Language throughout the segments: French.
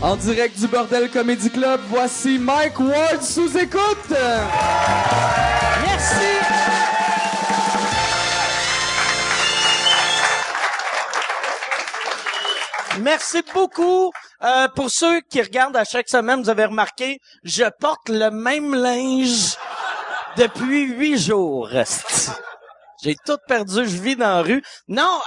En direct du Bordel Comedy Club, voici Mike Ward sous écoute. Merci. Merci beaucoup. Pour ceux qui regardent à chaque semaine, vous avez remarqué, je porte le même linge depuis 8 jours. J'ai tout perdu, je vis dans la rue. Non,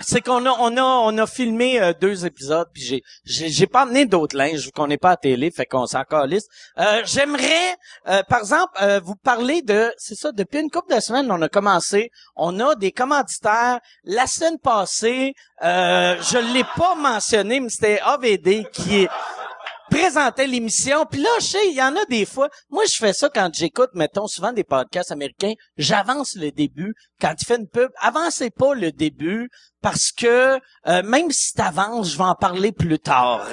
c'est qu'on a filmé 2 épisodes, puis j'ai pas amené d'autres linges vu qu'on n'est pas à télé, fait qu'on s'en calisse. J'aimerais, par exemple, vous parler c'est ça, depuis une couple de semaines, on a commencé, on a des commanditaires. La semaine passée, je l'ai pas mentionné, mais c'était AVD qui présentait l'émission. Puis là, je sais, il y en a des fois. Moi, je fais ça quand j'écoute, mettons, souvent des podcasts américains. J'avance le début. Quand il fait une pub, avancez pas le début parce que même si t'avances, je vais en parler plus tard.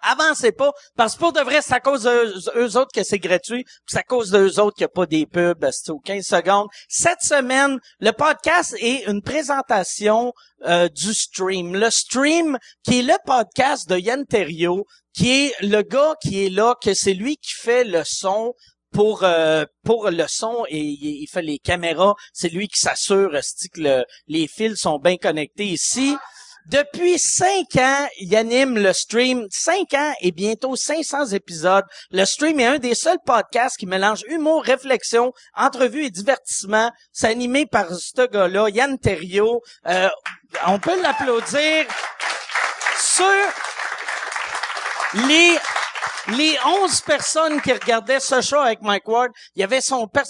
Avancez pas, parce que pour de vrai, c'est à cause d'eux autres que c'est gratuit, puis c'est à cause d'eux autres qu'il n'y a pas des pubs, c'est aux 15 secondes. Cette semaine, le podcast est une présentation du Stream. Le Stream, qui est le podcast de Yann Terriot, qui est le gars qui est là, que c'est lui qui fait le son pour le son et il fait les caméras. C'est lui qui s'assure que les fils sont bien connectés ici. Depuis 5 ans, il anime le Stream. 5 ans et bientôt 500 épisodes. Le Stream est un des seuls podcasts qui mélange humour, réflexion, entrevue et divertissement. C'est animé par ce gars-là, Yann Terriot. On peut l'applaudir. Sur les 11 personnes qui regardaient ce show avec Mike Ward, il y avait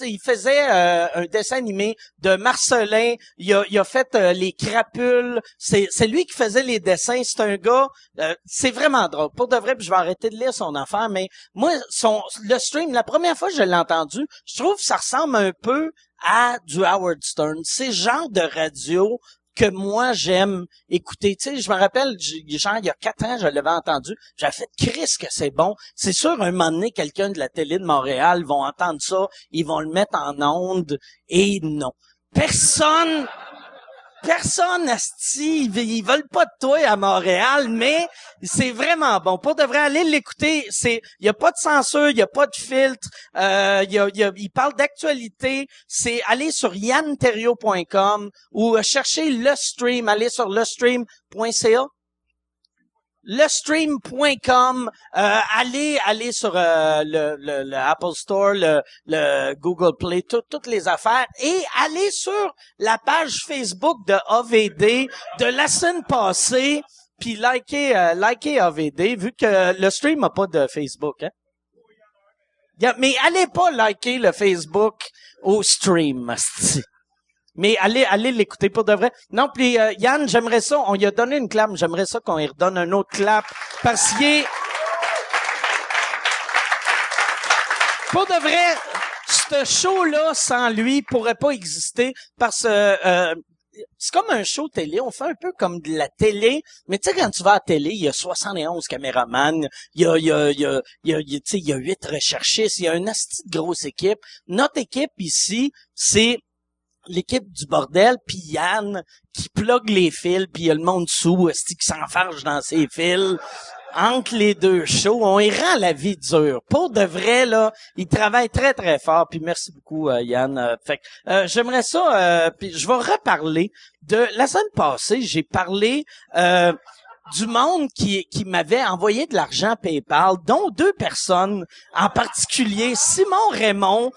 il faisait un dessin animé de Marcelin, il a fait les crapules, c'est lui qui faisait les dessins, c'est un gars, c'est vraiment drôle. Pour de vrai, puis je vais arrêter de lire son affaire, mais moi le Stream, la première fois que je l'ai entendu, je trouve que ça ressemble un peu à du Howard Stern. C'est le genre de radio que moi j'aime écouter. Tu sais, je me rappelle, genre il y a 4 ans, je l'avais entendu, j'avais fait Chris que c'est bon. C'est sûr, un moment donné, quelqu'un de la télé de Montréal vont entendre ça, ils vont le mettre en onde, et non. Personne, asti, ils veulent pas de toi à Montréal, mais c'est vraiment bon. Pour de vrai, aller l'écouter, il y a pas de censure, il y a pas de filtre, il parle d'actualité. C'est aller sur yanterrio.com ou chercher le Stream, aller sur lestream.ca. Lestream.com, allez sur le Apple Store, le Google Play, toutes les affaires, et allez sur la page Facebook de AVD de la semaine passée, puis likez AVD, vu que le Stream a pas de Facebook, hein. Mais allez pas liker le Facebook au Stream, asti. Mais allez l'écouter pour de vrai. Non, puis Yann, j'aimerais ça, on lui a donné une clap, j'aimerais ça qu'on lui redonne un autre clap, parce qu'il est... Pour de vrai, ce show-là, sans lui, pourrait pas exister, parce que c'est comme un show télé, on fait un peu comme de la télé, mais tu sais, quand tu vas à la télé, il y a 71 caméramans, il y a 8 recherchistes, il y a une asti de grosse équipe. Notre équipe ici, c'est l'équipe du bordel, puis Yann qui plug les fils, puis il y a le monde sous, qui s'enfarge dans ses fils. Entre les deux shows, on y rend la vie dure. Pour de vrai, là, il travaille très, très fort. Puis merci beaucoup, Yann. J'aimerais ça, puis je vais reparler de... La semaine passée, j'ai parlé du monde qui m'avait envoyé de l'argent PayPal, dont 2 personnes, en particulier Simon Raymond,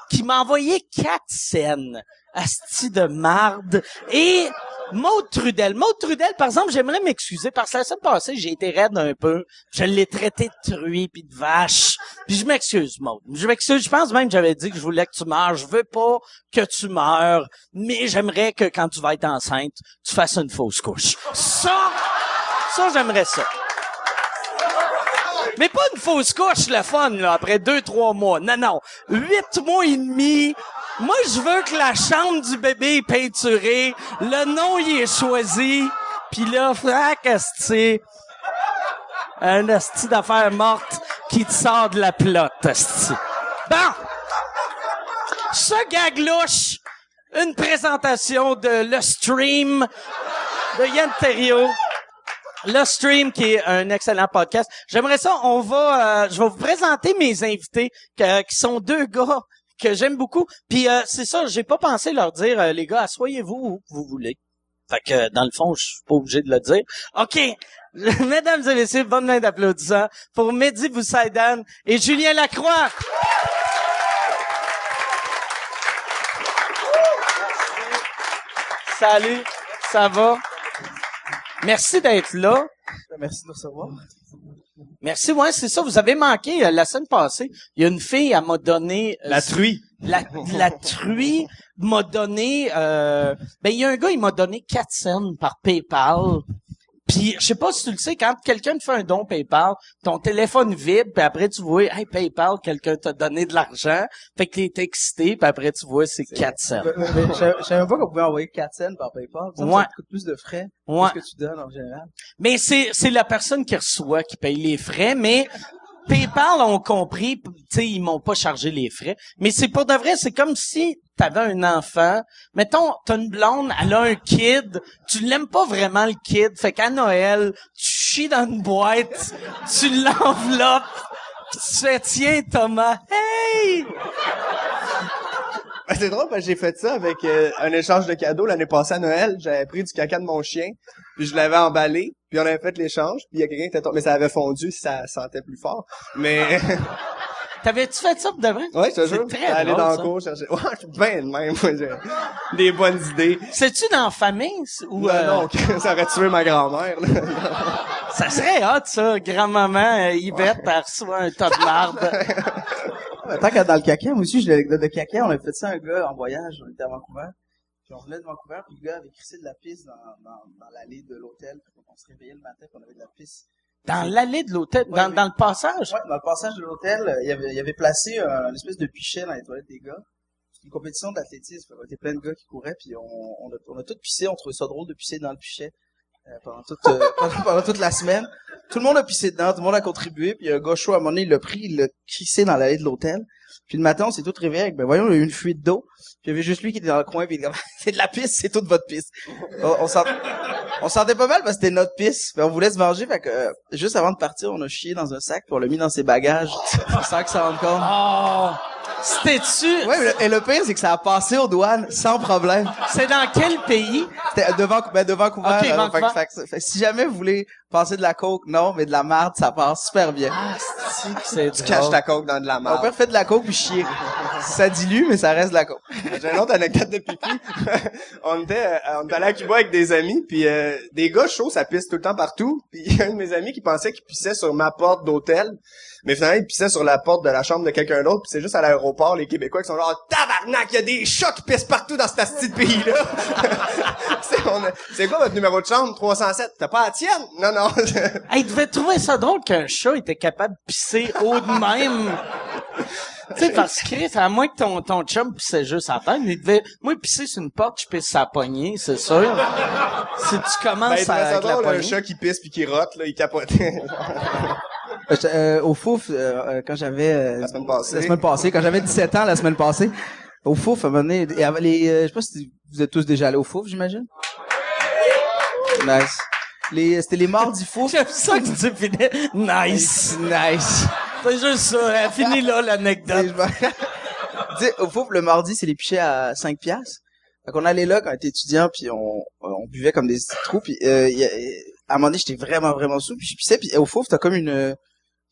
qui m'a envoyé 4 scènes. Asti de marde. Et Maud Trudel, par exemple, j'aimerais m'excuser parce que la semaine passée, j'ai été raide un peu. Je l'ai traité de truie puis de vache. Puis je m'excuse, Maud. Je m'excuse. Je pense même que j'avais dit que je voulais que tu meurs. Je veux pas que tu meurs, mais j'aimerais que quand tu vas être enceinte, tu fasses une fausse couche. Ça, j'aimerais ça. Mais pas une fausse couche, le fun, là, après 2-3 mois. Non. 8 mois et demi. Moi, je veux que la chambre du bébé est peinturée. Le nom, il est choisi. Puis là, frac, asti. Un asti d'affaires morte qui te sort de la plotte, asti. Bon. Ce gag-louche, une présentation de Le Stream de Yann Terriot. Le Stream, qui est un excellent podcast. J'aimerais ça, je vais vous présenter mes invités, qui sont deux gars que j'aime beaucoup. Puis c'est ça, j'ai pas pensé leur dire, les gars, asseyez-vous où vous voulez. Fait que, dans le fond, je suis pas obligé de le dire. OK. Mesdames et messieurs, bonne main d'applaudissement pour Mehdi Boussaïdan et Julien Lacroix. Salut, ça va? Merci d'être là. Merci de nous recevoir. Merci, ouais, c'est ça. Vous avez manqué la semaine passée. Il y a une fille, elle m'a donné... La truie. La truie m'a donné... il y a un gars, il m'a donné 4 cents par PayPal. Puis, je sais pas si tu le sais, quand quelqu'un te fait un don PayPal, ton téléphone vibre, puis après tu vois, hey, PayPal, quelqu'un t'a donné de l'argent, fait que t'es excité, puis après tu vois, c'est 4 cents. Je savais même pas qu'on pouvait envoyer 4 cents par PayPal. Ça Ouais. te coûte plus de frais Ouais. que ce que tu donnes en général. Mais c'est la personne qui reçoit qui paye les frais, mais PayPal ont compris, tu sais, ils m'ont pas chargé les frais. Mais c'est pour de vrai, c'est comme si t'avais un enfant. Mettons, t'as une blonde, elle a un kid, tu l'aimes pas vraiment le kid, fait qu'à Noël, tu chies dans une boîte, tu l'enveloppes, pis tu fais, tiens, Thomas, hey! Ben, c'est drôle parce que j'ai fait ça avec un échange de cadeaux l'année passée à Noël. J'avais pris du caca de mon chien, puis je l'avais emballé, puis on avait fait l'échange, puis il y a quelqu'un qui était tombé, mais ça avait fondu, ça sentait plus fort. Mais T'avais-tu fait ça pour de vrai? ouais, je te jure, C'est très aller drôle, dans ça. le cours chercher. Ouais, je suis bien de même, moi, j'ai des bonnes idées. C'est-tu dans la famille? Ou, Non, ça aurait tué ma grand-mère, là. Ça serait hot, ça. Grand-maman, Yvette, elle reçoit un tas de marde. Tant qu'à dans le caca, moi aussi, j'ai l'anecdote de caca. On a fait ça à un gars en voyage. On était à Vancouver. Puis on venait de Vancouver, puis le gars avait crissé de la pisse dans l'allée de l'hôtel. Puis on se réveillait le matin, puis on avait de la pisse. Dans l'allée de l'hôtel, Ouais, dans le passage? Ouais, dans le passage de l'hôtel, il y avait placé une espèce de pichet dans les toilettes des gars. C'était une compétition d'athlétisme. Il y avait plein de gars qui couraient, puis on a tous pissé. On trouvait ça drôle de pisser dans le pichet. Pendant toute la semaine. Tout le monde a pissé dedans, tout le monde a contribué, puis un gars chaud, à un moment donné, il l'a pris, il l'a crissé dans l'allée de l'hôtel. Puis le matin, on s'est tous réveillés avec, voyons, il y a eu une fuite d'eau. Puis il y avait juste lui qui était dans le coin, puis il dit, c'est de la pisse, c'est toute votre pisse. On sentait pas mal parce que c'était notre pisse. Puis on voulait se venger, fait que, juste avant de partir, on a chié dans un sac, puis on l'a mis dans ses bagages, sans que ça rende compte. Oh! C'était-tu? Ouais, et le pire, c'est que ça a passé aux douanes, sans problème. C'est dans quel pays? C'était de Vancouver. Ok, Vancouver. Fait que si jamais vous voulez passer de la coke, non, mais de la marde, ça passe super bien. Ah, c'est Tu caches ta coke dans de la Mon marde. père fait de la coke puis chier. Ça dilue, mais ça reste de la coke. J'ai une autre anecdote de pipi. on était allé à Cuba avec des amis, puis des gars chauds, ça pisse tout le temps partout. Puis il y a un de mes amis qui pensait qu'il pissait sur ma porte d'hôtel, mais finalement il pissait sur la porte de la chambre de quelqu'un d'autre. Puis c'est juste à l'aéroport, les Québécois qui sont genre tabarnak, il y a des chats qui pissent partout dans cet asti de pays-là. C'est quoi votre numéro de chambre? 307. T'as pas la tienne? Non, non. Hey, il devait trouver ça drôle qu'un chat était capable de pisser haut de même. Tu sais, parce que, à moins que ton chum pissait juste à terre, il devait, moi, pisser sur une porte, je pisse sa poignée, c'est sûr. Si tu commences Ça avec la drôle, un poignée. chat qui pisse puis qui rote, là, il capotait. Au Fouf, quand j'avais... La semaine passée. La semaine passée, quand j'avais 17 ans, la semaine passée. Au Fouf, à un moment donné, je sais pas si vous êtes tous déjà allés au Fouf, j'imagine? Nice. C'était les mardis Fouf. J'aime ça que tu finis. Nice. Nice. C'est juste ça. Fini là, l'anecdote. Tu sais, au Fouf, le mardi, c'est les pichets à 5 piastres. Fait qu'on allait là quand on était étudiant, puis on buvait comme des petits trous, puis à un moment donné, j'étais vraiment, vraiment sous, puis je pissais, puis au Fouf, t'as comme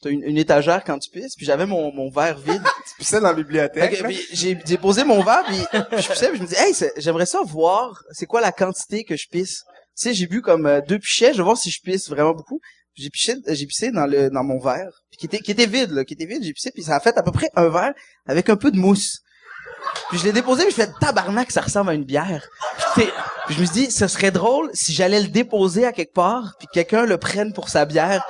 t'as une étagère quand tu pisses, puis j'avais mon verre vide. Tu pissais dans la bibliothèque. Puis j'ai posé mon verre, puis je pissais, puis je me dis, hey, j'aimerais ça voir, c'est quoi la quantité que je pisse. Tu sais, j'ai bu comme 2 pichets, je vais voir si je pisse vraiment beaucoup. J'ai pissé dans mon verre, puis qui était vide, j'ai pissé, puis ça a fait à peu près un verre avec un peu de mousse. Puis je l'ai déposé, puis je fais tabarnak, ça ressemble à une bière. Puis je me suis dit, ce serait drôle si j'allais le déposer à quelque part, puis que quelqu'un le prenne pour sa bière,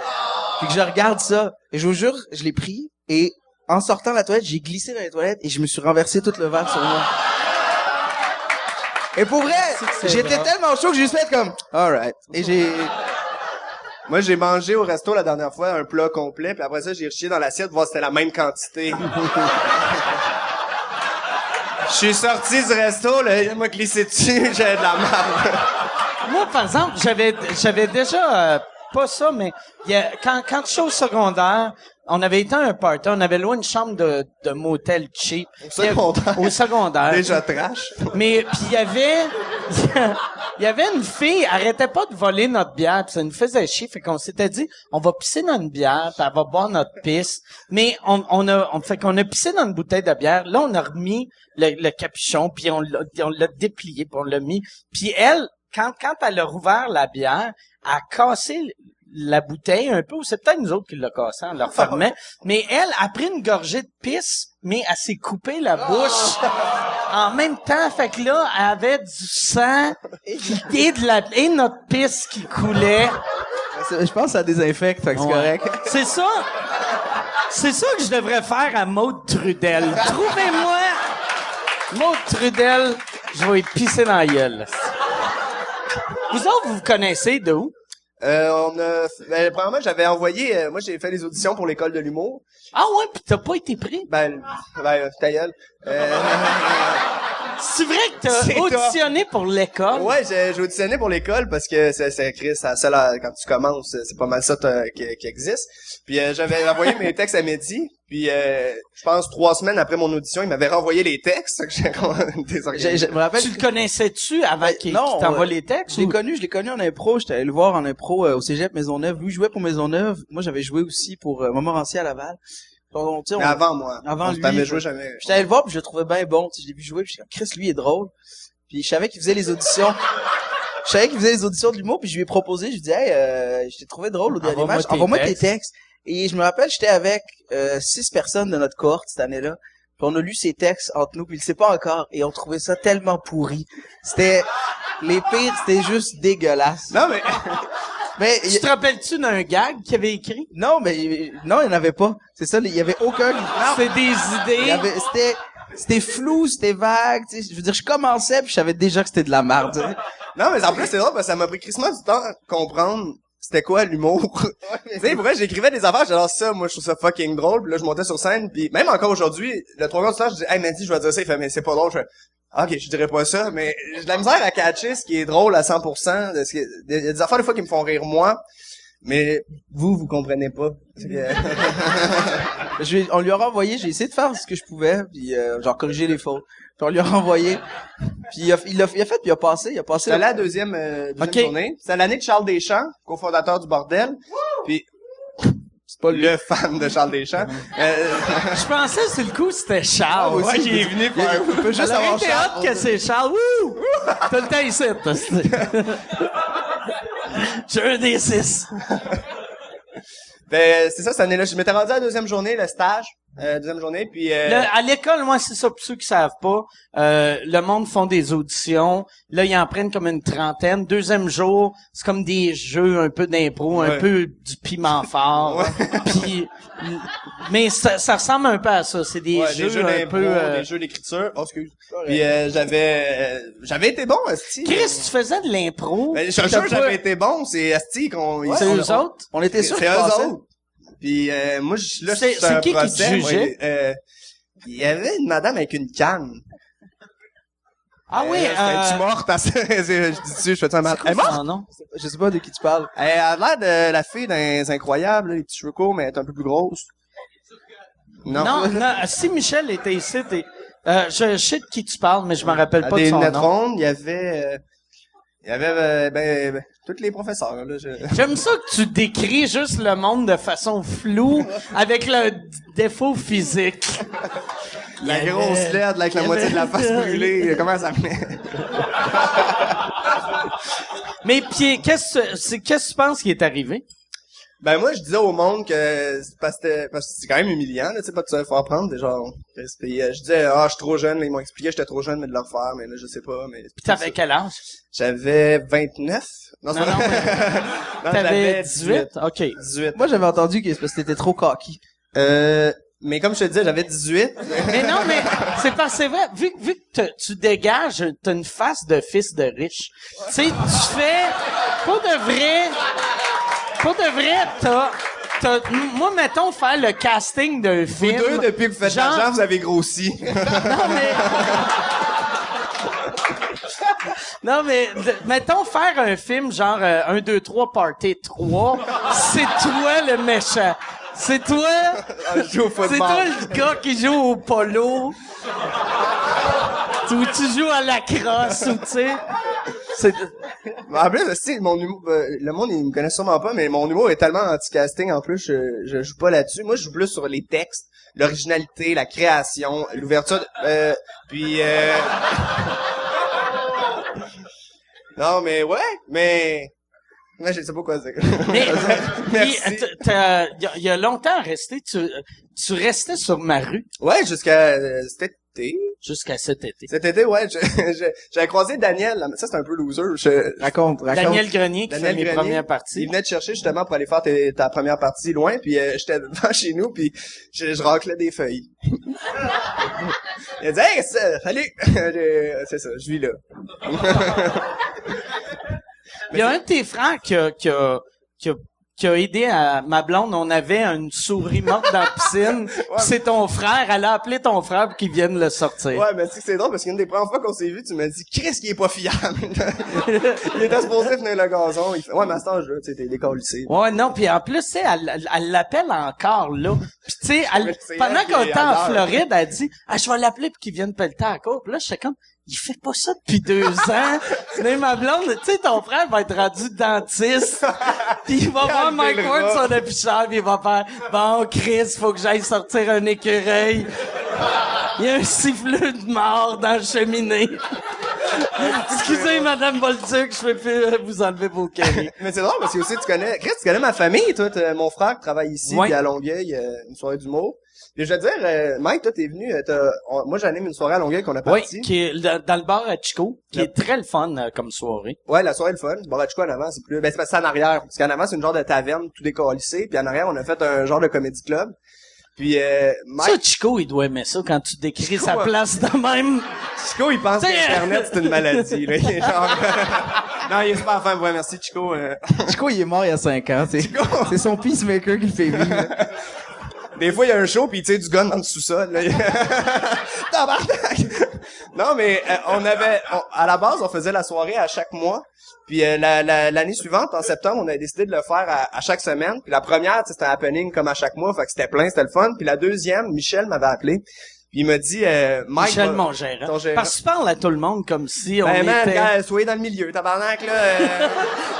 puis que je regarde ça. Et je vous jure, je l'ai pris, et en sortant de la toilette, j'ai glissé dans les toilettes, et je me suis renversé tout le verre sur moi. Et pour vrai, j'étais tellement chaud que j'ai juste fait comme, alright. Et Moi, j'ai mangé au resto la dernière fois un plat complet, puis après ça, j'ai rechié dans l'assiette voir si c'était la même quantité. Je suis sorti du resto, là, il m'a glissé dessus, j'avais de la marde. Moi, par exemple, j'avais déjà pas ça, mais quand je suis au secondaire, on avait été à un party, on avait loué une chambre de motel cheap. Au secondaire. Déjà trash. Mais puis il y avait une fille, elle arrêtait pas de voler notre bière, puis ça nous faisait chier, fait qu'on s'était dit on va pisser dans une bière, puis elle va boire notre pisse. Mais on a pissé dans une bouteille de bière. Là, on a remis le capuchon, puis on l'a déplié, puis on l'a mis. Puis elle, quand elle a rouvert la bière, elle a cassé la bouteille un peu, ou c'est peut-être nous autres qui l'a cassé, on la refermait, mais elle a pris une gorgée de pisse, mais elle s'est coupée la bouche en même temps, fait que là, elle avait du sang et notre pisse qui coulait. Je pense que ça désinfecte, fait que c'est correct. C'est ça que je devrais faire à Maude Trudel. Trouvez-moi Maude Trudel, je vais y pisser dans la gueule. Vous autres, vous connaissez de où? Premièrement, j'avais envoyé, moi j'ai fait des auditions pour l'école de l'humour. Ah ouais, pis t'as pas été pris? Ta gueule. C'est vrai que t'as auditionné pour l'école? Ouais, j'ai auditionné pour l'école parce que c'est écrit, ça, quand tu commences, c'est pas mal ça qui existe. Puis j'avais envoyé mes textes à Mehdi, puis je pense 3 semaines après mon audition, il m'avait renvoyé les textes. Je me rappelle. Tu le connaissais-tu avant qu'il t'envoie les textes? Je l'ai connu en impro. J'étais allé le voir en impro au Cégep Maisonneuve. Lui, il jouait pour Maisonneuve. Moi, j'avais joué aussi pour Montmorency à Laval. Mais avant moi. Avant lui. T'avais joué jamais. J'étais allé le voir puis je le trouvais bien bon. Je l'ai vu jouer puis je suis Chris, lui, il est drôle. Puis je savais qu'il faisait les auditions. De l'humour puis je lui ai proposé. Je lui ai dit, hey, je t'ai trouvé drôle au dernier match. Envoie-moi tes textes. Et je me rappelle, j'étais avec 6 personnes de notre cohorte cette année-là. Puis on a lu ces textes entre nous, puis il le sait pas encore, et on trouvait ça tellement pourri. C'était les pires, c'était juste dégueulasse. Non mais tu te rappelles-tu d'un gag qu'il avait écrit? Non, il y en avait pas. C'est ça, il y avait aucun. C'était des idées. C'était flou, c'était vague, tu sais. Je veux dire, je commençais puis je savais déjà que c'était de la merde. Non, mais en plus c'est drôle parce que ça m'a pris crissement du temps à comprendre c'était quoi l'humour. Tu sais, pour vrai, j'écrivais des affaires, j'adore ça, moi je trouve ça fucking drôle, puis là je montais sur scène, puis même encore aujourd'hui, le 3 quarts du temps, je dis hey Mehdi, je vais dire ça, il fait mais c'est pas drôle, je fais OK, je dirais pas ça, mais j'ai de la misère à catcher ce qui est drôle à 100%, il y a des affaires des fois qui me font rire moi, mais vous comprenez pas. On lui a renvoyé, j'ai essayé de faire ce que je pouvais, puis genre corriger les fautes. Puis on lui a renvoyé. Puis il a fait, puis il a passé. C'était la deuxième journée. C'était l'année de Charles Deschamps, cofondateur du Bordel. Puis c'est pas le fan de Charles Deschamps. Je pensais sur le coup c'était Charles. Ouais, il est venu pour un peu juste avoir Charles. Que c'est Charles. Wouh! T'as le temps ici. J'ai un des 6. Ben, c'est ça, cette année-là. Je m'étais rendu à la deuxième journée, le stage. Deuxième journée, puis... À l'école, moi, c'est ça, pour ceux qui savent pas, le monde font des auditions. Là, ils en prennent comme une trentaine. Deuxième jour, c'est comme des jeux un peu d'impro, un peu du piment fort. Puis, mais ça ressemble un peu à ça. C'est des jeux un peu... des jeux d'écriture. Oh, excuse. Puis j'avais été bon, asti. Chris, tu faisais de l'impro. Ben, je suis sûr que j'avais été bon. C'est asti qu'on... C'est eux autres? On était sûrs c'est eux autres. Puis moi, là, c'est qui te jugeait? Il y avait une madame avec une canne. Ah oui, tu morte? Je dis dessus, je fais ça mal. Elle est morte? Non. Je sais pas de qui tu parles. Elle a l'air de la fille dans Incroyables, là, les petits cheveux courts, mais elle est un peu plus grosse. Non. Non, si Michel était ici, je sais de qui tu parles, mais je me rappelle pas de son nom. Des lunettes rondes, il y avait tous les professeurs, là. J'aime ça que tu décris juste le monde de façon floue, avec le défaut physique. La grosse LED, avec la moitié de la face brûlée. Comment ça met? Mais puis, qu'est-ce que tu penses qui est arrivé? Ben moi, je disais au monde que parce que c'est quand même humiliant, là, tu sais, pas de se faire prendre, déjà. Puis je disais, je suis trop jeune, là, ils m'ont expliqué que j'étais trop jeune, mais de le refaire, mais là, je sais pas, mais... Puis t'avais quel âge? J'avais 29. Non, t'avais 18? OK. 18. Moi, j'avais entendu que c'est parce que t'étais trop cocky. Mais comme je te disais, j'avais 18. Mais non, mais c'est vrai, vu que tu dégages, t'as une face de fils de riche. Tu sais, tu fais, pour de vrai, moi, mettons, faire le casting d'un film. Vous deux, depuis que vous faites de l'argent, vous avez grossi. Non, Non, mais, mettons, faire un film genre 1, 2, 3, Party 3, c'est toi le méchant. C'est toi... Je joue au football. C'est toi le gars qui joue au polo. Ou tu joues à la crosse, ou tu sais... En plus, si, mon humour, le monde, il me connaît sûrement pas, mais mon humour est tellement anti-casting, en plus, je joue pas là-dessus. Moi, je joue plus sur les textes, l'originalité, la création, l'ouverture, puis non, mais ouais, mais je sais pas quoi dire. Mais, Merci. il y a longtemps resté, tu restais sur ma rue Ouais, jusqu'à cet été. jusqu'à cet été. Cet été, ouais, j'avais croisé Daniel, ça c'est un peu loser. Raconte. Daniel Grenier qui Daniel fait mes Grenier, premières parties. Il venait te chercher justement pour aller faire ta première partie loin, puis j'étais devant chez nous, puis je raclais des feuilles. Il a dit « Hey, salut! » C'est ça, je vis là. Il y a un de tes frères qui a aidé à ma blonde. On avait une souris morte dans la piscine. Pis c'est ton frère. Elle a appelé ton frère pour qu'il vienne le sortir. Ouais, mais c'est drôle parce qu'une des premières fois qu'on s'est vu, tu m'as dit « Chris, qui est pas fiable! » Il était supposé venir le gazon. Il fait « Ouais, mais à cet âge-là, tu sais, t'es décalissé. » Ouais, non, puis en plus, tu sais, elle l'appelle encore, là. Puis tu sais, pendant qu'on était en Floride, elle dit « Ah, je vais l'appeler pour qu'il vienne pelleter à la cour. » Puis là, j'étais comme... Il fait pas ça depuis 2 ans. Mais ma blonde, tu sais, ton frère va être rendu dentiste. Puis il va voir Mike Ward, son afficheur, puis il va faire « Bon, Chris, faut que j'aille sortir un écureuil. Il y a un sifflet de mort dans la cheminée. » Excusez, Madame Bolduc, je peux plus vous enlever vos caries. Mais c'est drôle parce que aussi tu connais ma famille, toi, mon frère qui travaille ici, Ouais. puis à Longueuil, une soirée d'humour. Puis je veux dire, Mike, toi t'es venu, moi j'anime une soirée à Longueuil qu'on a Oui, partie. qui est dans le bar à Chico, qui est très le fun comme soirée. Ouais, la soirée est le fun. Bon, en avant, c'est plus, c'est parce que c'est en arrière. Parce qu'en avant, c'est une genre de taverne, tout décalissé. Puis en arrière, on a fait un genre de comédie club. Puis, Ça, Mike, Chico, il doit aimer ça quand tu décris sa place de même. Chico, il pense T'sais, qu'Internet, c'est une maladie, là. Il est genre, non, il est super fin, ouais, merci, Chico. Chico, il est mort il y a 5 ans. C'est son peacemaker qui le fait vivre. Des fois, il y a un show, puis il tire du gun dans le sous-sol, là. Tabarnak! Non, mais à la base, on faisait la soirée à chaque mois. Puis l'année suivante, en septembre, on a décidé de le faire à chaque semaine. Puis la première, c'était un happening comme à chaque mois, fait que c'était plein, c'était le fun. Puis la deuxième, Michel m'avait appelé. Puis il m'a dit, Mike... Michel, mon gérant. ton gérant. Parce que tu parles à tout le monde comme si on Ben, man, était... gars, soyez dans le milieu, tabarnak, là.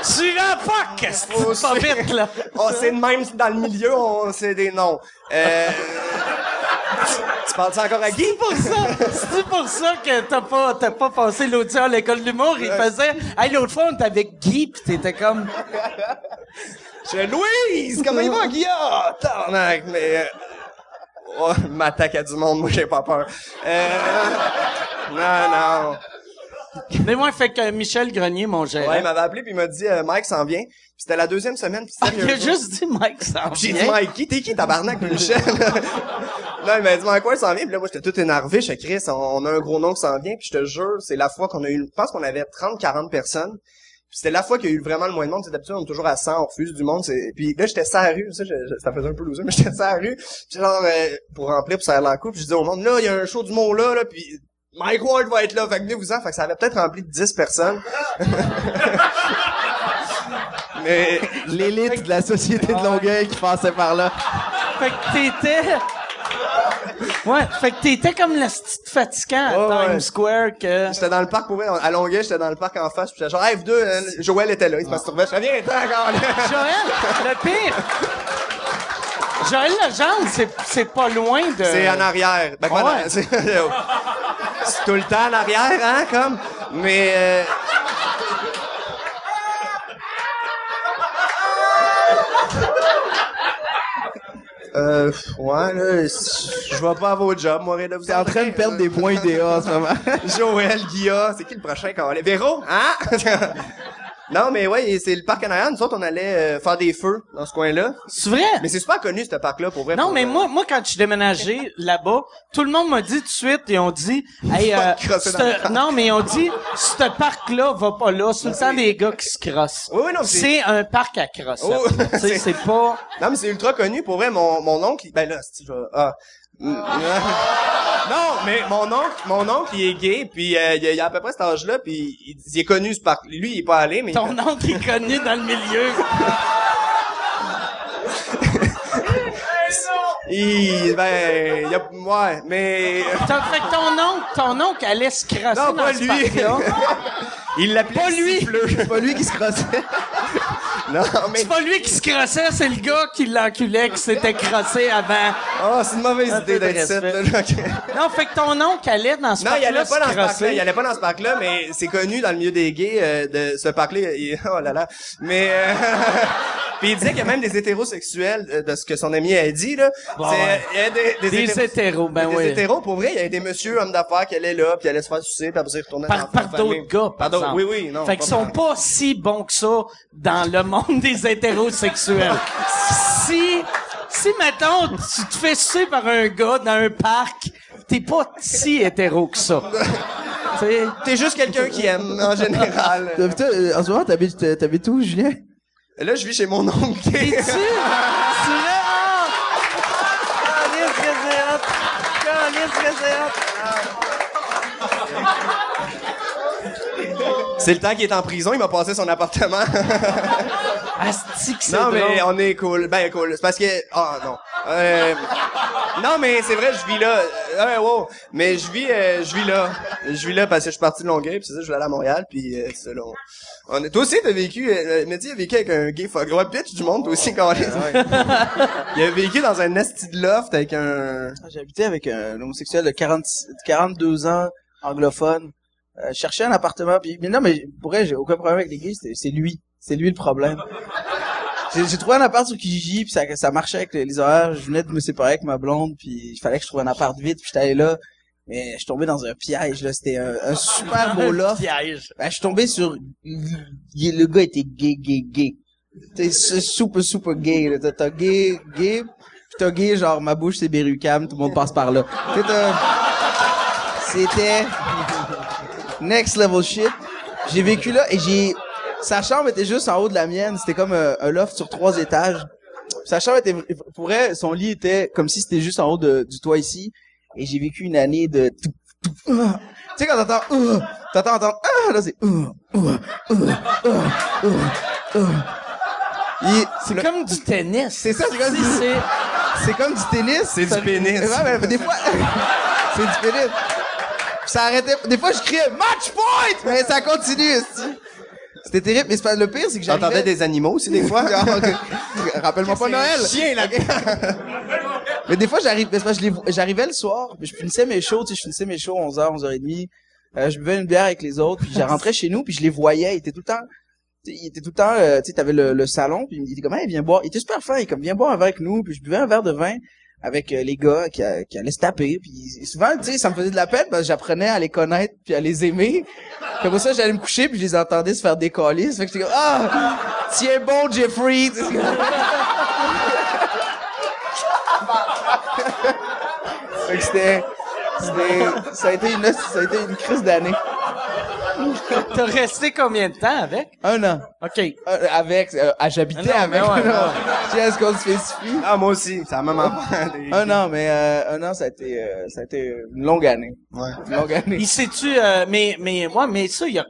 Suivant, fuck! C'est pas vite, là. Oh, c'est de même dans le milieu, c'est des noms. Tu parles ça encore à Guy? C'est pour ça que t'as pas passé l'audition à l'école de l'humour. Il faisait, hey, l'autre fois, on était avec Guy pis t'étais comme, Je suis Louise! Comment il va, Guy? Ah, tabarnak, mais... Oh, m'attaque à du monde, moi j'ai pas peur. Non. mais moi, fait que Michel Grenier, mon gérant. Ouais, il m'avait appelé puis il m'a dit Mike s'en vient. Puis c'était la deuxième semaine. Puis Il a juste dit Mike s'en J'ai dit vient. Mike, t'es qui tabarnak, Michel? Non, il m'a dit Mike ouais, s'en vient. Puis là moi j'étais tout énervé, je Chris, on a un gros nom qui s'en vient. Puis je te jure, c'est la fois qu'on a eu, je pense qu'on avait 30-40 personnes. Puis c'était la fois qu'il y a eu vraiment le moins de monde. D'habitude, on est toujours à 100, on refuse du monde. Puis là, j'étais sur la rue. Ça faisait un peu loser, mais j'étais sur la rue. Puis genre, pour remplir, pour faire la coupe, je disais au monde, là, il y a un show d'humour là, puis Mike Ward va être là. Fait que venez-vous-en. Fait que ça avait peut-être rempli de 10 personnes. Mais... L'élite de la société de Longueuil qui passait par là. Fait que t'étais... Ouais, fait que t'étais comme le petit fatigant à Ouais, Times ouais. Square que... J'étais dans le parc pour vrai, à Longueuil, j'étais dans le parc en face, puis j'étais genre, hey, F2, Joël était là, il se masturbait, je viens, t'es encore là. Joël, le pire... Joël Legendre, c'est pas loin de... C'est en arrière. Ben, Ouais. c'est tout le temps en arrière, hein, comme, mais, ouais, là, je vais pas à vos jobs, moi, rien de vous T'es en train de perdre des points IDA en ce moment. Joël, Guilla, c'est qui le prochain qu'on va aller? Véro? Hein? Non, mais ouais, c'est le parc en arrière. Nous autres, on allait faire des feux dans ce coin-là. C'est vrai? Mais c'est super connu, ce parc-là, pour vrai. Non, pour, mais moi, quand je suis déménagé là-bas, tout le monde m'a dit tout de suite, ils ont dit, hey, Pas te crosser dans le parc. non, mais ils ont dit, ce parc-là va pas là. C'est tout le temps des gars qui se crossent. Oui, non, c'est un parc à crosser. Oh, Tu sais, c'est pas... Non, mais c'est ultra connu, pour vrai. Mon oncle, ben là, Non, mais mon oncle, il est gay, puis il a à peu près cet âge-là, puis il est connu, lui, il est pas allé, mais... Ton oncle est connu dans le milieu. Ouais, mais... Fait que ton oncle allait se crasser Non, dans pas ce lui. parc-là. Il l'appelait Pas lui. Siffleux. C'est pas lui qui se crossait. Non, mais... C'est pas lui qui se crassait, c'est le gars qui l'enculait, qui s'était crassé avant. Oh, c'est une mauvaise Un idée peu de d'être ici, respect. là. Ok. Non, fait que ton oncle allait dans ce Non, il parc-là allait pas dans se ce parc-là. crasser. Il allait pas dans ce parc-là, mais c'est connu dans le milieu des gays de ce parc-là. Oh là là. Mais puis il disait qu'il y a même des hétérosexuels de ce que son ami a dit là. Bon, C'est ouais. il y a Des hétéros, ben des oui. hétéros, pour vrai, il y a des messieurs hommes d'affaires qui allaient là, puis allaient se faire sucer, puis après ça, ils retournaient dans Par leur famille. d'autres gars, par Pardon, exemple. oui, oui, non. Fait qu'ils sont pas si bons que ça dans le monde des hétérosexuels. Si, mettons, tu te fais sucer par un gars dans un parc, t'es pas si hétéro que ça. T'sais, T'es juste quelqu'un qui aime, en général. Putain, en ce moment, t'habites où, Julien? Là, je vis chez mon oncle. t'es-tu? Tu là? Calisse que c'est hot! Calisse que c'est hot! C'est le temps qu'il est en prison, il m'a passé son appartement. Asti que c'est Non, drôle. mais on est cool. Ben, cool. C'est parce que... Ah, non. Non, mais c'est vrai, je vis là. Wow. Mais je vis là. Je vis là parce que je suis parti de Longueuil, puis c'est ça, je voulais aller à Montréal, puis c'est là. Toi aussi, t'as vécu... Mehdi a vécu avec un gay fuck. Ouais, bitch du monde, toi aussi, quand il a vécu dans un esti de loft avec un... J'ai habité avec un homosexuel de 42 ans, anglophone. Je cherchais un appartement, puis mais non, mais pour vrai, j'ai aucun problème avec les gays, c'est lui. C'est lui le problème. J'ai trouvé un appart sur Kijiji, puis ça marchait avec les horaires. Je venais de me séparer avec ma blonde, puis il fallait que je trouve un appart vite, puis j'étais allé là. Mais je suis tombé dans un piège, là. C'était un super beau loft. Piège. Ben, je suis tombé sur... Le gars était gay. T'es super gay, là. T'as gay, pis t'as gay, genre, ma bouche, c'est Berrucam, tout le monde passe par là. C'était... next level shit. J'ai vécu là, et sa chambre était juste en haut de la mienne. C'était comme un loft sur 3 étages. Sa chambre était... Pour elle, son lit était comme si c'était juste en haut du toit ici. Et j'ai vécu une année de... Tu sais, quand t'entends entendre... là, c'est... C'est comme du tennis. C'est ça, c'est comme c'est comme du tennis. C'est du pénis. Ouais, mais des fois... c'est du pénis. Puis ça arrêtait... Des fois, je criais « Match point! » Mais ça continue, esti. C'était terrible. Mais c'est pas... le pire, c'est que j'arrivais... T'entendais des animaux aussi, des fois? Rappelle-moi pas Noël. Chien, là. Mais des fois, j'arrivais le soir, puis je finissais mes shows, 11h, 11h30. Je buvais une bière avec les autres, puis je rentrais chez nous, puis je les voyais. Il était tout le temps, tu sais, t'avais le salon, puis il était comme, hey, viens boire. Il était super fin, il était comme, viens boire un verre avec nous, puis je buvais un verre de vin avec les gars qui allaient se taper, puis souvent, tu sais, ça me faisait de la peine, parce que j'apprenais à les connaître, puis à les aimer. Puis pour ça, j'allais me coucher, puis je les entendais se faire décoller. Ça fait que j'étais comme, tiens bon, Jeffrey! Fait que ça a été une crise d'année. T'as resté combien de temps avec? 1 an. OK. J'habitais Non, avec. mais ouais, ouais. Tu sais, est-ce qu'on se spécifie? Ah, moi aussi. C'est la même affaire. 1 an, mais 1 an, ça a été une longue année. Ouais. Une longue année. Il sait-tu, mais ça, il y a...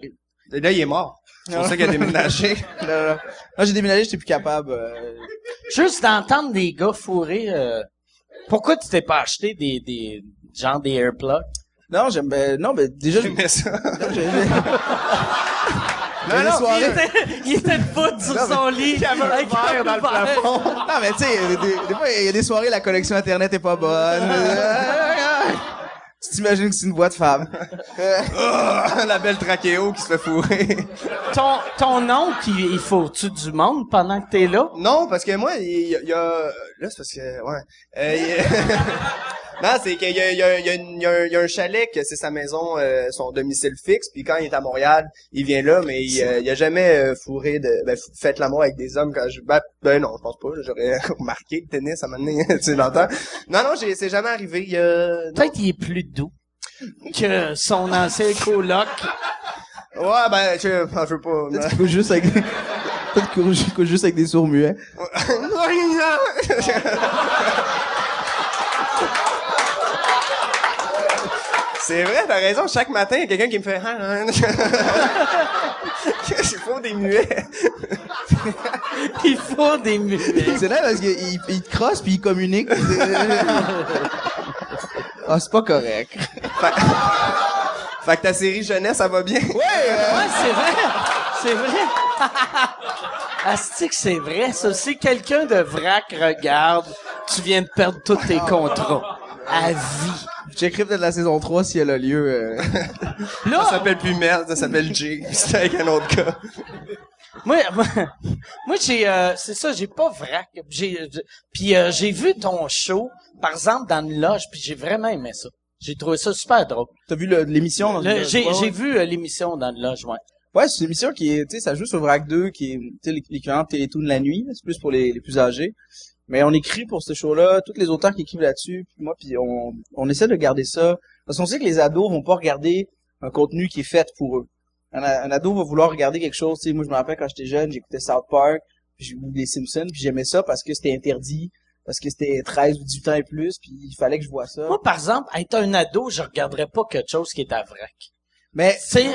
Et là, il est mort. C'est pour ça qu'il a déménagé. Non. Moi, j'ai déménagé, j'étais plus capable. Juste d'entendre des gars fourrés, pourquoi tu t'es pas acheté des genre des airplugs? Non, mais déjà, J'aimais ça. Non, Il était debout sur son lit. Il y avait un avec verre dans le plafond. non, mais tu sais, des fois, il y a des soirées, la connexion Internet est pas bonne. Tu t'imagines que c'est une voix de femme. La belle trachéo qui se fait fourrer. Ton oncle, il faut-tu du monde pendant que t'es là? Non, parce que moi, il y a... Là, c'est parce que... Ouais. Non, c'est qu'il y a un chalet que c'est sa maison, son domicile fixe, puis quand il est à Montréal, il vient là, mais il a jamais fourré fait l'amour avec des hommes quand je... Ben non, je pense pas, j'aurais remarqué le tennis à un moment donné, tu sais, longtemps. Non, c'est jamais arrivé, Peut-être qu'il est plus doux que son ancien coloc. Ouais, ben, je veux pas... Peut-être qu'il couche juste avec des sourds muets. C'est vrai, t'as raison. Chaque matin, il y a quelqu'un qui me fait... Il faut des muets. Il faut des muets. C'est là parce qu'il te crosse puis il communique. Ah, c'est pas correct. Fait que ta série jeunesse, ça va bien? Ouais, c'est vrai. C'est vrai. Asti que c'est vrai, ça. Si quelqu'un de vrac regarde, tu viens de perdre tous tes contrats. À vie. J'écris peut-être la saison 3 si elle a lieu. Là, Ça s'appelle plus Merde, ça s'appelle Jay. C'était avec un autre gars. moi, j'ai, c'est ça, j'ai pas vrac. Puis j'ai vu ton show, par exemple, dans une loge, puis j'ai vraiment aimé ça. J'ai trouvé ça super drôle. T'as vu l'émission? J'ai vu l'émission dans une loge, ouais. Ouais, c'est une émission qui est, tu sais, ça joue sur Vrac 2, qui est, tu sais, l'équivalent de Télétoon de la nuit. C'est plus pour les plus âgés. Mais on écrit pour ce show-là, tous les auteurs qui écrivent là-dessus, puis moi, puis on essaie de garder ça. Parce qu'on sait que les ados vont pas regarder un contenu qui est fait pour eux. Un ado va vouloir regarder quelque chose, tu sais, moi je me rappelle quand j'étais jeune, j'écoutais South Park, puis j'ai vu les Simpsons, puis j'aimais ça parce que c'était interdit, parce que c'était 13 ou 18 ans et plus, puis il fallait que je voie ça. Moi, par exemple, être un ado, je regarderais pas quelque chose qui est à vrac. Mais, C'est,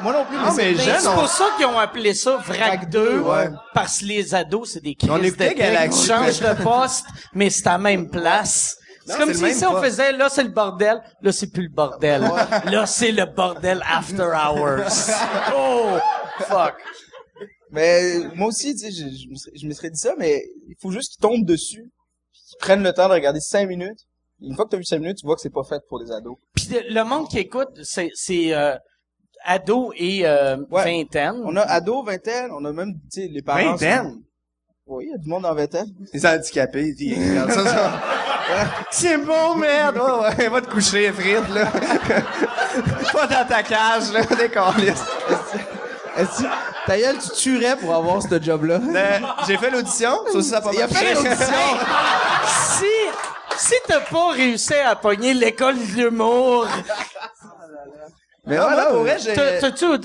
moi non plus, Non, mais ben, jeunes, c'est pour ça qu'ils ont appelé ça Vrac 2, ouais. parce que les ados, c'est des On crises de écoutait tech, Galaxy. ils changent de poste, mais c'est à la même place. C'est Non, comme c'est si le même ici, on poste. faisait, là, c'est le bordel, là, c'est plus le bordel. Là, c'est le bordel after hours. Oh, fuck. mais moi aussi, tu sais, je me serais dit ça, mais il faut juste qu'ils tombent dessus, qu'ils prennent le temps de regarder 5 minutes. Une fois que t'as vu 5 minutes, tu vois que c'est pas fait pour des ados. Puis le monde qui écoute, c'est ados et vingtaine. On a ados, vingtaine, on a même, tu sais, les parents. Vingtaine? Oui, il y a du monde en vingtaine. Les handicapés, ils regardent ça. C'est bon, merde! Ouais, va te coucher, frite, là. Pas dans ta cage, là, des câlisses. Est-ce que, ta gueule, tu tuerais pour avoir ce job-là? J'ai fait l'audition, ça aussi, ça a pas Il a marché. fait l'audition! Si t'as pas réussi à pogner l'école de l'humour, Mais Non, voilà, moi, pour vrai, j'ai...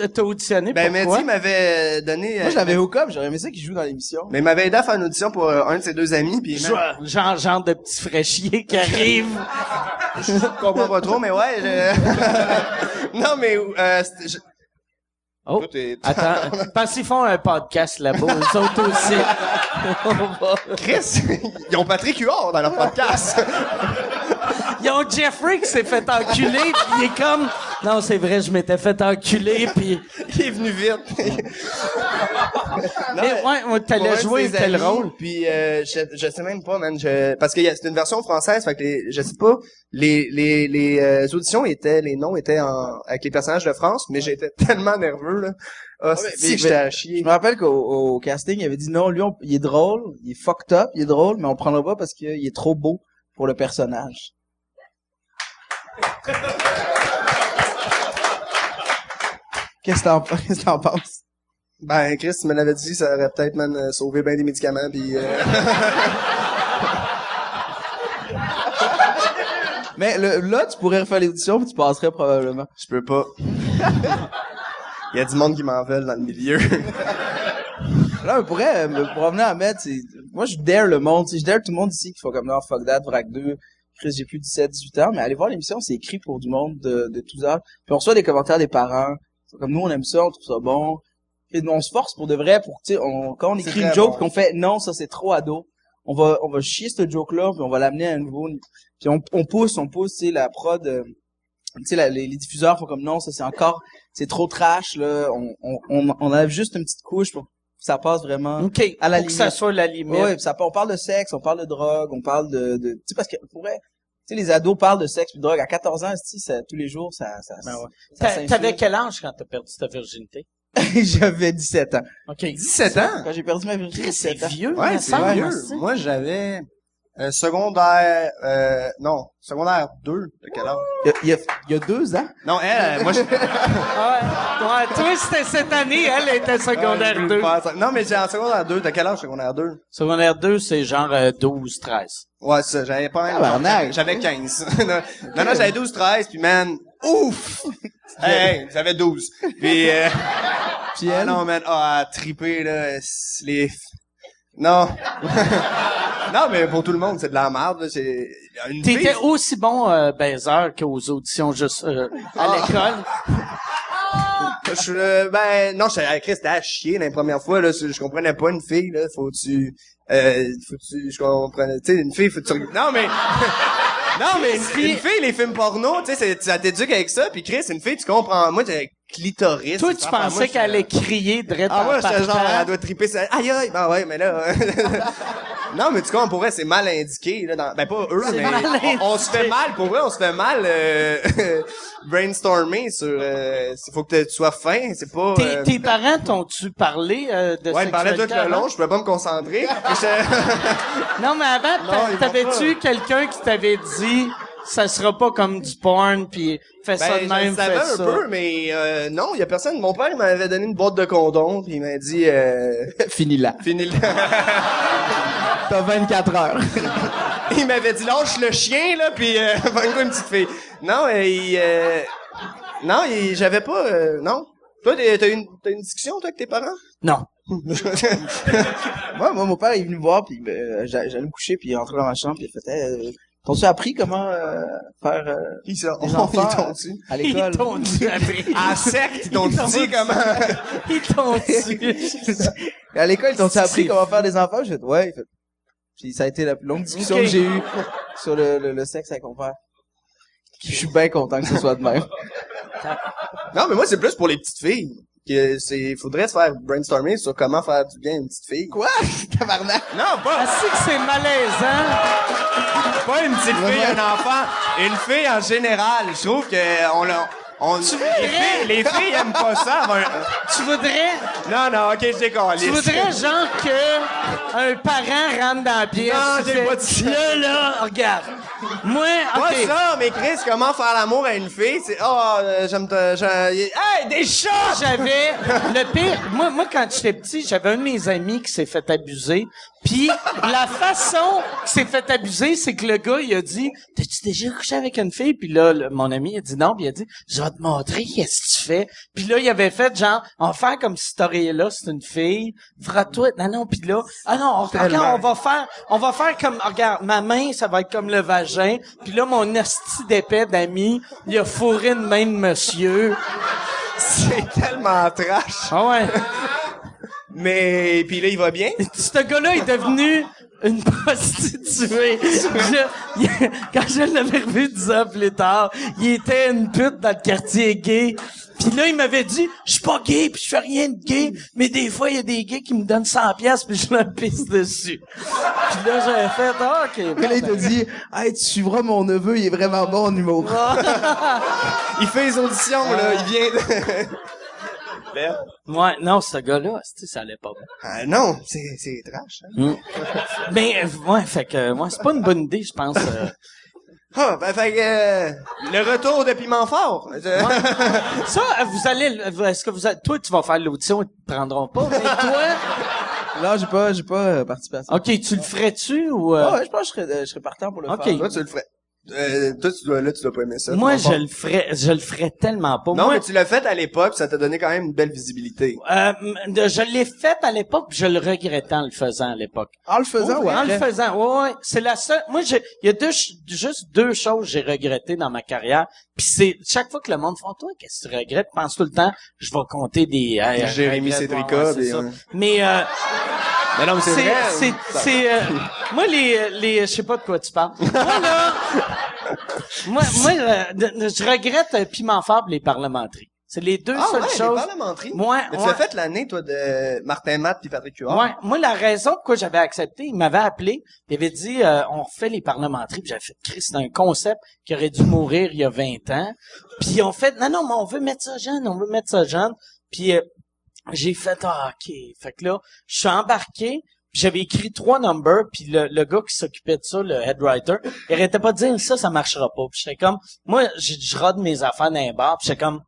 t'as auditionné Ben, pourquoi? Mehdi m'avait donné... moi, je l'avais hook up, j'aurais aimé ça qu'il joue dans l'émission. Mais il m'avait aidé à faire une audition pour un de ses deux amis, puis Genre de petits fraîchiers qui arrivent. je comprends pas trop, mais ouais, non, mais, Oh, Toi, t'es- attends, parce qu'ils font un podcast là-bas, eux autres aussi. Chris, ils ont Patrick Huard dans leur podcast. Ils ont Jeffrey qui s'est fait enculer, pis il est comme... Non, c'est vrai, je m'étais fait enculer, pis... Il est venu vite. Non, Mais ouais, t'allais jouer tel rôle. Puis je sais même pas, man. Parce que c'est une version française, fait que je sais pas. Les auditions les noms étaient avec les personnages de France, mais j'étais tellement nerveux là. Ah, mais j'étais à chier. Je me rappelle au casting, il avait dit non, lui, il est drôle, il est fucked up, il est drôle, mais on le prendra pas parce qu'il est trop beau pour le personnage. Qu'est-ce que t'en penses? Ben Chris, tu me l'avais dit, ça aurait peut-être sauvé bien des médicaments, puis. Mais là, tu pourrais refaire l'édition puis tu passerais probablement. Je peux pas. Il y a du monde qui m'en veulent dans le milieu. Là, mais pour revenir à Med, moi, je dare le monde, je dare tout le monde ici qui font comme non, fuck that, Vrac 2, Chris, j'ai plus 17, 18 ans, mais allez voir l'émission, c'est écrit pour du monde de tous âges. Puis on reçoit des commentaires des parents, comme nous, on aime ça, on trouve ça bon. Et on se force pour de vrai, pour, tu sais, quand on écrit une joke, bon. qu'on fait non, ça c'est trop ado, on va chier cette joke-là, puis on va l'amener à un nouveau, puis on pousse, tu sais, la prod, tu sais, les diffuseurs font comme non, ça c'est trop trash, là, on enlève juste une petite couche pour que ça passe vraiment OK, à la pour que ça limite. soit la limite. Ouais, on parle de sexe, on parle de drogue, on parle de tu sais, parce que pour vrai, tu sais, les ados parlent de sexe et de drogue à 14 ans, tous les jours, ça Ben ouais. ça T'avais s'infiltre. quel âge quand t'as perdu ta virginité? J'avais 17 ans. OK. 17 ans? Quand j'ai perdu ma virginité, Chris, c'est 17 ans. vieux, Ouais, me c'est semble, vieux. aussi. Moi, j'avais secondaire 2, de quel âge? Il y a 2 ans. Non, elle, moi, Ouais. Toi, c'était cette année, elle était secondaire 2. Non, mais j'ai en secondaire 2, de quel âge secondaire 2? Secondaire 2, c'est genre 12, 13. Ouais, c'est ça, j'avais pas un Tabarnak. j'avais 15. non, j'avais 12, 13, puis man, ouf! Hey, j'avais 12. Puis, Puis ah elle, non, man, triper, là, non. Non, mais pour tout le monde, c'est de la merde, là. C'est, une T'étais fille, aussi bon baiser qu'aux auditions juste à l'école. ben, non, Chris, c'était à chier, la première fois, là. Je comprenais pas une fille, là. Je comprenais, tu sais, une fille, faut que tu, non, mais, non, mais une fille, les films porno, tu sais, ça t'éduque avec ça, puis Chris, une fille, tu comprends, moi, j'ai clitoris. Toi, tu pensais qu'elle allait crier direct Ah, en moi, j'étais genre, partant. elle doit triper ça. Aïe, aïe, ben ouais, mais là, non, mais tu comprends, pour vrai, c'est mal indiqué, là, ben pas eux, C'est mais mal on se fait mal, pour vrai, on se fait mal, brainstormer sur, faut que tu sois fin, c'est pas, Tes parents t'ont-tu parlé de ouais, ils me parlaient tout sexualité le long, avant? je pouvais pas me concentrer. Non, mais avant, Non, ils vont t'avais-tu quelqu'un qui t'avait dit ça sera pas comme du porn puis fais ça de Ben, même, je savais fais un ça. peu, mais non, il y a personne. Mon père, il m'avait donné une boîte de condoms, puis il m'a dit, Fini là. finis le... T'as 24 heures. Il m'avait dit, lâche le chien, là, puis vends-toi une petite fille. Non, j'avais pas, non. Toi, t'as une discussion, toi, avec tes parents? Non. Moi, mon père est venu me voir, puis j'allais me coucher, puis il est rentré dans ma chambre, puis il fait t'as-tu appris comment faire Qui ça? des enfants Ils t'ont dit. à Ils l'école? t'ont dit après. À secte, ils t'ont dit comment? Ils t'ont dit. À l'école, ils t'ont appris C'est comment faire des enfants? J'ai fait, ouais. Il fait... Puis ça a été la plus longue discussion Ok. que j'ai eue sur le sexe avec mon père. Je suis bien content que ce soit de même. Non, mais moi, c'est plus pour les petites filles. Faudrait se faire brainstormer sur comment faire du bien à une petite fille. Quoi? Tabarnak! Non, pas, Ah, c'est que c'est malaisant. pas une petite fille, un enfant. Une fille en général. Je trouve que les filles aiment pas ça. Tu voudrais, Non, ok, je décolle. tu voudrais genre que un parent rentre dans la pièce. Non, tu j'ai fais, pas dit ça. Là, regarde. Moi, Pas ok. ça, mais Chris, comment faire l'amour à une fille? C'est, hey, des chats! J'avais le pire. Moi, quand j'étais petit, j'avais un de mes amis qui s'est fait abuser. Puis la façon qu'il s'est fait abuser, c'est que le gars, il a dit, t'as-tu déjà couché avec une fille? Puis là, mon ami, il a dit non. Puis il a dit, je vais te montrer qu'est-ce que tu fais. Puis là, il avait fait genre, on va faire comme si t'aurais là, c'est une fille. Frotte-toi. Non. Puis là, regarde, on va faire comme, regarde, ma main, ça va être comme le vagin. Puis là, mon asti d'épais d'ami, il a fourré une main de monsieur. C'est tellement trash. Ah ouais. Mais, pis là, il va bien? Ce gars-là est devenu une prostituée. Quand je l'avais revu 10 ans plus tard, il était une pute dans le quartier gay. Puis là, il m'avait dit, je suis pas gay, puis je fais rien de gay, mais des fois, il y a des gays qui me donnent 100 pièces puis je leur pisse dessus. Puis là, j'avais fait, OK. Puis là, il t'a dit, hey, tu suivras mon neveu, il est vraiment bon en humour. Il fait les auditions, là. Il vient de... Ouais, non, ce gars-là, ça allait pas bien. Ah, non, c'est trash, hein? Mais, ouais, fait que, moi, c'est pas une bonne idée, je pense. Ah, ben, fait que, le retour de Piment Fort. Ça, est-ce que toi, tu vas faire l'audition, ils te prendront pas, mais toi, Non, j'ai pas participé à ça. OK, tu le ferais-tu ou... Ah ouais, je pense que je serais partant pour le Ok. faire. Toi, tu le ferais. Toi, tu dois pas aimer ça. Moi, Piment je le ferais tellement pas. Fort. Non, Moi, mais tu l'as fait à l'époque, ça t'a donné quand même une belle visibilité. je l'ai fait à l'époque, puis je le regrettais en le faisant à l'époque. En le faisant, ouais. En le faisant, ouais. C'est la seule. Moi, il y a juste deux choses que j'ai regrettées dans ma carrière. Puis c'est chaque fois que le monde fait, toi, qu'est-ce que tu regrettes? Pense tout le temps, je vais compter des. Jérémy regrette, Cétrica, c'est des, ça. Mais Mais non, mais c'est vrai. moi les je sais pas de quoi tu parles. Moi là, je regrette Piment Fort et les parlementaires. C'est les deux seules les choses. parlementeries. Ouais, Mais tu l'as fait l'année, toi, de Martin Matt puis Patrick Huard. Ouais, moi la raison pourquoi j'avais accepté, il m'avait appelé, il avait dit on refait les parlementaires, puis j'avais fait Chris, c'est un concept qui aurait dû mourir il y a 20 ans. Puis on fait non mais on veut mettre ça jeune, Puis j'ai fait OK. Fait que là, je suis embarqué, puis j'avais écrit 3 numbers, puis le gars qui s'occupait de ça, le head writer, il arrêtait pas de dire ça marchera pas. Puis j'étais comme moi je rode mes affaires dans un bar, puis j'étais comme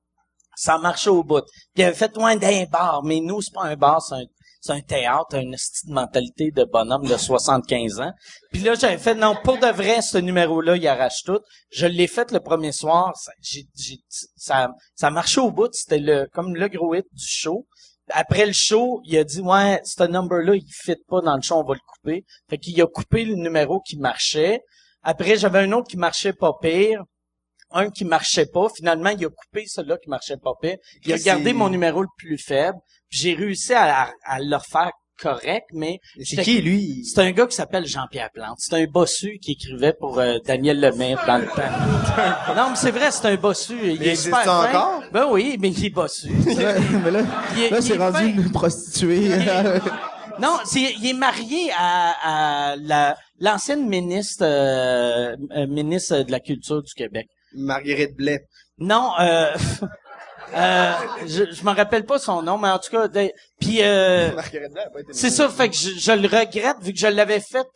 ça marchait au bout. Puis il avait fait loin d'un bar, mais nous c'est pas un bar, c'est un théâtre, une petite mentalité de bonhomme de 75 ans. Puis là, j'avais fait, non, pour de vrai, ce numéro-là, il arrache tout. Je l'ai fait le premier soir. Ça marchait au bout. C'était comme le gros hit du show. après le show, il a dit, ouais, ce number-là, il fit pas dans le show, on va le couper. Fait qu'il a coupé le numéro qui marchait. Après, j'avais un autre qui marchait pas pire. Un qui marchait pas. Finalement, il a coupé celui-là qui marchait pas pire. Il a gardé mon numéro le plus faible. Puis j'ai réussi à le refaire correct, mais... C'est qui, lui? C'est un gars qui s'appelle Jean-Pierre Plante. C'est un bossu qui écrivait pour Daniel Lemaitre dans le temps. Non, mais c'est vrai, c'est un bossu. Il est super fin. Encore? Ben oui, mais il est bossu. Ouais, mais là, c'est rendu une prostituée. Non, il est marié à l'ancienne ministre ministre de la Culture du Québec. Marguerite Blais. Non, je me rappelle pas son nom, mais en tout cas, puis Marguerite Blais a pas été c'est ça, fait que je le regrette vu que je l'avais fait.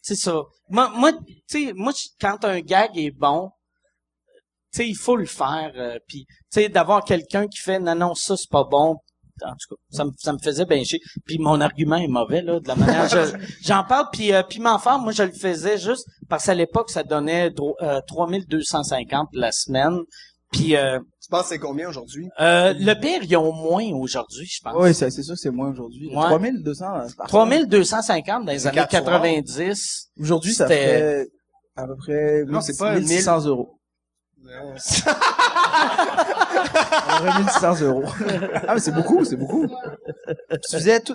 C'est ça. Moi, tu sais, quand un gag est bon, tu sais, il faut le faire. Puis, tu sais, d'avoir quelqu'un qui fait non, ça c'est pas bon. En tout cas, ça me faisait bien chier. Puis mon argument est mauvais là, de la manière j'en parle. Puis Piment Fort, moi je le faisais juste parce qu'à l'époque ça donnait 3250 la semaine. Puis Tu penses que c'est combien aujourd'hui? le pire, ils ont moins aujourd'hui, je pense. Oui, c'est sûr que c'est moins aujourd'hui. Ouais. 3200 par 3250 dans les années 4 soirs. 90. Aujourd'hui, ça C'était- fait à peu près Non, c'est pas 1600 euros. À peu près 1600 euros. Ah, mais c'est beaucoup, c'est beaucoup. Tu faisais tout,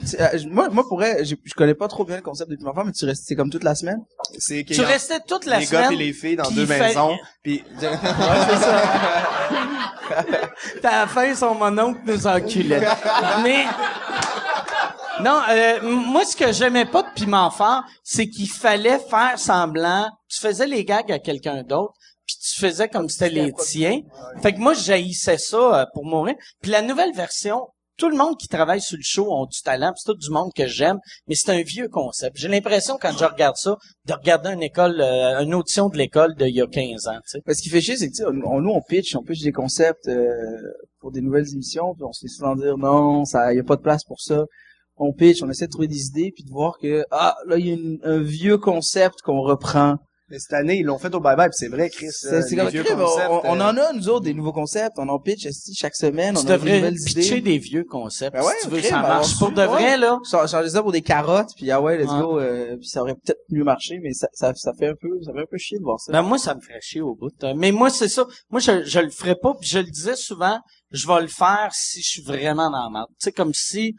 moi, pour vrai, je connais pas trop bien le concept de Piment Fort, mais tu restais, c'est comme toute la semaine? C'est Tu restais toute la les semaine. gars et les filles dans puis deux il fait- maisons. Puis Ouais, c'est ça. T'as à la fin, son mononcle nous enculait. Mais, non, moi, ce que j'aimais pas de Piment Fort, c'est qu'il fallait faire semblant. Tu faisais les gags à quelqu'un d'autre, puis tu faisais comme si c'était les tiens. Fait que moi, j'haïssais ça pour mourir. Puis la nouvelle version, tout le monde qui travaille sur le show ont du talent, puis c'est tout du monde que j'aime, mais c'est un vieux concept. J'ai l'impression, quand je regarde ça, de regarder une audition de l'école d'il y a 15 ans, tu sais. Ce qui fait chier, c'est que, tu sais, nous, on pitch des concepts, pour des nouvelles émissions, puis on se fait souvent dire, non, y a pas de place pour ça. On pitch, on essaie de trouver des idées, puis de voir que, là, il y a un vieux concept qu'on reprend. mais cette année, ils l'ont fait au bye-bye, puis c'est vrai, Chris. C'est comme, on en a, nous autres, des nouveaux concepts, on en pitch, chaque semaine, Tu on a des devrais nouvelles pitcher idées. des vieux concepts. Ben ouais, si tu veux, crime, ça alors, marche. Pour de vrai, ouais. là. Changer ça pour des carottes, puis let's Ouais. go, puis ça aurait peut-être mieux marché, mais ça fait un peu chier de voir ça. Ben, moi, ça me ferait chier au bout. Mais moi, c'est ça. Moi, je le ferais pas, puis je le disais souvent, je vais le faire si je suis vraiment dans la merde. Tu sais, comme si,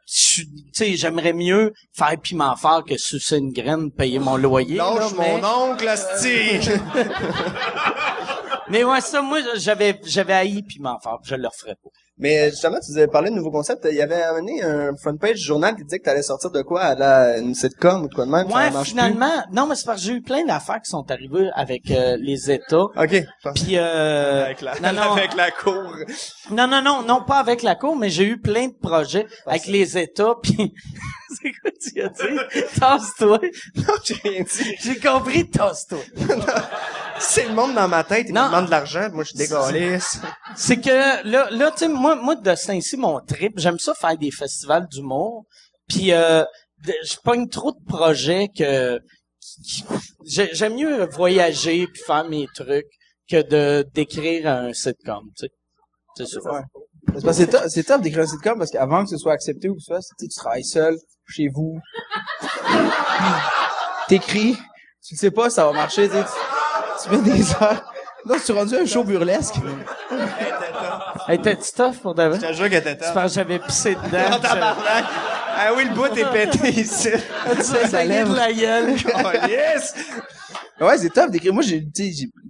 tu sais, j'aimerais mieux faire Piment Fort que sucer une graine, payer mon loyer. là, Lâche mais... mon oncle, asti! Mais ouais, ça, moi, j'avais haï Piment Fort, puis je le referais pas. Mais justement, tu nous avais parlé de nouveaux concepts. Il y avait amené un front page journal qui disait que t'allais sortir de quoi à une sitcom ou de quoi de même. ça Ouais, marche finalement, non, mais c'est parce que j'ai eu plein d'affaires qui sont arrivées avec les États. plus. OK. Puis Avec la, non, non. avec la cour. Non, pas avec la cour, mais j'ai eu plein de projets avec les États, puis c'est quoi tu as dit? Tasse-toi. Non, j'ai rien dit. J'ai compris, tasse-toi. C'est le monde dans ma tête, il me Non. demande de l'argent, puis moi je suis dégueulasse. C'est que là, tu sais, moi de Saint-Cy, mon trip, j'aime ça faire des festivals d'humour. Puis je pogne trop de projets que j'aime mieux voyager puis faire mes trucs que d'écrire un sitcom, tu sais. C'est ça. Ouais. C'est parce que c'est top d'écrire un sitcom parce qu'avant que ce soit accepté ou que ce soit, tu travailles seul, chez vous. T'écris, tu sais pas, ça va marcher, tu mets des heures. Non, tu es rendu un show burlesque. Hey, t'es-tu tough pour de vrai? Je te jure qu'elle était Tu top. penses que j'avais pissé dedans? Non, tabarnak. Ah oui, le bout est pété ici. Tu sais, ça lève. de la gueule. Oh, yes! Ouais, c'est top d'écrire. Moi,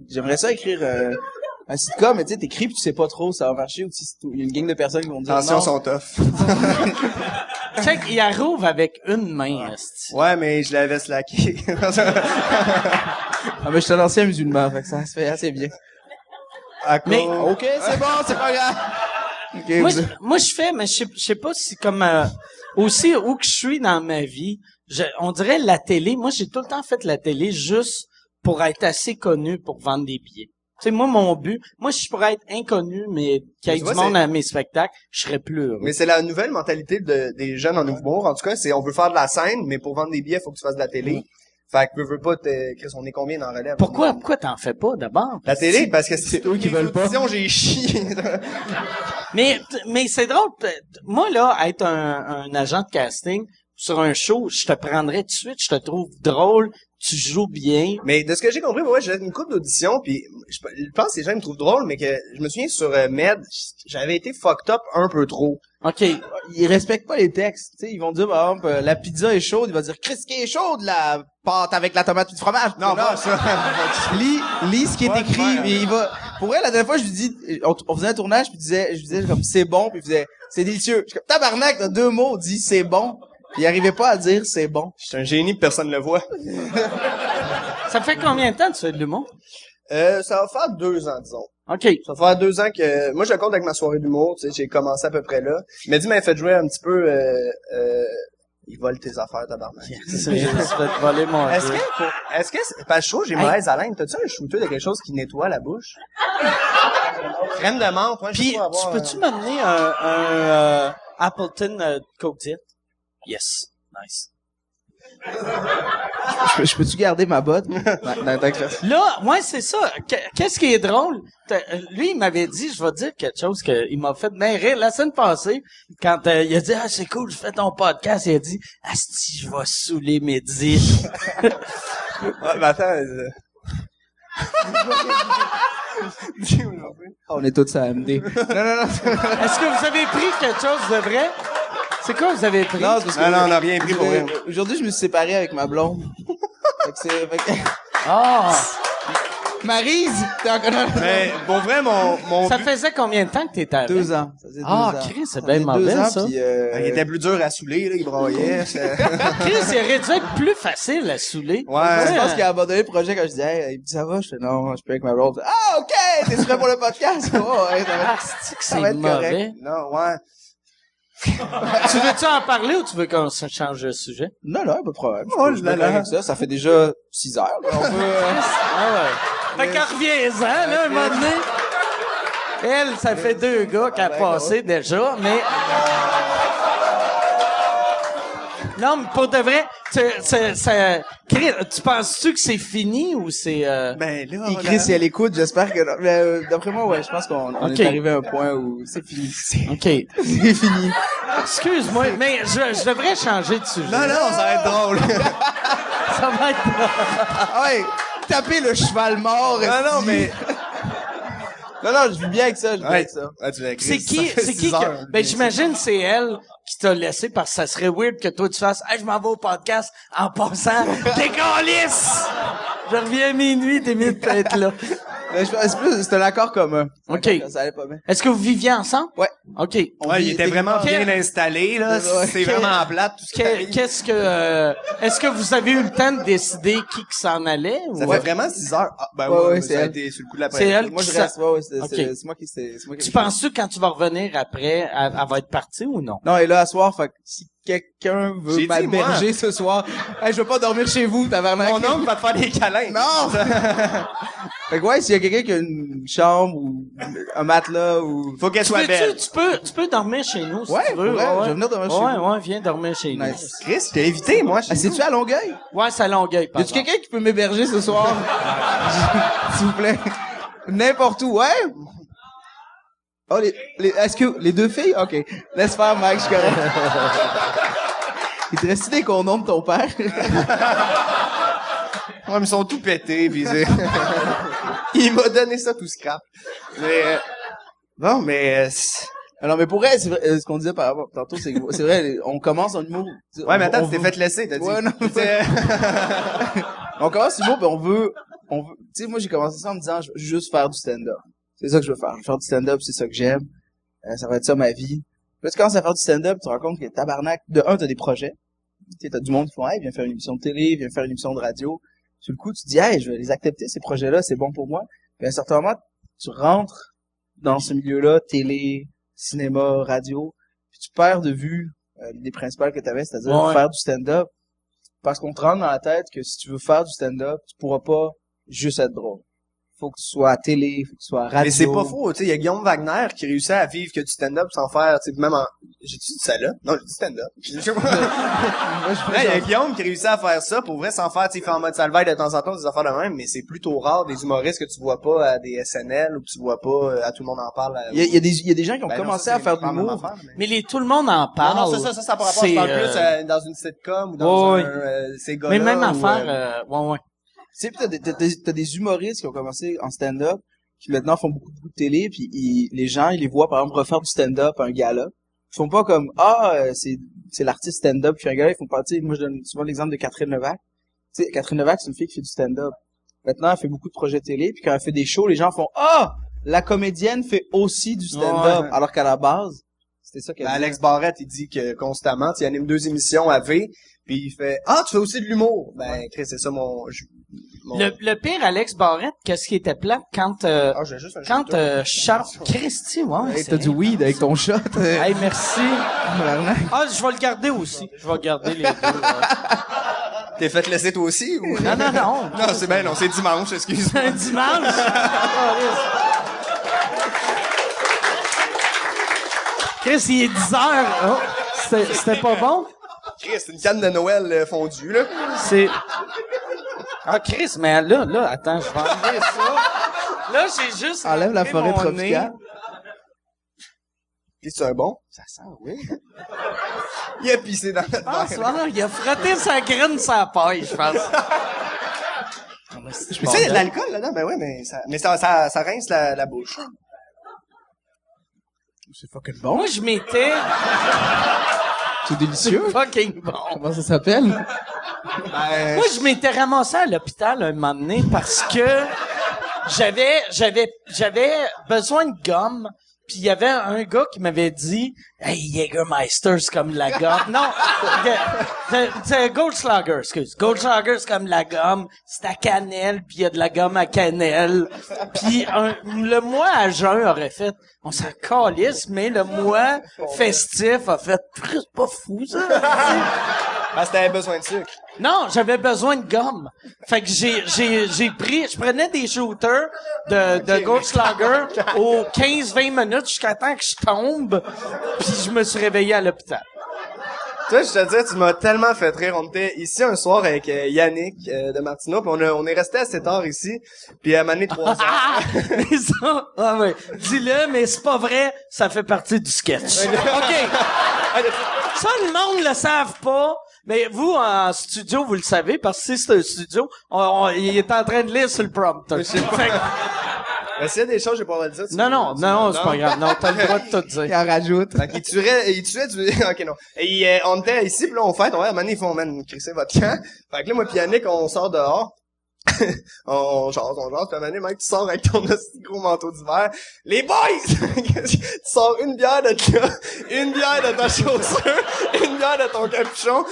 j'aimerais ça écrire un sitcom, mais tu sais, t'écris pis tu sais pas trop si ça va marcher ou si il y a une gang de personnes qui vont dire Attention, non. sont tough. Check, il arrive avec une main, esti. Ouais, mais je l'avais slacké. Ah, mais je suis un ancien musulman, fait que ça se fait assez bien. À cause- Mais- Ok, c'est bon, c'est pas grave. Ok, Moi, je fais, mais je sais pas si comme aussi où que je suis dans ma vie, on dirait la télé. Moi, j'ai tout le temps fait la télé juste pour être assez connu pour vendre des billets. Tu sais, moi, mon but, je pourrais être inconnu, mais qu'il y ait Tu du vois, monde à mes spectacles, je serais plus heureux. Mais c'est la nouvelle mentalité des jeunes en humour. En tout cas, c'est on veut faire de la scène, mais pour vendre des billets, faut que tu fasses de la télé. Fait que veux pas, Chris, on est combien dans relève? Pourquoi t'en fais pas d'abord? La télé, parce que eux qui veulent pas. Sinon, j'ai chié. Mais c'est drôle. Moi, là, être un agent de casting sur un show, je te prendrais tout de suite, je te trouve drôle, tu joues bien. Mais de ce que j'ai compris, moi, j'ai une couple d'auditions, puis je pense que les gens me trouvent drôle, mais que je me souviens sur Med, j'avais été fucked up un peu trop. OK. Ils respectent pas les textes. Tu sais, ils vont dire, par exemple, la pizza est chaude. Il va dire, Chris, qui est chaude, la pâte avec la tomate et du fromage. Non, pas ça. lis ce qui est écrit. Et il va, pour elle, la dernière fois, je lui dis, on faisait un tournage, puis je disais comme, c'est bon, puis il faisait, c'est délicieux. Je suis comme, tabarnak, t'as 2 mots, dit, c'est bon. Il arrivait pas à dire, c'est bon. Je suis un génie, pis personne le voit. Ça fait combien de temps tu fais de l'humour? Ça va faire 2 ans, disons. OK. Ça va faire 2 ans que, moi, je compte avec ma soirée d'humour, tu sais, j'ai commencé à peu près là. Il m'a dit, mais fait jouer un petit peu, il vole tes affaires, tabarnak. Je vais te voler mon Est-ce jeu. que, pas chaud, j'ai mauvaise haleine. T'as-tu un shooter de quelque chose qui nettoie la bouche? Crème de menthe, ouais, Puis, je peux tu avoir, peux-tu m'amener un Appleton Coke Diet? Yes. Nice. Je peux-tu garder ma botte? Là, ouais, c'est ça. Qu'est-ce qui est drôle? Lui, il m'avait dit, je vais te dire quelque chose qu'il m'a fait bien rire la semaine passée, quand il a dit, ah, c'est cool, je fais ton podcast, il a dit, asti, je vais saouler mes 10. Ouais, mais attends, On est tous à MD. Non. Est-ce que vous avez pris quelque chose de vrai? C'est quoi vous avez pris? Non, c'est parce que non, on n'a rien pris pour rien. Aujourd'hui, je me suis séparé avec ma blonde. Fait que Ah! Maryse, t'es encore là? Mais, pour vrai, mon Ça but, faisait combien de temps que t'étais avec? 2 ans. Ça faisait 2 Ah, ans. Chris, c'est Ça bien faisait mauvais, 2 ans, ça. puis, il était plus dur à saouler, là, il broyait. Chris, il aurait dû être plus facile à saouler. Ouais. je pense qu'il a abandonné le projet quand je disais, hey, il me dit, ça va? Je fais, non, je peux avec ma blonde. Ah, OK! T'es prêt pour le podcast? Oh, ouais, Ah, c'est que ça c'est va être mauvais. correct. Non, ouais. Tu veux-tu en parler ou tu veux qu'on se change de sujet? Non, pas de problème. Oh Je là peux là. avec ça. Ça fait déjà 6 heures, là. On peut, Ah ouais. Fait qu'en reviens-en, là, un moment donné. Elle, ça fait 2 gars qu'elle a passé déjà, mais... Non, mais pour de vrai, tu penses-tu que c'est fini ou c'est... Ben, là, Et Chris, si elle écoute, j'espère que... Mais, d'après moi, ouais, je pense qu'on Ok. est arrivé à un point où c'est fini. OK. C'est fini. Excuse-moi, mais je devrais changer de sujet. Non, ça va être drôle. Ça va être... Ah ouais, taper le cheval mort. Non, esti. mais... Non, je vis bien avec ça, je vis bien avec ça. Ouais, tu l'as écrit, C'est qui, ça fait c'est 6 qui que, heures. ben, j'imagine c'est elle qui t'a laissé parce que ça serait weird que toi tu fasses, hey, je m'en vais au podcast en passant, t'es câlisse! Je reviens à minuit, t'es mieux de être là. Mais c'est un accord commun. OK. Ça allait pas bien. Est-ce que vous viviez ensemble? Ouais. OK. Ouais, il était vraiment bien installé, là. Ouais. C'est vraiment plate, tout ce qui arrive. Qu'est-ce que, est-ce que vous avez eu le temps de décider qui s'en allait? Ça ou- fait vraiment 6 heures. Ah, ben Ouais, ouais, c'est ça a elle. été sur le coup de la C'est elle Moi, qui je reste, ouais, Ok. c'est moi qui Tu penses-tu que quand tu vas revenir après, elle va être partie ou non? Non, et là, à soir, fait que si quelqu'un J'ai veut dit, m'alberger ce soir, hey, je veux pas dormir chez vous, tabarnak. Mon oncle va te faire des câlins. Non! Fait que ouais, s'il y a quelqu'un qui a une chambre ou un matelas ou... Faut qu'elle soit Tu belle. peux dormir chez nous si Ouais, tu veux. pour vrai, je vais venir dormir chez vous. Ouais, viens dormir chez nous. Nice. Chris, je t'ai invité, moi. Ah, c'est-tu à Longueuil? Ouais, c'est à Longueuil, Y par a-tu quelqu'un qui peut m'héberger ce soir? S'il vous plaît. N'importe où, ouais? Oh, est-ce que, les 2 filles? Ok. Laisse faire, Mike, je suis correct. Il te reste des condoms de ton père? Ouais, mais ils sont tout pétés, pis c'est... Il m'a donné ça tout scrap. Mais, bon, mais, Alors, mais pour vrai, c'est vrai, ce qu'on disait par rapport, tantôt, c'est vrai, on commence en humour. ouais, mais attends, on tu t'es veut- fait laisser, t'as dit. Ouais, non. C'était- On commence l'humour, puis on veut, tu sais, moi, j'ai commencé ça en me disant, je veux juste faire du stand-up. C'est ça que je veux faire. Je veux faire du stand-up, c'est ça que j'aime. Ça va être ça ma vie. Là, tu commences à faire du stand-up, tu te rends compte que tabarnak, de un, t'as des projets. Tu sais, t'as du monde qui font, hey, viens faire une émission de télé, viens faire une émission de radio. Sur le coup, tu te dis, hey, je vais les accepter, ces projets-là, c'est bon pour moi. Puis à un certain moment, tu rentres dans ce milieu-là, télé, cinéma, radio, puis tu perds de vue l'idée principale que t'avais, c'est-à-dire Ouais. faire du stand-up. Parce qu'on te rentre dans la tête que si tu veux faire du stand-up, tu pourras pas juste être drôle. Faut que tu sois à télé, faut que tu sois à radio. Mais c'est pas faux, tu sais, il y a Guillaume Wagner qui réussit à vivre que du stand-up sans faire, tu sais, même en, J'ai-tu dit ça là? Non, j'ai dit stand-up. Il y a Guillaume qui réussit à faire ça, pour vrai, sans faire, tu sais, il fait en mode salvaille de temps en temps des affaires de même, mais c'est plutôt rare des humoristes que tu vois pas à des SNL ou que tu vois pas à Tout le monde en parle. Il y a des gens qui ont commencé à faire de l'humour. Mais tout le monde en parle. Non, ça par rapport, je parle plus dans une sitcom ou dans ces gars-là. Mais même affaire, ouais. Tu sais, t'as des humoristes qui ont commencé en stand-up, qui maintenant font beaucoup de télé, puis les gens, ils les voient, par exemple, refaire du stand-up à un gala. Ils font pas comme, c'est l'artiste stand-up, puis un gala, ils font pas, tu sais, moi, je donne souvent l'exemple de Catherine Levac. Tu sais, Catherine Levac, c'est une fille qui fait du stand-up. Maintenant, elle fait beaucoup de projets télé, puis quand elle fait des shows, les gens font, la comédienne fait aussi du stand-up, ouais. alors qu'à la base, c'était ça qu'elle disait. Alex Barrette, il dit que constamment, il anime 2 émissions à V, puis il fait tu fais aussi de l'humour. Ben Chris, c'est ça mon... Le pire, Alex Barrette, qu'est-ce qui était plate quand Charles Christy, ouais. Hey, t'as du weed avec ton shot. Hey, merci. Je vais le garder aussi. Je vais garder les deux. T'es fait laisser toi aussi ou? Non. Non, c'est bien, non, c'est dimanche, excuse-moi. Un dimanche. Chris, il est 10 heures. C'était pas bon? Chris, c'est une canne de Noël fondue, là. C'est... Chris, mais là, attends, je vais enlever ça. Là, j'ai juste... Enlève la forêt tropicale. C'est un bon? Ça sent, oui. Il a pissé dans notre verre. Il a frotté sa graine sur la paille, je pense. Tu sais, il y a de l'alcool là-dedans? Ben oui, mais ça rince la bouche. C'est fucking bon. Moi, je m'étais... C'est délicieux. C'est fucking bon. Comment ça s'appelle? Moi, je m'étais ramassé à l'hôpital un moment donné parce que j'avais besoin de gomme. Puis il y avait un gars qui m'avait dit « Hey, Jägermeister, c'est comme la gomme. » Non, c'est Goldschlager, excuse. Goldschlager, c'est comme la gomme. C'est à cannelle, puis il y a de la gomme à cannelle. Puis le mois à jeun aurait fait « On s'en calisse, mais le mois festif a fait « C'est pas fou, ça. » Parce que t'avais besoin de sucre. Non, j'avais besoin de gomme. Fait que je prenais des shooters de Goldschlager aux 15-20 minutes jusqu'à temps que je tombe, puis je me suis réveillé à l'hôpital. Tu vois, je te dis, tu m'as tellement fait rire. On était ici un soir avec Yannick de Martineau, puis on est resté assez tard ici, puis à m'amener 3 heures. Mais ça, ouais. Dis-le, mais c'est pas vrai, ça fait partie du sketch. OK. Ça, le monde le savent pas. Mais vous, en studio, vous le savez, parce que si c'est un studio, il est en train de lire sur le prompteur. Mais s'il y a des choses, j'ai pas le droit de dire. Non, c'est pas grave. Non, t'as le droit de tout dire. Il en rajoute. Fait qu'il tuait du... Ok, non. Et on était ici, puis là, on fête, à un moment donné, ils font, crisser votre camp. Fait que là, moi pis Yannick, on sort dehors. on jase, puis à un moment donné, mec, tu sors avec ton gros manteau d'hiver. Les boys! Tu sors une bière de là, une bière de ta chaussure, une bière de ton capuchon.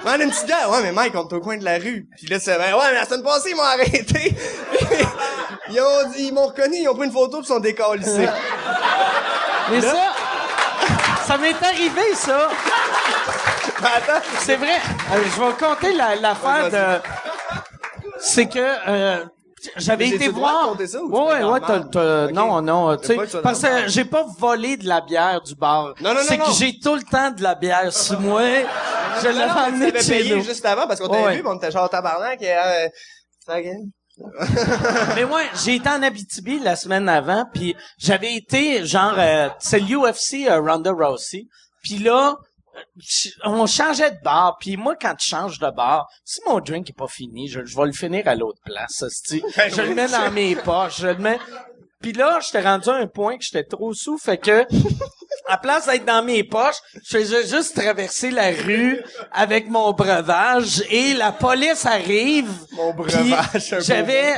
Man, une petite bière. Ouais, mais Mike, on est au coin de la rue. Puis là, c'est ouais, mais la semaine passée, ils m'ont arrêté. Ils m'ont reconnu, ils ont pris une photo pis ils sont décalissés. Mais ça m'est arrivé, ça. Attends. C'est vrai. Je vais compter l'affaire de... C'est que j'avais été voir. Ça, ouais, non, tu sais, parce que j'ai pas volé de la bière du bar. Non. C'est que j'ai tout le temps de la bière sur moi. Je l'avais amené de chez nous. Juste avant parce qu'on t'avait vu, on était genre tabarnak et Mais ouais, j'ai été en Abitibi la semaine avant, puis j'avais été genre c'est l'UFC Ronda Rousey, puis là on changeait de bar, puis moi quand je change de bar, si mon drink est pas fini, je vais le finir à l'autre place, hostie. Je le mets dans mes poches, je le mets. Puis là, j'étais rendu à un point que j'étais trop sous, fait que à place d'être dans mes poches, je faisais juste traverser la rue avec mon breuvage et la police arrive. Mon breuvage. J'avais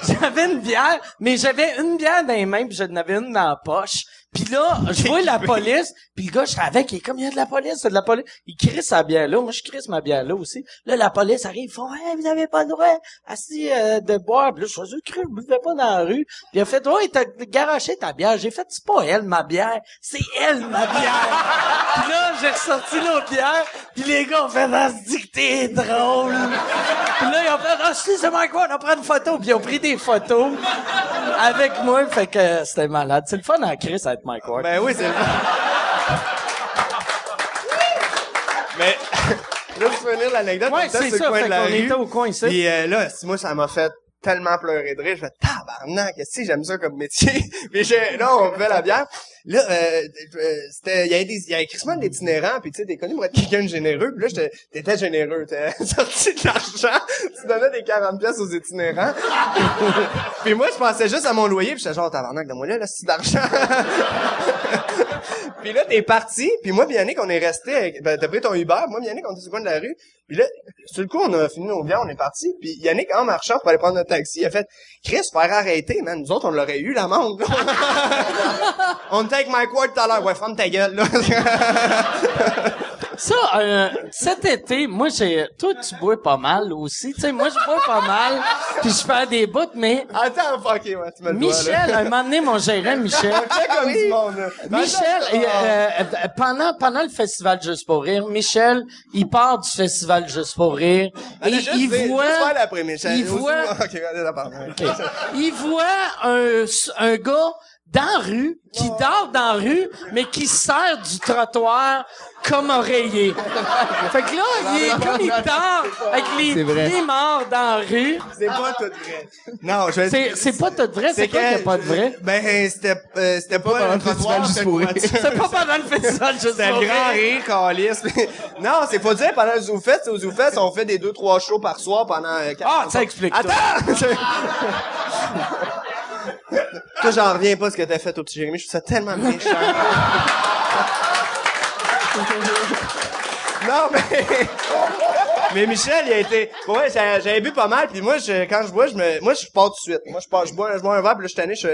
j'avais une bière, mais j'avais une bière dans les mains, puis j'en avais une dans la poche. Puis là, je vois la police, puis le gars, je savais qu'il est comme, il y a de la police, c'est de la police. Il crisse sa bière là, moi je crisse ma bière là aussi. Là, la police arrive, ils font, hey, vous avez pas le droit de boire. Puis là, je suis cru, je buvais pas dans la rue. Puis il a fait, ouais, t'as garoché ta bière. J'ai fait, c'est pas elle, ma bière, c'est elle, ma bière. Puis là, j'ai ressorti l'autre bière, puis les gars ont fait, se dit que t'es drôle. Puis là, ils ont fait, c'est quoi, on a pris une photo. Puis ils ont pris des photos avec moi, fait que c'était malade. C'est le fun à Chris à Mike Ward. Ben oui, c'est le Mais, là, pour finir l'anecdote, Ouais, on était c'est sur ça, le coin fait de la qu'on rue. était au coin ici. Puis là, moi, ça m'a fait tellement pleurer de rire. Je fais, tabarnak, qu'est-ce que j'aime ça comme métier. Puis là, on buvait la bière. Là, il y avait crissement d'itinérants, puis tu sais, t'es connu pour être quelqu'un de généreux. Puis là, t'étais généreux. T'es sorti de l'argent, tu donnais des 40 pièces aux itinérants. Puis moi, je pensais juste à mon loyer, puis j'étais genre, tabarnak, donne-moi là, c'est d'argent. Puis là, t'es parti, puis moi, pis Yannick, on est resté, t'as pris ton Uber, moi, pis Yannick, on était sur le coin de la rue, puis là, sur le coup, on a fini nos bières, on est parti, puis Yannick, en marchant pour aller prendre notre taxi, il a fait, Chris, faire arrêter, man, nous autres, on l'aurait eu, l'amende, là. On était avec Mike Ward tout à l'heure, ouais, ferme ta gueule, là. Ça, cet été, moi, toi, tu bois pas mal aussi. Tu sais, moi, je bois pas mal, puis je fais des bouts, mais Attends, ok, ouais, tu me le dois, Michel, là. un moment donné, mon gérant, Michel. Fais comme du monde, là. Michel, pendant le festival Juste pour rire, Michel, il part du festival Juste pour rire, et il voit, il voit, ok, regardez la part. il voit un gars dans la rue, qui dort dans la rue, mais qui sert du trottoir comme oreiller. Fait que là, il dort avec les pieds morts dans la rue. C'est pas tout vrai. Non, C'est pas tout vrai, c'est quoi qu'il n'y a pas de vrai? Ben, c'était pas pendant le festival Juste pour rire. C'est pas pendant le festival Juste C'était pour le grand rire. rire, calice. Non, c'est pas dire pendant le ZooFest. Au ZooFest, on fait des 2-3 shows par soir pendant 4 Ah, ça explique tout. Attends! Toi, j'en reviens pas ce que t'as fait au petit Jérémy. Je trouve ça tellement méchant. Non, mais Michel, il a été, ouais, j'avais bu pas mal, puis moi, quand je bois, je pars tout de suite. Moi, je bois un verre, puis là, je suis tanné, je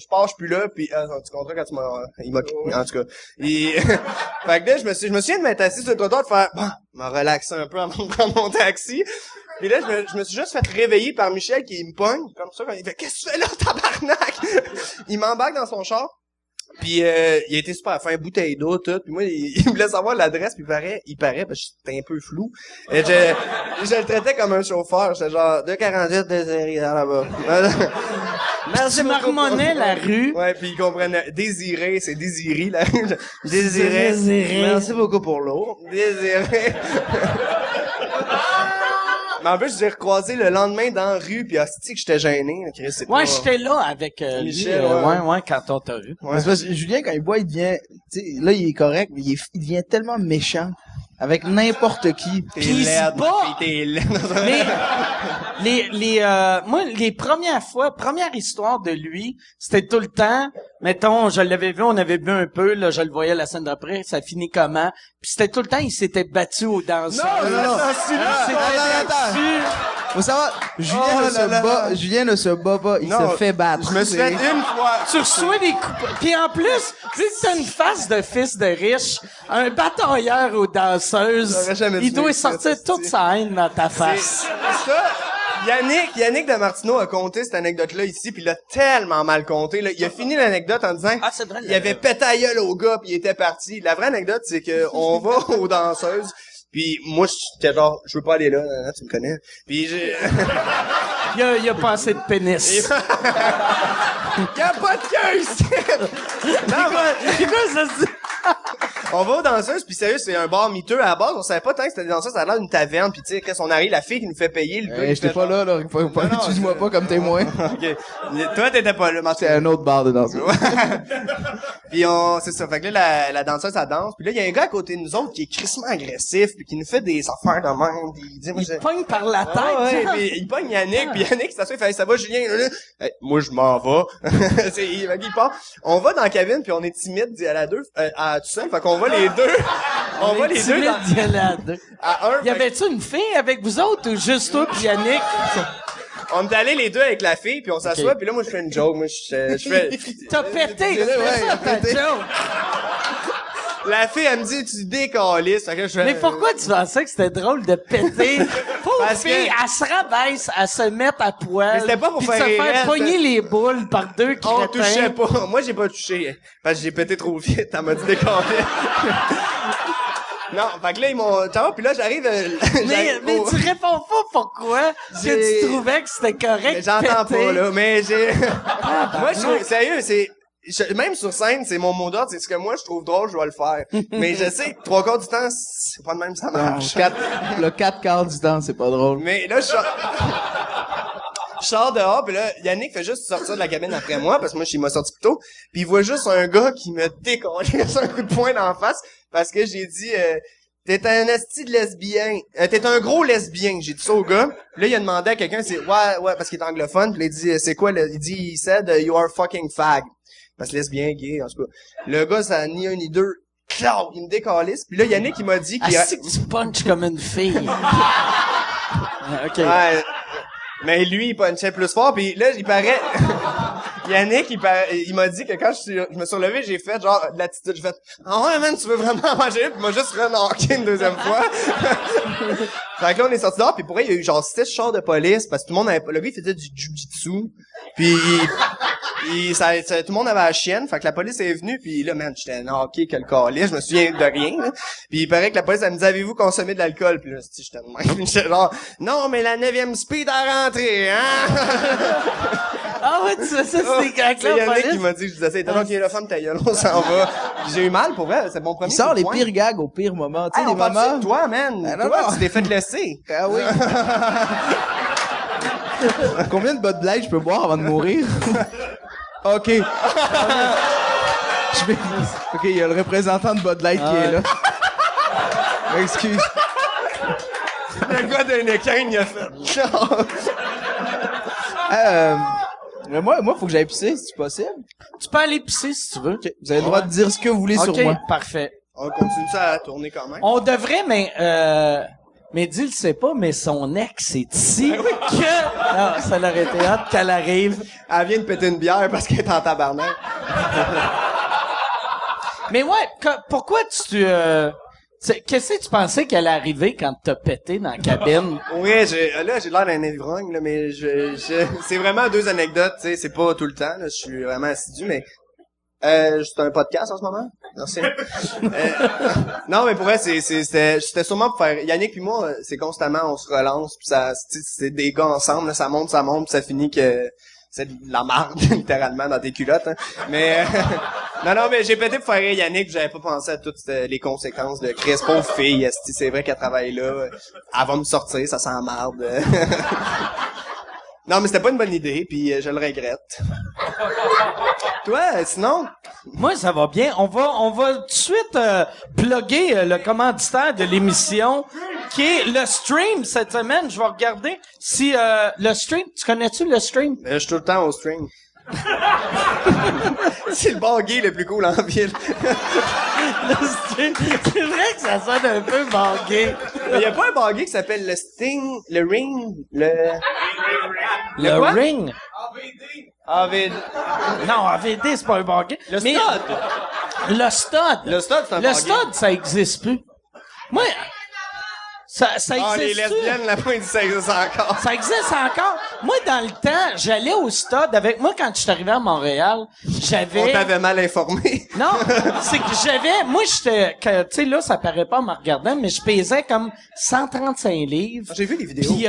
pars, je suis plus là, puis, tu comprends quand il m'a, en tout cas. Fait que là, je me souviens de m'être assis sur le trottoir, de faire, bon, me relaxer un peu avant de prendre mon taxi. Puis là, je me suis juste fait réveiller par Michel qui me pogne, comme ça, quand il fait, qu'est-ce que tu fais là, tabarnak? Il m'embarque dans son char. Puis il a été super fin, bouteille d'eau, tout. Puis moi, il voulait savoir l'adresse, puis il paraît, parce que j'étais un peu flou. Et je le traitais comme un chauffeur. J'étais genre 248 Désiré là-bas. Merci Tu marmonnais la rue. Ouais, puis il comprenait. Désiré, c'est Désiré, là. Désiré. Désiré. Merci beaucoup pour l'eau. Désiré. Mais en plus, j'ai recroisé le lendemain dans la rue, pis hostie que j'étais gêné. Chris, c'est Ouais, pas... j'étais là avec Michel, lui, ouais. ouais, quand on t'a vu. Ouais. C'est parce que Julien, quand il boit, il devient, tu sais, là, il est correct, mais il devient tellement méchant avec n'importe qui. T'es Puis il se laide, bat. puis t'es laide. Mais moi, les première histoire de lui, c'était tout le temps, mettons, je l'avais vu, on avait bu un peu, là, je le voyais la scène d'après, ça finit comment? Puis c'était tout le temps, il s'était battu aux danseurs. Non. Attends. Faut savoir, Julien ne se bat pas, il Non, se fait battre. Je me suis fait une fois. Tu reçois des coups. Puis en plus, vu que t'as une face de fils de riche, un batailleur aux danseuses, J'aurais jamais il dû doit dire ça, sortir toute sa haine dans ta face. Ça, Yannick de Martineau a conté cette anecdote-là ici, puis il l'a tellement mal conté. Là. Il a fini l'anecdote en disant C'est vrai. il avait pété la gueule au gars, puis il était parti. La vraie anecdote, c'est que on va aux danseuses, puis moi, j'étais genre, je veux pas aller là, tu me connais. Puis j'ai... Il a pas assez de pénis. Il y a pas de queue ici! Non, C'est quoi ça se dit? on va aux danseuses, puis sérieux, c'est un bar miteux. À la base, on savait pas tant que c'était des danseuses, ça a l'air d'une taverne, puis tu sais, quand on arrive, la fille qui nous fait payer, le gars... J'étais pas là, utilise-moi pas comme témoin. OK. Toi, t'étais pas là, C'est un autre bar de danse. Puis c'est ça. Fait que là, la danseuse, elle danse. Puis là, il y a un gars à côté de nous autres qui est crissement agressif, puis qui nous fait des affaires de même. Puis il dit, moi, Il pogne par la tête. ah ouais, genre. puis il pogne Yannick, puis Yannick s'assoit, il fait, ça va, Julien? Hey, moi, je m'en vais. Il part. On va dans la cabine, puis on est timide d'y aller à deux, à tout seul. Fait qu'on va les deux. On va les deux Timide d'y aller à deux. à un. Y avait-tu une fille avec vous autres ou juste toi pis Yannick? On est allés les deux avec la fille, puis on s'assoit, Ok. puis là, moi, je fais une joke. Moi, je fais... T'as pété! Ouais, C'est ça ta pété. joke! La fille, elle me dit, tu décalisses. Fait que je fais... Mais pourquoi tu pensais que c'était drôle de péter? Pauvre Parce que- fille, elle se rabaisse à se mettre à poil. Mais c'était pas pour pis faire de se rire, faire pogner les boules par deux crétins. On touchait pas. Moi, j'ai pas touché. Parce que j'ai pété trop vite. Elle m'a dit décoller. Non, fait que là, ils m'ont... Puis là, j'arrive... Mais tu réponds pas pourquoi que tu trouvais que c'était correct Mais j'entends de péter. pas, là. Mais j'ai... Moi, je suis... Sérieux, c'est... même sur scène, c'est mon mot d'ordre, c'est ce que moi je trouve drôle, je vais le faire. Mais je sais que 3/4 du temps, c'est pas de même ça marche. Le 4/4 du temps, c'est pas drôle. Mais là, je sors dehors, pis là, Yannick fait juste sortir de la cabine après moi, parce que moi, il m'a sorti plus tôt, pis il voit juste un gars qui me décolle un coup de poing dans la face, parce que j'ai dit, t'es un esti de lesbien. T'es un gros lesbien. J'ai dit ça au gars. Là, il a demandé à quelqu'un, ouais, parce qu'il est anglophone, pis il dit, c'est quoi, il dit, he said, you are fucking fag. Parce que lesbien, gay, en tout cas. Le gars, ça a ni un ni deux. Claude, il me décalisse. Puis là, Yannick, il m'a dit qu'il Ah, c'est que tu punches comme une fille. OK. Ouais. Mais lui, il punchait plus fort, puis là, il paraît... Yannick, il m'a dit que quand je me suis relevé, j'ai fait genre de l'attitude, j'ai fait « Ah ouais, man, tu veux vraiment manger? » Puis il m'a juste renarqué une deuxième fois. Fait que là, on est sorti dehors, puis pour vrai, il y a eu genre 6 chars de police, parce que tout le monde avait... Le gars, il faisait du jujitsu, puis tout le monde avait la chienne, fait que la police est venue, puis là, man, j'étais knocké que le calice, je me souviens de rien, là. Puis il paraît que la police, elle me dit « Avez-vous consommé de l'alcool? » Puis là, j'étais de même, j'étais genre « Non, mais la 9e speed a rentré, hein? » Ah ouais, tu fais ça, c'est des gars C'est Yannick qui m'a dit que je disais ça. Donc, il est la femme, ta gueule, on s'en va. Puis j'ai eu mal, pour vrai, c'est mon premier. Il sort les point. pires gags au pire moment. Tu sais, Hey, les on parle moments... de toi, man. Ah, non, Toi, non. tu t'es fait laisser. Ah oui. Combien de Bud Light je peux boire avant de mourir? OK. OK, il y a le représentant de Bud Light qui est là. Excuse. Le gars d'un équin, il a fait. Moi, faut que j'aille pisser, si c'est possible. Tu peux aller pisser si tu veux. OK. Vous avez le droit de dire ce que vous voulez OK, sur moi. parfait. On continue ça à tourner quand même. On devrait, mais Dis le sait pas, mais son ex est ici. Que... Non, ça l'aurait été hâte qu'elle arrive. Elle vient de péter une bière parce qu'elle est en tabarnak. Mais ouais, pourquoi qu'est-ce que tu pensais qu'elle allait arriver quand t'as pété dans la cabine? Oui, j'ai l'air d'un ivrogne, là, mais c'est vraiment 2 anecdotes, tu sais, c'est pas tout le temps, là, je suis vraiment assidu, mais, c'est un podcast en ce moment? Merci. Non, mais pour vrai, c'était sûrement pour faire, Yannick puis moi, c'est constamment, on se relance, pis ça, c'est des gars ensemble, là, ça monte, pis ça finit que, c'est de la marde, littéralement, dans tes culottes, hein. Mais, non, mais j'ai pété pour faire rire Yannick, j'avais pas pensé à toutes les conséquences de Chris, pauvre fille, c'est vrai qu'elle travaille là, elle va me sortir, ça sent la marde. Non, mais c'était pas une bonne idée, puis je le regrette. Toi, sinon? Moi, ça va bien. On va tout de suite plugger le commanditaire de l'émission, qui est le stream cette semaine. Je vais regarder si le stream. Tu connais-tu le stream? Je suis tout le temps au stream. C'est le bar gay le plus cool en ville. Le stream. C'est vrai que ça sonne un peu bangué. Il y a pas un bar gay qui s'appelle le Sting, le Ring, Le quoi? ring. AVD. Non, AVD, c'est pas un bangué. Le Mais Stud. le stud. Le Stud, c'est un Le bar gay. stud, ça existe plus. Moi, ça Ah, les existe lesbiennes, la pointe, ça existe encore. Ça existe encore. Moi, dans le temps, j'allais au stade avec moi quand je suis arrivé à Montréal. On J'avais... t'avait mal informé. Non, c'est que j'avais... Moi, j'étais... Tu sais, là, ça paraît pas en me regardant, mais je pesais comme 135 livres. J'ai vu les vidéos. Puis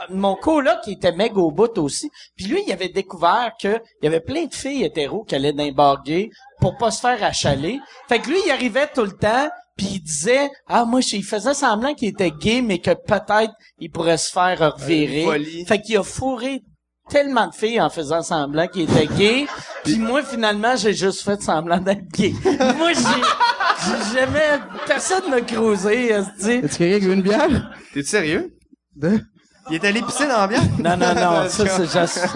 mon coloc, qui était méga au bout aussi, puis lui, il avait découvert que il y avait plein de filles hétéros qui allaient dans les bars gays pour pas se faire achaler. Fait que lui, il arrivait tout le temps, puis il disait, moi, il faisait semblant qu'il était gay, mais que peut-être il pourrait se faire revirer. folie. Fait qu'il a fourré tellement de filles en faisant semblant qu'il était gay, puis moi, finalement, j'ai juste fait semblant d'être gay. Moi, j'ai jamais... Personne m'a creusé, esti. Est-ce quelqu'un qui veut une bière? T'es sérieux? De? Il est allé pisser dans la bière? Non, ça, c'est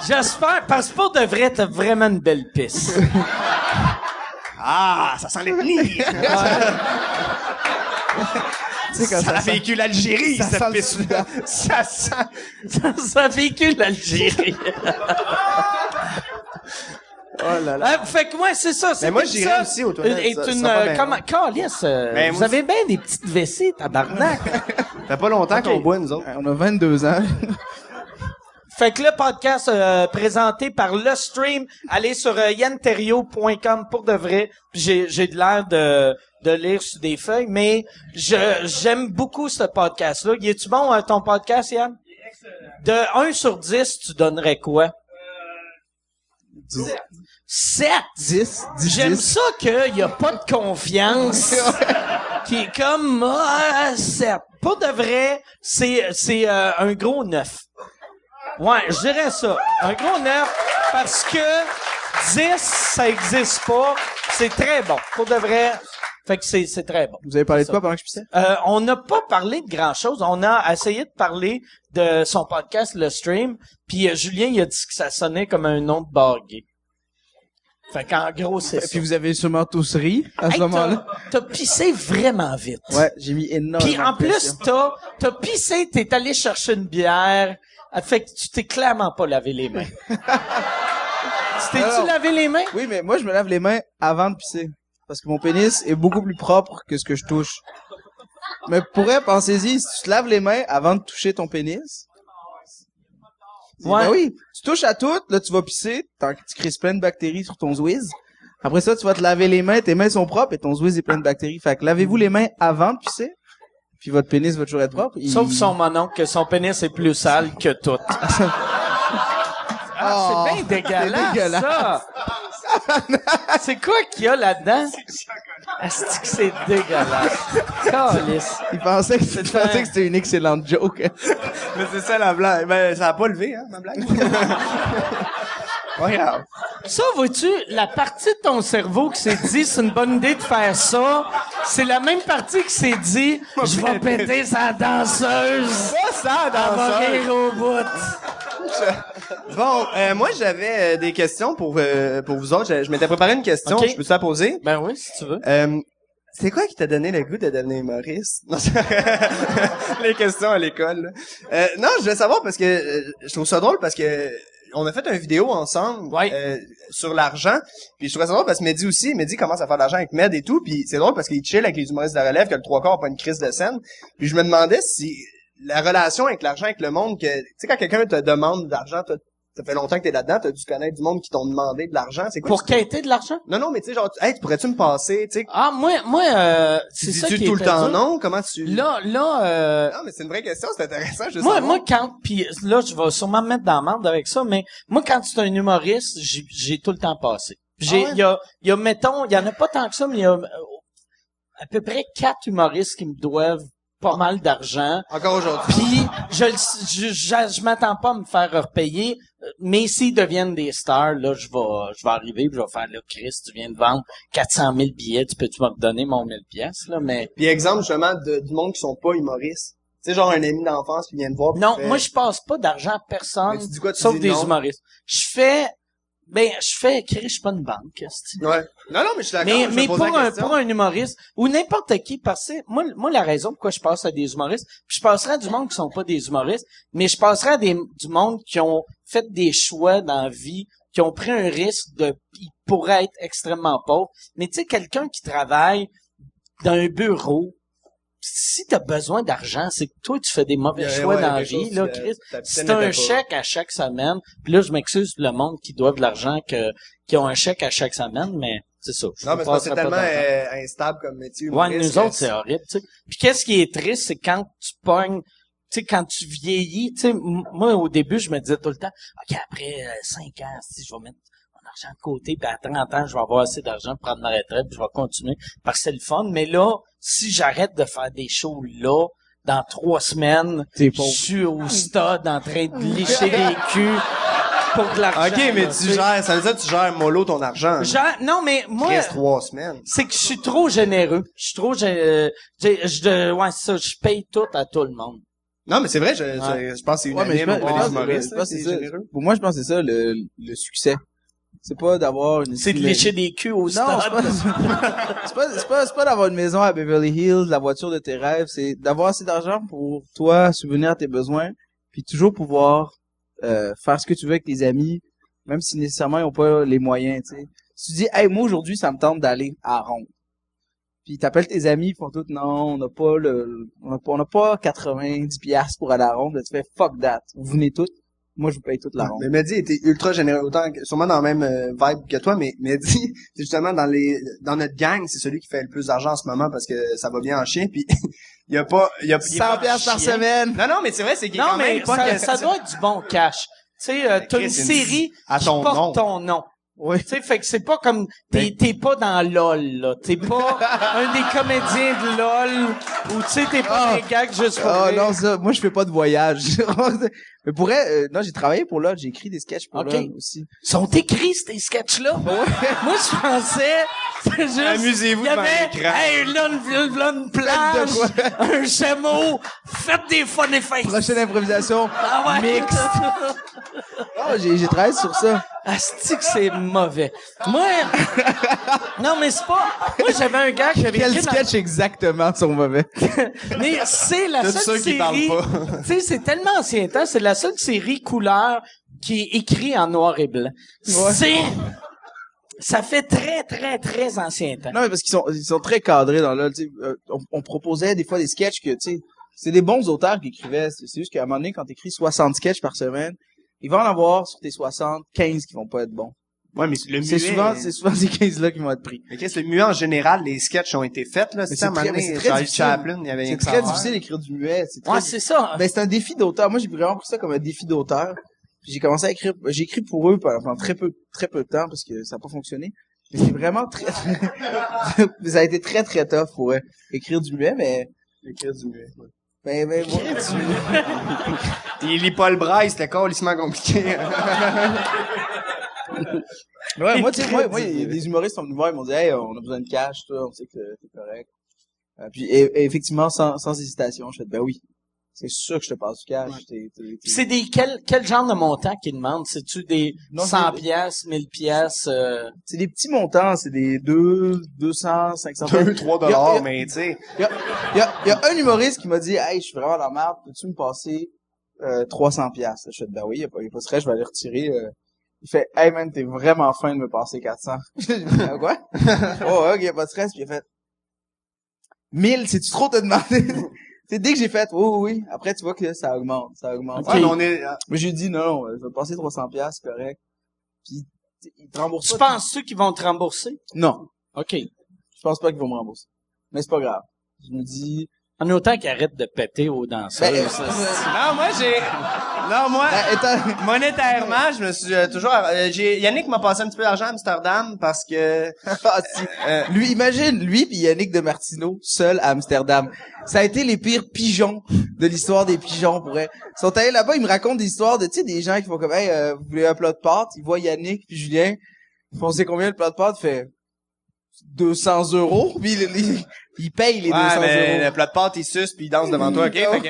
j'espère, parce que pour de vrai, t'as vraiment une belle pisse. Ah, ça sent l'ethnie! Tu sais, quand Ça véhicule l'Algérie, ça cette sent le piste-là. Ça sent... Ça véhicule l'Algérie. Oh là là. Fait que moi, c'est ça. Mais moi, c'était j'irais ça. aussi aux toilettes, Et ça une, sera pas bien comment, bon. Calice, Ben, vous moi, avez bien des petites vessies, tabarnak. Ça fait pas longtemps qu'on boit, nous autres. On a 22 ans. Fait que le podcast présenté par Le Stream, allez sur yanterio.com pour de vrai. J'ai de l'air de lire sur des feuilles, mais j'aime beaucoup ce podcast-là. Y est-tu bon ton podcast, Yann? De 1 sur 10, tu donnerais quoi? 7! 10, J'aime ça qu'il y a pas de confiance. Qui est comme 7. Pour de vrai, c'est un gros 9. Ouais, je dirais ça. Un gros 9 parce que 10, ça existe pas. C'est très bon. Pour de vrai, fait que c'est très bon. Vous avez parlé de quoi pendant que je pissais? On n'a pas parlé de grand-chose. On a essayé de parler de son podcast, Le Stream, puis Julien, il a dit que ça sonnait comme un nom de bar gay. Fait qu'en gros, c'est ça. Puis vous avez sûrement tous ri à ce Hey, moment-là. t'as pissé vraiment vite. Ouais, j'ai mis énormément Puis en de plus, pression. t'as pissé, t'es allé chercher une bière. Fait que tu t'es clairement pas lavé les mains. Tu t'es-tu Alors, lavé les mains? Oui, mais moi, je me lave les mains avant de pisser. Parce que mon pénis est beaucoup plus propre que ce que je touche. Mais pourrais, pensez-y, si tu te laves les mains avant de toucher ton pénis. Ouais. Ben oui, tu touches à tout, là, tu vas pisser, tu crises plein de bactéries sur ton zwiz. Après ça, tu vas te laver les mains, tes mains sont propres et ton zwiz est plein de bactéries. Fait que lavez-vous les mains avant de pisser, puis votre pénis va toujours être propre. Sauf son mononcle, que son pénis est plus sale que tout. Oh, C'est bien dégueulasse, c'est dégueulasse. ça! C'est quoi qu'il y a là-dedans? Est-ce que c'est dégueulasse? Calice. Il pensait que c'était une excellente joke. Mais c'est ça la blague. Ben, ça a pas levé, hein, ma blague. Regarde. Ça, vois-tu, la partie de ton cerveau qui s'est dit, c'est une bonne idée de faire ça, c'est la même partie qui s'est dit, je vais péter sa danseuse. Pas ça, Elle va dans rire au bout. Bon, moi, j'avais des questions pour vous autres. Je m'étais préparé une question. Ok. Je peux te la poser? Ben oui, si tu veux. C'est quoi qui t'a donné le goût de devenir humoriste? Non, les questions à l'école. Là. Non, je voulais savoir parce que je trouve ça drôle parce que on a fait une vidéo ensemble sur l'argent. Puis je trouvais ça drôle parce que Mehdi commence à faire de l'argent avec Med et tout. Puis c'est drôle parce qu'il chill avec les humoristes de la relève, que le 3/4 a pas une crise de scène. Puis je me demandais si la relation avec l'argent, avec le monde, que tu sais, quand quelqu'un te demande de l'argent, ça fait longtemps que t'es là-dedans, t'as dû connaître du monde qui t'ont demandé de l'argent. C'est quoi? Pour quêter de l'argent? Non, mais tu sais, genre, hey, tu pourrais-tu me passer, tu sais? Ah, moi, c'est ça qui dis-tu tout le était temps dur. non? Comment tu... Là, Non, mais c'est une vraie question, c'est intéressant, je moi, puis là, je vais sûrement me mettre dans la merde avec ça, mais moi, quand tu es un humoriste, j'ai tout le temps passé. Il y a, mettons, il y en a pas tant que ça, mais il y a à peu près 4 humoristes qui me doivent pas mal d'argent. Encore aujourd'hui. Puis je m'attends pas à me faire repayer, mais s'ils deviennent des stars, là, je vais arriver, puis je vais faire là, Chris, tu viens de vendre 400 000 billets, peux-tu me redonner mon 1000 pièces là, mais Puis exemple, justement, du monde qui sont pas humoristes. Tu sais, genre un ami d'enfance qui vient te voir. puis non, tu fais- moi je passe pas d'argent à personne, Mais tu dis quoi, tu sauf dis des non? humoristes. Je fais Chris, je suis pas une banque, esti. Ouais. Non, mais je suis d'accord. Mais je me pose pour la un question. pour un humoriste ou n'importe qui, parce que moi la raison pourquoi je passe à des humoristes, puis je passerai à du monde qui sont pas des humoristes, mais je passerai à du monde qui ont fait des choix dans la vie, qui ont pris un risque ils pourraient être extrêmement pauvres. Mais tu sais, quelqu'un qui travaille dans un bureau, si t'as besoin d'argent, c'est que toi tu fais des mauvais choix dans la vie, là, Chris. C'est un chèque à chaque semaine. Puis là, je m'excuse pour le monde qui doit de l'argent qui ont un chèque à chaque semaine, mais c'est ça. Je Non, mais c'est parce que c'est passerai pas tellement d'argent. instable comme métier. Ouais, humoriste nous que autres, c'est horrible, tu sais. Puis qu'est-ce qui est triste, c'est quand tu pognes, tu sais, quand tu vieillis, tu sais, moi, au début, je me disais tout le temps, OK, après 5 ans, si je vais mettre mon argent de côté, puis à 30 ans, je vais avoir assez d'argent pour prendre ma retraite, puis je vais continuer, parce que c'est le fun. Mais là, si j'arrête de faire des shows là, dans 3 semaines, T'es je pauvre. suis au stade en train de licher les culs pour de l'argent. OK, mais là, tu gères, ça veut dire que tu gères mollo ton argent. Non, mais moi... Il reste 3 semaines. C'est que je suis trop généreux. Je suis trop ouais, c'est ça, je paye tout à tout le monde. Non, mais c'est vrai, je pense que c'est Ouais, mais unanime auprès des humoristes. je pense que c'est c'est ça. généreux. Pour moi, je pense que c'est ça, le succès. C'est pas d'avoir une... C'est de lécher des culs au Non, stade. c'est pas d'avoir une maison à Beverly Hills, la voiture de tes rêves, c'est d'avoir assez d'argent pour toi subvenir à tes besoins, puis toujours pouvoir faire ce que tu veux avec tes amis, même si nécessairement ils ont pas les moyens, tu sais. Si tu dis hey, moi aujourd'hui ça me tente d'aller à Ronde. Puis t'appelles tes amis, ils font tout non, on n'a pas 90 piastres pour aller à Ronde, là, tu fais fuck that. Vous venez tous, moi je vous paye toute la Ronde. Mais Mehdi était ultra généreux, autant sûrement dans la même vibe que toi, mais Mehdi, c'est justement dans notre gang, c'est celui qui fait le plus d'argent en ce moment parce que ça va bien en chien, puis il y a pas 100 piastres par semaine. Non, mais c'est vrai, c'est qu'il est Non, quand mais même pas ça doit être du bon cash. Tu sais, t'as Chris, une c'est une- série à qui ton porte nom. ton nom. Oui. Tu sais, fait que c'est pas comme, t'es pas dans LOL, là. T'es pas un des comédiens de LOL, ou tu sais, t'es pas des gags juste pour rire. non, ça, moi, je fais pas de voyage. Mais pour vrai, non, j'ai travaillé pour LOL, j'ai écrit des sketchs pour LOL aussi. Sont écrits, ces sketchs-là? Moi, je pensais, c'est juste, Amusez-vous il y devant avait, l'écran. hey, là, une plage, un chameau, faites des fun effects. Prochaine improvisation. Ah ouais. Mixte. Oh, j'ai travaillé sur ça. Asti que c'est mauvais. Moi, non, mais c'est pas, moi, j'avais un gars qui avait Quel écrit dans- sketch exactement sont mauvais? Mais c'est la Tous seule ceux qui parlent série, pas. tu sais, c'est tellement ancien temps, c'est la seule série couleur qui est écrite en noir et blanc. Ouais. Ça fait très, très, très ancien temps. Non, mais parce qu'ils sont très cadrés dans LOL, tu sais. On proposait des fois des sketchs que, tu sais, c'est des bons auteurs qui écrivaient. C'est juste qu'à un moment donné, quand t'écris 60 sketchs par semaine, il va en avoir sur tes 60, 15 qui vont pas être bons. Ouais, mais le muet... C'est souvent ces 15-là qui vont être pris. Mais qu'est-ce que le muet, en général, les sketchs ont été faits, là. C'est ça, à un moment donné, mais c'est très Charlie difficile. Chaplin, il y avait rien C'est que ça à très faire. difficile d'écrire du muet. C'est très Ouais, c'est ça. Ben, c'est un défi d'auteur. Moi, j'ai vraiment pris ça comme un défi d'auteur. Puis j'ai commencé à écrire, j'ai écrit pour eux pendant très peu de temps parce que ça n'a pas fonctionné. Mais c'est vraiment très, ça a été très, très tough pour écrire du muet, mais, Écrire du muet. Ouais. ben, moi, Il lit pas le braille, c'était carrément compliqué. ouais, moi, tu sais, moi, il y a des humoristes qui sont venus me voir, ils m'ont dit, hey, on a besoin de cash, toi, on sait que t'es correct. Puis, et effectivement, sans hésitation, je fais, ben oui. C'est sûr que je te passe du cash. Puis c'est des, quel genre de montant qu'ils demandent? C'est-tu des Non, 100 c'est- piastres, 1000 piastres, C'est des petits montants, c'est des 200, 500 2, 3 dollars, Il y a- mais tu sais. Il y a un humoriste qui m'a dit, hey, je suis vraiment dans la merde, peux-tu me passer 300 piastres? Je fais, ben oui, il y a pas de stress, je vais aller retirer. Il fait, hey man, t'es vraiment fin de me passer 400. J'ai dit, quoi? Oh, ok, y a pas de stress. Puis il a fait, 1000, c'est-tu trop te demander? C'est dès que j'ai fait, oui. Après, tu vois que ça augmente. Ok. Ouais, mais on est, Mais j'ai dit, non, je vais te passer 300 piastres, c'est correct. Puis, il te rembourse tu pas. penses-tu qu'ils vont te rembourser? Non. OK. Je pense pas qu'ils vont me rembourser. Mais c'est pas grave. Je me dis, En autant qu'ils arrêtent de péter aux danseurs. ben, Non, moi, étant- monétairement, je me suis toujours, Yannick m'a passé un petit peu d'argent à Amsterdam parce que, Ah, si. Lui, imagine, lui pis Yannick de Martino, seul à Amsterdam. Ça a été les pires pigeons de l'histoire des pigeons, pour vrai. Ils sont allés là-bas, ils me racontent des histoires de, tu sais, des gens qui font comme, hey, vous voulez un plat de pâtes? Ils voient Yannick puis Julien. Ils font, c'est combien le plat de pâtes? Fait 200 €. Puis ils payent les 200 mais €. le plat de pâtes, il suce puis il danse devant toi, ok? Fait que...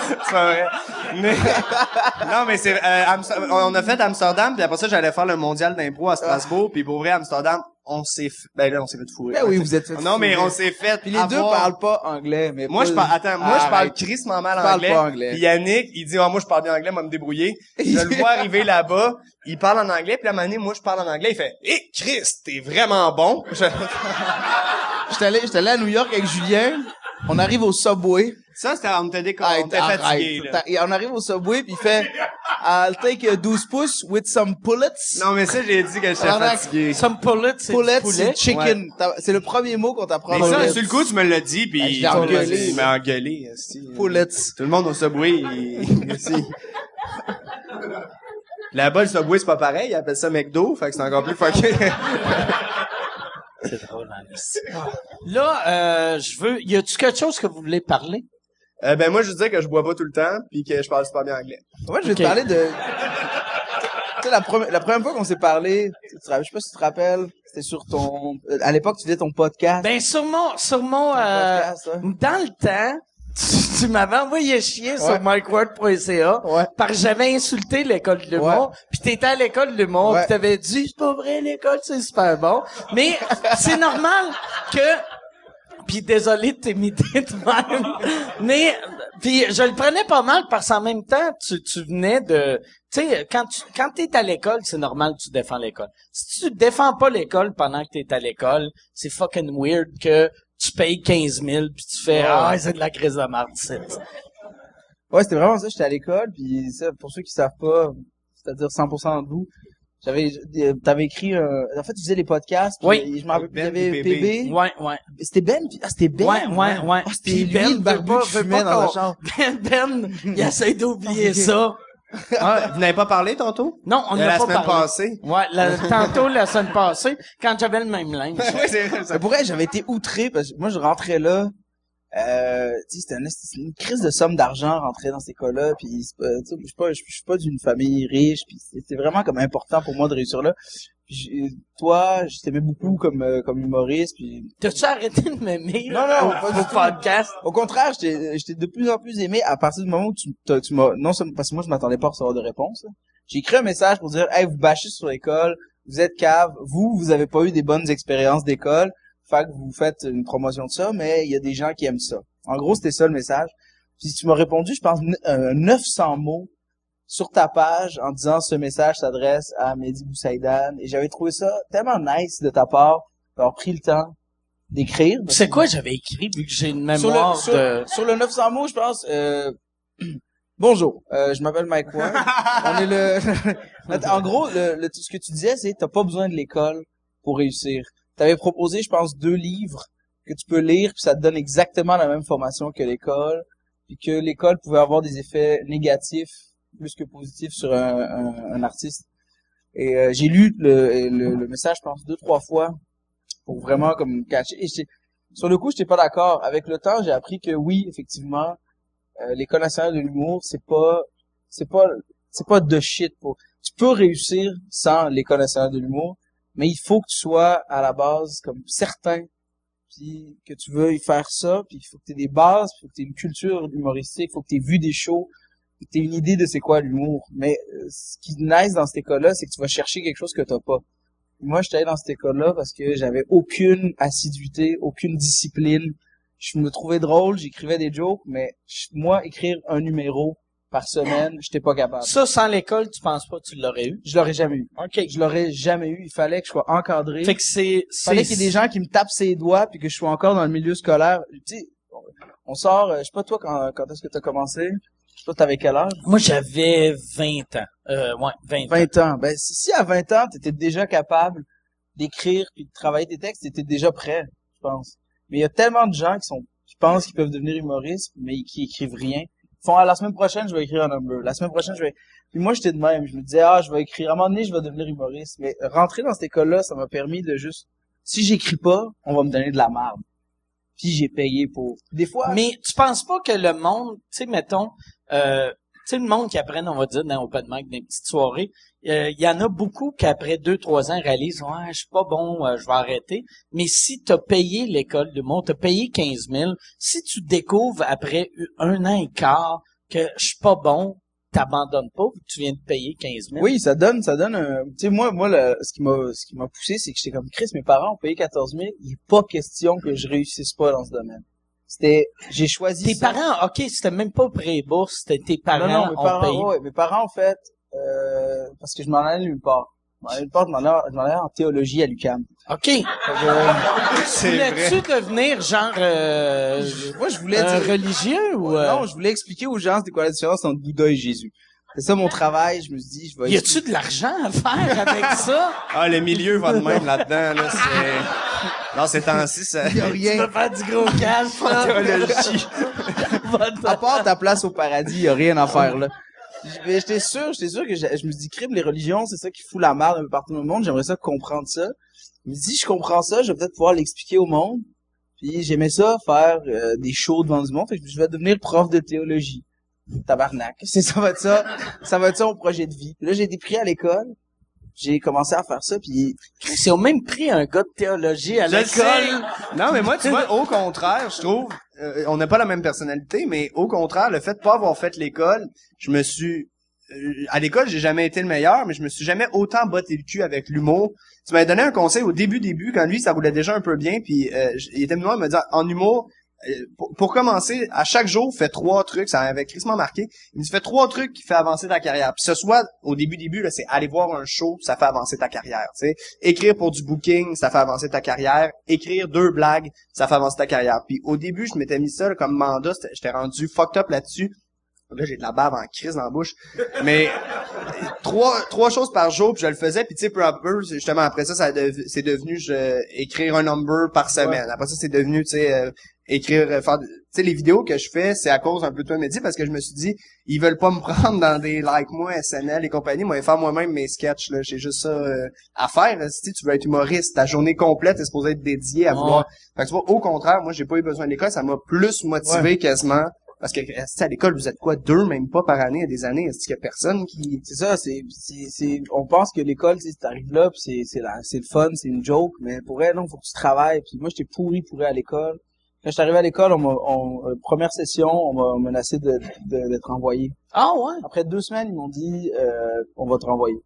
C'est pas vrai. Mais... non, mais c'est, on a fait Amsterdam puis après ça, j'allais faire le mondial d'impro à Strasbourg puis pour vrai, Amsterdam, on s'est fait fourrer. Ben oui, vous êtes fait Non, mais fourrer. on s'est fait Puis les deux parlent pas anglais, mais Moi, pas- je parle, attends, moi, je parle Arrête. crissement mal Je parle anglais. pas anglais. Puis Yannick, il dit, moi, je parle bien anglais, moi, me débrouiller. Je le vois arriver là-bas, il parle en anglais, puis à un moment donné, moi, je parle en anglais, il fait, Chris, t'es vraiment bon. J'étais allé à New York avec Julien. On arrive au Subway. Ça, c'était, on était Arrête, fatigué, là. Et on arrive au Subway puis il fait I'll take a 12 pouces with some pullets. Non, mais ça, j'ai dit que j'étais Alors, fatigué. Some pullets, c'est Pullets, du poulet. c'est chicken. C'est le premier mot qu'on t'apprend. Mais en ça, anglais. sur le coup, tu me l'as dit, Ah, puis je l'ai engueulé. il m'a engueulé. esti. Pullets. Tout le monde au Subway, esti. Là-bas, le Subway, c'est pas pareil, ils appellent ça McDo, fait que c'est encore plus fucké. C'est drôle, hein. Là, y a-tu quelque chose que vous voulez parler? Ben, moi, je disais que je bois pas tout le temps, puis que je parle super bien anglais. Moi, je vais Ok. te parler de... Tu sais, la première fois qu'on s'est parlé, je sais pas si tu te rappelles, c'était sur ton... À l'époque, tu faisais ton podcast. Ben, sur mon, podcast, hein. dans le temps, tu m'avais envoyé chier Ouais. sur micword.ca Ouais. parce que j'avais insulté l'école de l'humour, puis t'étais à l'école de l'humour, Ouais. puis t'avais dit, c'est pas vrai, l'école, c'est super bon. Mais c'est normal que... Puis désolé de t'imiter de même. Mais, puis je le prenais pas mal parce qu'en même temps, tu venais de... Tu sais, quand t'es à l'école, c'est normal que tu défends l'école. Si tu défends pas l'école pendant que t'es à l'école, c'est fucking weird que tu payes 15 000 puis tu fais « Ah, c'est de la crise de marde, c'est... Ouais, c'était vraiment ça. J'étais à l'école, puis ça, pour ceux qui savent pas, c'est-à-dire 100% d'entre vous, t'avais écrit, en fait, tu faisais les podcasts. Puis Oui. je m'en rappelle, Ben, il y avait puis PB. Ouais, ouais. C'était Ben. C'était Ben. Ouais. Ah, c'était Puis lui, Ben le barbu veut qui pas fumait dans la qu'on- chambre. Ben, il essaie d'oublier Ok. ça. Vous n'avez pas parlé tantôt? Non, on n'a La pas semaine parlé. passée. Ouais, tantôt, la semaine passée, quand j'avais le même linge. Oui, c'est vrai. Mais pour vrai, j'avais été outré parce que moi, je rentrais là. Tu sais, c'était une crise de somme d'argent rentrer dans ces cas-là, puis c'est pas, tu sais, je suis pas d'une famille riche, puis c'était vraiment comme important pour moi de réussir là. Puis toi, je t'aimais beaucoup comme humoriste, puis T'as-tu arrêté de m'aimer? non, pas du au tout. podcast. Au contraire, j'étais de plus en plus aimé à partir du moment où tu m'as, non seulement, parce que moi je m'attendais pas à recevoir de réponse, là. J'ai écrit un message pour dire, hey, vous bâchez sur l'école, vous êtes cave, vous avez pas eu des bonnes expériences d'école, fait que vous faites une promotion de ça, mais il y a des gens qui aiment ça. En gros, c'était ça le message. Puis tu m'as répondu, je pense, 900 mots sur ta page en disant ce message s'adresse à Mehdi Boussaïdan, et j'avais trouvé ça tellement nice de ta part d'avoir pris le temps d'écrire. C'est quoi j'avais écrit, vu que j'ai une mémoire sur le 900 mots, je pense, bonjour, je m'appelle Mike Ward. On est en gros, ce que tu disais, c'est t'as pas besoin de l'école pour réussir. T'avais proposé, je pense, 2 livres que tu peux lire, puis ça te donne exactement la même formation que l'école, puis que l'école pouvait avoir des effets négatifs plus que positifs sur un artiste. Et j'ai lu le message, je pense, 2-3 fois pour vraiment comme catcher. Et sur le coup, j'étais pas d'accord. Avec le temps, j'ai appris que oui, effectivement, l'École nationale de l'humour, c'est pas de shit pour. Tu peux réussir sans l'École nationale de l'humour, mais il faut que tu sois à la base comme certain, puis que tu veuilles faire ça, puis il faut que tu aies des bases, il faut que tu aies une culture humoristique, il faut que tu aies vu des shows, que tu aies une idée de c'est quoi l'humour. Mais ce qui est nice dans cette école-là, c'est que tu vas chercher quelque chose que t'as pas. Moi, j'étais allé dans cette école-là parce que j'avais aucune assiduité, aucune discipline. Je me trouvais drôle, j'écrivais des jokes, mais moi, écrire un numéro par semaine, j'étais pas capable. Ça, sans l'école, tu penses pas que tu l'aurais eu? Je l'aurais jamais eu. OK. Je l'aurais jamais eu. Il fallait que je sois encadré. Fait que Il fallait qu'il y ait des gens qui me tapent ses doigts puis que je sois encore dans le milieu scolaire. Tu sais, on sort, je sais pas toi quand est-ce que t'as commencé? Toi, t'avais quel âge? Moi, j'avais 20 ans. Ouais, 20 ans. 20 ans. Ben, si à 20 ans, t'étais déjà capable d'écrire puis de travailler tes textes, t'étais déjà prêt, je pense. Mais il y a tellement de gens qui pensent qu'ils peuvent devenir humoristes, mais qui écrivent rien. Ils font, la semaine prochaine, je vais écrire un number. La semaine prochaine, Puis moi, j'étais de même. Je me disais, je vais écrire. À un moment donné, je vais devenir humoriste. Mais rentrer dans cette école-là, ça m'a permis de juste, si j'écris pas, on va me donner de la merde. Puis j'ai payé pour. Des fois. Mais tu penses pas que le monde, tu sais, mettons, tu sais, le monde qui apprenne, on va dire, dans Open Mic, dans les petites soirées, il y en a beaucoup qui, après 2-3 ans, réalisent, ouais, je suis pas bon, je vais arrêter. Mais si t'as payé l'école du monde, t'as payé 15 000, si tu découvres après 1 an et quart que je suis pas bon, t'abandonnes pas, vu que tu viens de payer 15 000. Oui, ça donne un, tu sais, moi, ce qui m'a poussé, c'est que j'étais comme Chris, mes parents ont payé 14 000, il est pas question que je réussisse pas dans ce domaine. J'ai choisi Tes ça. parents, ok, c'était même pas pré-bourse, c'était tes parents Non, ont payé. ouais, mes parents, en fait, parce que je m'en allais nulle part. Je m'en allais en théologie à l'UQAM. OK. C'est Voulais-tu devenir genre Moi, je voulais dire religieux ou non, je voulais expliquer aux gens c'était quoi la différence entre Bouddha et Jésus. C'est ça mon travail, je me suis dit, je vais y a-tu de l'argent à faire avec ça? Ah, le milieu va de même là-dedans, là, c'est... Non, ces temps-ci, ça... Il y a Tu rien. peux faire du gros cash, là. Théologie. À part ta place au paradis, il y a rien à faire là. Mais j'étais sûr que je me suis dit, crime, les religions, c'est ça qui fout la merde un peu partout dans le monde, j'aimerais ça comprendre ça. Je me dis, je comprends ça, je vais peut-être pouvoir l'expliquer au monde. Puis j'aimais ça, faire des shows devant du monde, fait que je vais devenir prof de théologie. Tabarnak. Ça va être ça mon projet de vie. Puis là, j'ai été pris à l'école. J'ai commencé à faire ça, puis C'est au même prix un gars de théologie à Je le l'école. sais. Non, mais moi, tu vois, au contraire, je trouve, on n'a pas la même personnalité, mais au contraire, le fait de pas avoir fait l'école, je me suis, à l'école, j'ai jamais été le meilleur, mais je me suis jamais autant botté le cul avec l'humour. Tu m'avais donné un conseil au début, quand lui, ça roulait déjà un peu bien, puis il était venu voir, il me disait, en humour, pour commencer, à chaque jour, fais 3 trucs, ça m'avait crissement marqué. Il me dit, fais 3 trucs qui fait avancer ta carrière. Puis ce soit, au début, là, c'est aller voir un show, ça fait avancer ta carrière, tu sais. Écrire pour du booking, ça fait avancer ta carrière. Écrire 2 blagues, ça fait avancer ta carrière. Puis au début, je m'étais mis ça là, comme mandat, j'étais rendu fucked up là-dessus. Là, j'ai de la bave en crise dans la bouche. Mais 3 choses par jour, puis je le faisais, puis tu sais, peu à peu, justement, après ça, c'est devenu écrire un number par semaine. Après ça, c'est devenu, tu sais, écrire, faire, tu sais, les vidéos que je fais, c'est à cause un peu de toi, Mehdi, parce que je me suis dit, ils veulent pas me prendre dans des like moi, SNL et compagnie, moi, je vais faire moi-même mes sketchs, là. J'ai juste ça, à faire, là. Si tu veux être humoriste, ta journée complète est supposée être dédiée à vouloir. Fait que tu vois, au contraire, moi, j'ai pas eu besoin de l'école, ça m'a plus motivé quasiment. Parce que, à l'école, vous êtes quoi, 2, même pas par année, à des années, est-ce qu'il y a personne qui... C'est ça, on pense que l'école, tu sais, t'arrives là, pis c'est le fun, c'est une joke, mais pour elle, non, faut que tu travailles. Puis moi, j'étais pourri à l'école. Quand je suis arrivé à l'école, première session, on m'a menacé d'être renvoyé. Ah ouais? Après 2 semaines, ils m'ont dit, on va te renvoyer.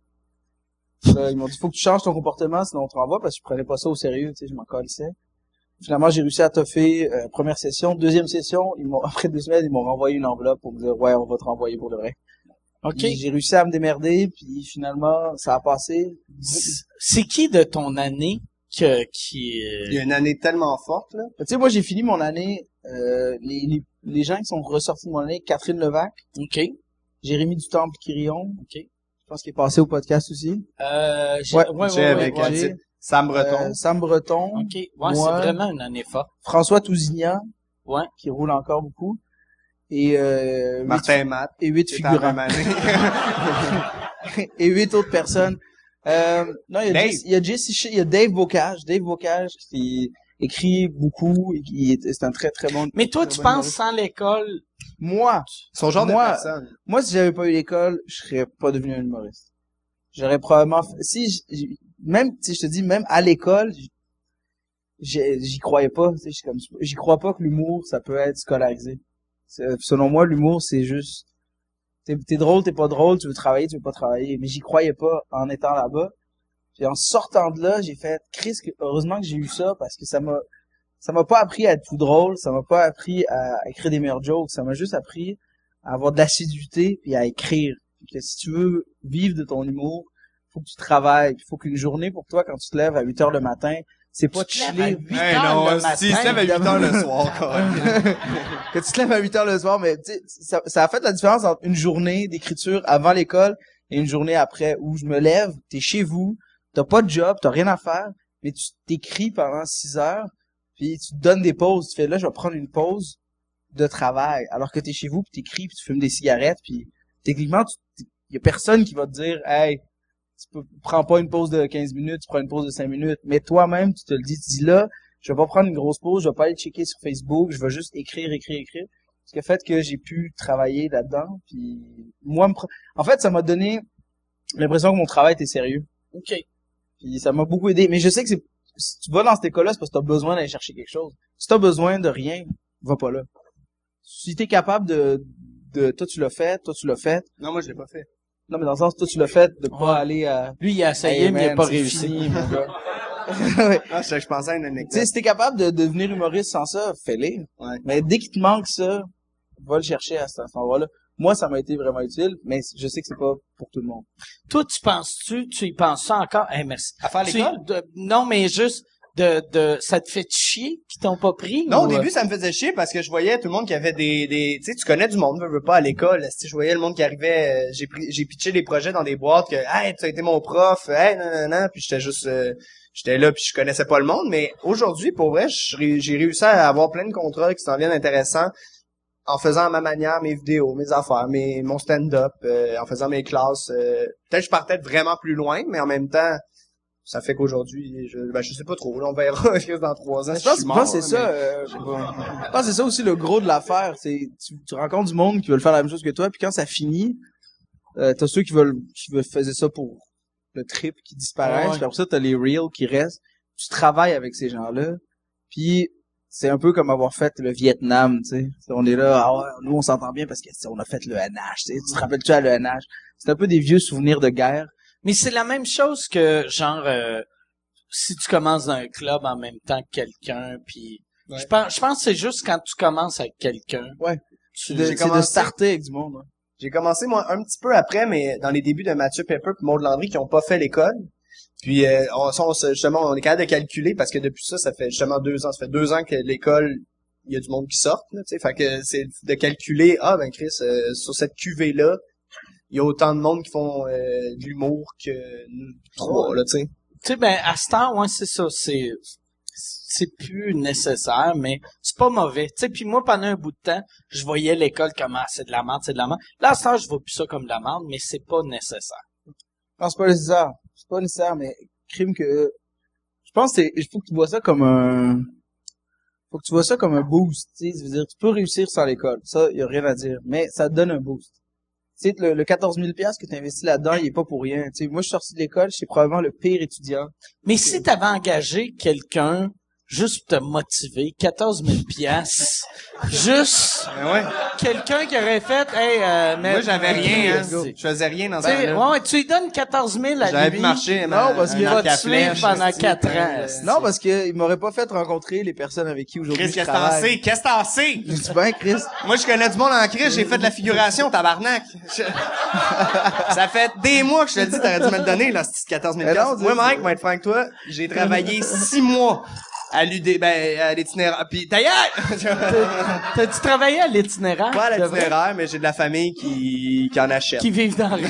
Ils m'ont dit, faut que tu changes ton comportement, sinon on te renvoie, parce que je prenais pas ça au sérieux, tu sais, je m'en colissais. Finalement, j'ai réussi à toffer, première session. Deuxième session, après 2 semaines, ils m'ont renvoyé une enveloppe pour me dire, ouais, on va te renvoyer pour de vrai. OK. Puis j'ai réussi à me démerder, puis finalement, ça a passé. C'est qui de ton année qui Il y a une année tellement forte, là. Tu sais, moi, j'ai fini mon année, les gens qui sont ressortis de mon année, Catherine Levac, OK. Jérémy Dutemple-Quirion, OK. je pense qu'il est passé au podcast aussi. J'ai avec Sam Breton. Sam Breton. OK. Ouais, Moi, c'est vraiment une année forte. François Tousignan, Ouais. qui roule encore beaucoup. Et, Martin Matt. Et 8 figurants. Et 8 autres personnes. Non, il y a Dave Bocage. Dave Bocage qui écrit beaucoup et c'est un très très bon. Mais toi, tu penses sans l'école? Moi. Son genre de personne. Moi, si j'avais pas eu l'école, je serais pas devenu un humoriste. J'aurais probablement, même, tu sais, je te dis, même à l'école, j'y croyais pas, tu sais, j'y crois pas que l'humour, ça peut être scolarisé. Selon moi, l'humour, c'est juste, t'es drôle, t'es pas drôle, tu veux travailler, tu veux pas travailler. Mais j'y croyais pas en étant là-bas. Puis en sortant de là, j'ai fait, heureusement que j'ai eu ça parce que ça m'a pas appris à être tout drôle, ça m'a pas appris à écrire des meilleurs jokes, ça m'a juste appris à avoir de l'assiduité puis à écrire. Puis que si tu veux vivre de ton humour, faut que tu travailles. Il faut qu'une journée pour toi, quand tu te lèves à 8 heures le matin, c'est pas de chiller. Si tu te lèves à 8 heures le soir, quand même. Que tu te lèves à 8 heures le soir, mais tu sais, ça a fait la différence entre une journée d'écriture avant l'école et une journée après où je me lève, t'es chez vous, t'as pas de job, t'as rien à faire, mais tu t'écris pendant 6 heures, puis tu te donnes des pauses. Tu fais là, je vais prendre une pause de travail, alors que t'es chez vous, puis t'écris, puis tu fumes des cigarettes, puis techniquement, y a personne qui va te dire, hey, prends pas une pause de 15 minutes, tu prends une pause de 5 minutes. Mais toi-même, tu te le dis, tu dis là, je vais pas prendre une grosse pause, je vais pas aller checker sur Facebook, je vais juste écrire. Ce qui a fait que j'ai pu travailler là-dedans. Puis moi, en fait, ça m'a donné l'impression que mon travail était sérieux. OK. Puis ça m'a beaucoup aidé. Mais je sais que si tu vas dans cette école-là, c'est parce que t'as besoin d'aller chercher quelque chose. Si t'as besoin de rien, va pas là. Si t'es capable toi tu l'as fait. Non, moi, je l'ai pas fait. Non, mais dans le sens, toi, tu l'as fait de pas aller à... Lui, il a essayé, mais il a pas réussi. Fini, mon gars. Ouais. Ah, je pensais à une anecdote. Tu sais, si t'es capable de devenir humoriste sans ça, fais-le. Ouais. Mais dès qu'il te manque ça, va le chercher à cet endroit-là. Moi, ça m'a été vraiment utile, mais je sais que c'est pas pour tout le monde. Toi, tu y penses ça encore? Merci. À faire l'école? Non, mais juste ça te fait chier qu'ils t'ont pas pris? Non, ou... au début, ça me faisait chier parce que je voyais tout le monde qui avait tu sais, tu connais du monde, veux pas à l'école. Je voyais le monde qui arrivait, j'ai pitché des projets dans des boîtes que, hey, tu as été mon prof, hey, non, puis j'étais juste, j'étais là puis je connaissais pas le monde, mais aujourd'hui, pour vrai, j'ai réussi à avoir plein de contrats qui s'en viennent intéressants en faisant à ma manière mes vidéos, mes affaires, mon stand-up, en faisant mes classes. Peut-être que je partais vraiment plus loin, mais en même temps, ça fait qu'aujourd'hui, je sais pas trop, là, on verra dans 3 ans. Je pense que c'est ça, je pense que c'est ça aussi le gros de l'affaire, c'est, tu rencontres du monde qui veulent faire la même chose que toi, puis quand ça finit, t'as ceux qui faisaient ça pour le trip qui disparaissent, puis après ça, t'as les reals qui restent, tu travailles avec ces gens-là, puis c'est un peu comme avoir fait le Vietnam, tu sais. On est là, ah ouais, nous on s'entend bien parce que on a fait le NH, tu sais. Tu te rappelles-tu à l'ENH? C'est un peu des vieux souvenirs de guerre. Mais c'est la même chose que, genre, si tu commences dans un club en même temps que quelqu'un, puis ouais. Je pense que c'est juste quand tu commences avec quelqu'un. Ouais. C'est de starter avec du monde. Ouais. J'ai commencé, moi, un petit peu après, mais dans les débuts de Mathieu Pepper et Maud Landry qui ont pas fait l'école. Puis, justement, on est capable de calculer parce que depuis ça fait justement 2 ans. Ça fait 2 ans que l'école, il y a du monde qui sort, tu sais. Fait que c'est de calculer, Chris, sur cette cuvée-là, il y a autant de monde qui font de l'humour que nous 3, là, tu sais. Tu sais, ben, à ce temps, ouais, c'est ça, c'est plus nécessaire, mais c'est pas mauvais. Tu sais, puis moi, pendant un bout de temps, je voyais l'école comme c'est de la merde, c'est de la merde. Là, à ce temps, je vois plus ça comme de la merde, mais c'est pas nécessaire. Non, c'est pas nécessaire. C'est pas nécessaire, mais crime que, je pense que il faut que tu vois ça comme un boost, tu sais. Je veux dire, tu peux réussir sans l'école. Ça, y a rien à dire. Mais ça te donne un boost. Tu sais, le 14 000 $ que tu investis là-dedans, il est pas pour rien. Tu sais, moi, je suis sorti de l'école, j'étais probablement le pire étudiant. Mais si t'avais engagé quelqu'un juste pour te motiver, 14 000 piastres, juste quelqu'un qui aurait fait, Moi, j'avais rien, hein. Je faisais rien dans ça. Ouais, tu lui donnes 14 000 à J'avais lui. pu marcher, Non, parce qu'il va te suivre pendant 4 ans. Non, parce que il m'aurait pas fait rencontrer les personnes avec qui aujourd'hui Chris, je travaille. Qu'est-ce que t'en sais? Je dis bien, Chris. Moi, je connais du monde en crise, j'ai fait de la figuration, tabarnak. Ça fait des mois que je te le dis, t'aurais dû me le donner, là, ce 14 000 $. Moi, Mike, moi, être franc avec toi, j'ai travaillé 6 mois à l'itinéraire. Puis, d'ailleurs! T'as-tu travaillé à l'itinéraire? Pas à l'itinéraire, mais j'ai de la famille qui en achète. Qui vivent dans le...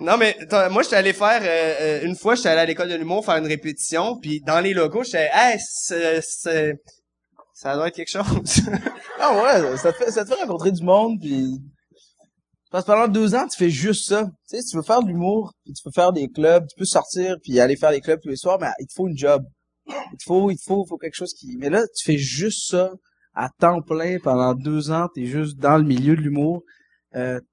Non, mais moi, j'étais allé faire... une fois, j'étais allé à l'école de l'humour faire une répétition, puis dans les locaux, j'étais... Hey, ça doit être quelque chose. Ah ouais, ça te fait rencontrer du monde, puis... Parce que pendant 2 ans, tu fais juste ça. Tu sais, si tu veux faire de l'humour, puis tu peux faire des clubs, tu peux sortir, puis aller faire des clubs tous les soirs, mais il te faut une job. Il faut quelque chose qui... Mais là, tu fais juste ça à temps plein pendant 2 ans, t'es juste dans le milieu de l'humour.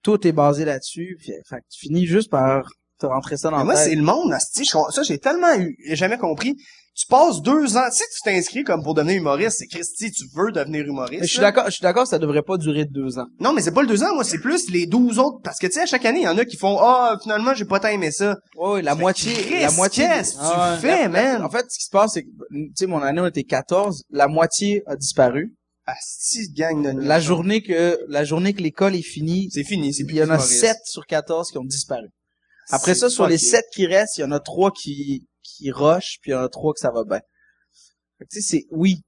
Tout est basé là-dessus, puis fait que tu finis juste par te rentrer ça dans la tête. Moi, c'est le monde, asti. Ça, j'ai tellement jamais compris. Tu passes 2 ans, tu sais, tu t'inscris comme pour devenir humoriste, c'est Christy, tu veux devenir humoriste. Mais je suis d'accord, ça devrait pas durer 2 ans. Non, mais c'est pas le 2 ans, moi, c'est plus les 12 autres, parce que tu sais, à chaque année, il y en a qui font, finalement, j'ai pas tant aimé ça. Ouais, la moitié. Qu'est-ce que tu fais, man? En fait, ce qui se passe, c'est que, tu sais, mon année, on était 14, la moitié a disparu. Asti, gang de La journée que l'école est finie. C'est fini, c'est plus il y en a humoriste. 7 sur 14 qui ont disparu. Après ça, sur les 7 qui restent, il y en a 3 qui rushent, puis il y en a 3 que ça va bien. Tu sais,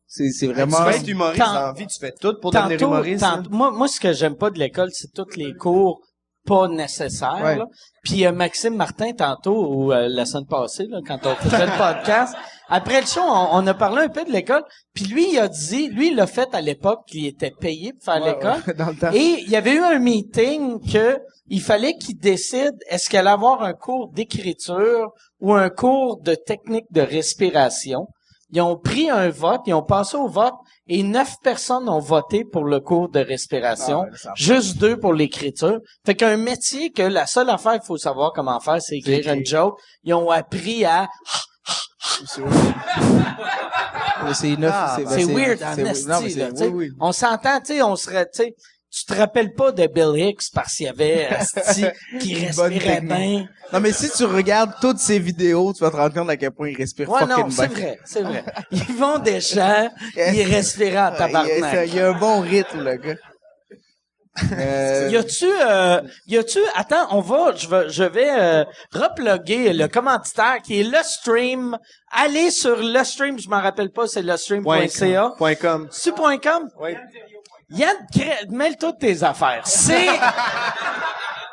c'est vraiment... Tu veux être humoriste dans la vie, tu fais tout pour devenir humoriste. Moi, ce que j'aime pas de l'école, c'est tous les cours pas nécessaires. Ouais. Là. Puis Maxime Martin, tantôt, ou la semaine passée, là, quand on faisait le podcast, après le show, on a parlé un peu de l'école, puis lui, il l'a fait à l'époque, qu'il était payé pour faire l'école. Dans le temps. Et il y avait eu un meeting que il fallait qu'il décide est-ce qu'elle allait avoir un cours d'écriture ou un cours de technique de respiration. Ils ont pris un vote, ils ont passé au vote, et 9 personnes ont voté pour le cours de respiration, juste 2 pour l'écriture. Fait qu'un métier que la seule affaire qu'il faut savoir comment faire, c'est écrire une joke. Ils ont appris à... C'est weird, esti, là, tu sais. On s'entend, tu sais, on serait, tu sais, tu te rappelles pas de Bill Hicks parce qu'il y avait asti qui respirait bien. Non, mais si tu regardes toutes ces vidéos, tu vas te rendre compte à quel point il respire fucking bien. C'est vrai. Ils vont des champs, ils respirent en tabarnak. Il y a un bon rythme, le gars. Y a-tu, attends, je vais reploguer le commanditaire qui est le stream. Allez sur le stream, je m'en rappelle pas, c'est lestream.ca. .com. C'est .com? Oui. Yann, mêle toutes tes affaires. C'est...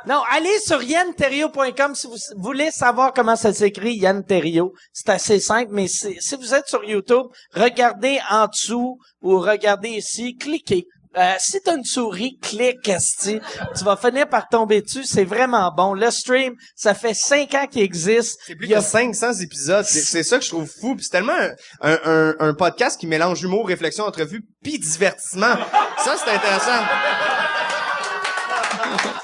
Non, allez sur yannterrio.com si vous voulez savoir comment ça s'écrit, Yann Terriot. C'est assez simple, mais si vous êtes sur YouTube, regardez en dessous ou regardez ici, cliquez. Si t'as une souris, clique, asti. Tu vas finir par tomber dessus. C'est vraiment bon. Le stream, ça fait 5 ans qu'il existe. C'est plus que 500 épisodes. C'est ça que je trouve fou. Puis c'est tellement un podcast qui mélange humour, réflexion, entrevue, puis divertissement. Ça, c'est intéressant.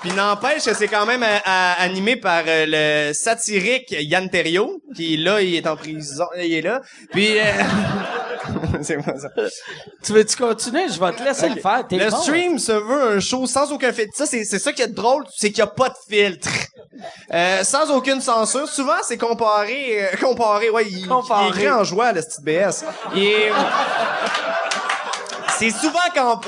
Puis n'empêche que c'est quand même animé par le satirique Yann Terriot, qui là, il est en prison, il est là. Puis c'est moi ça. Tu veux-tu continuer? Je vais te laisser le faire. Le stream se veut un show sans aucun filtre. Ça, c'est ça qui est drôle, c'est qu'il y a pas de filtre. Sans aucune censure. Souvent, c'est comparé, ouais, il est écrit en joie, le petit BS. C'est souvent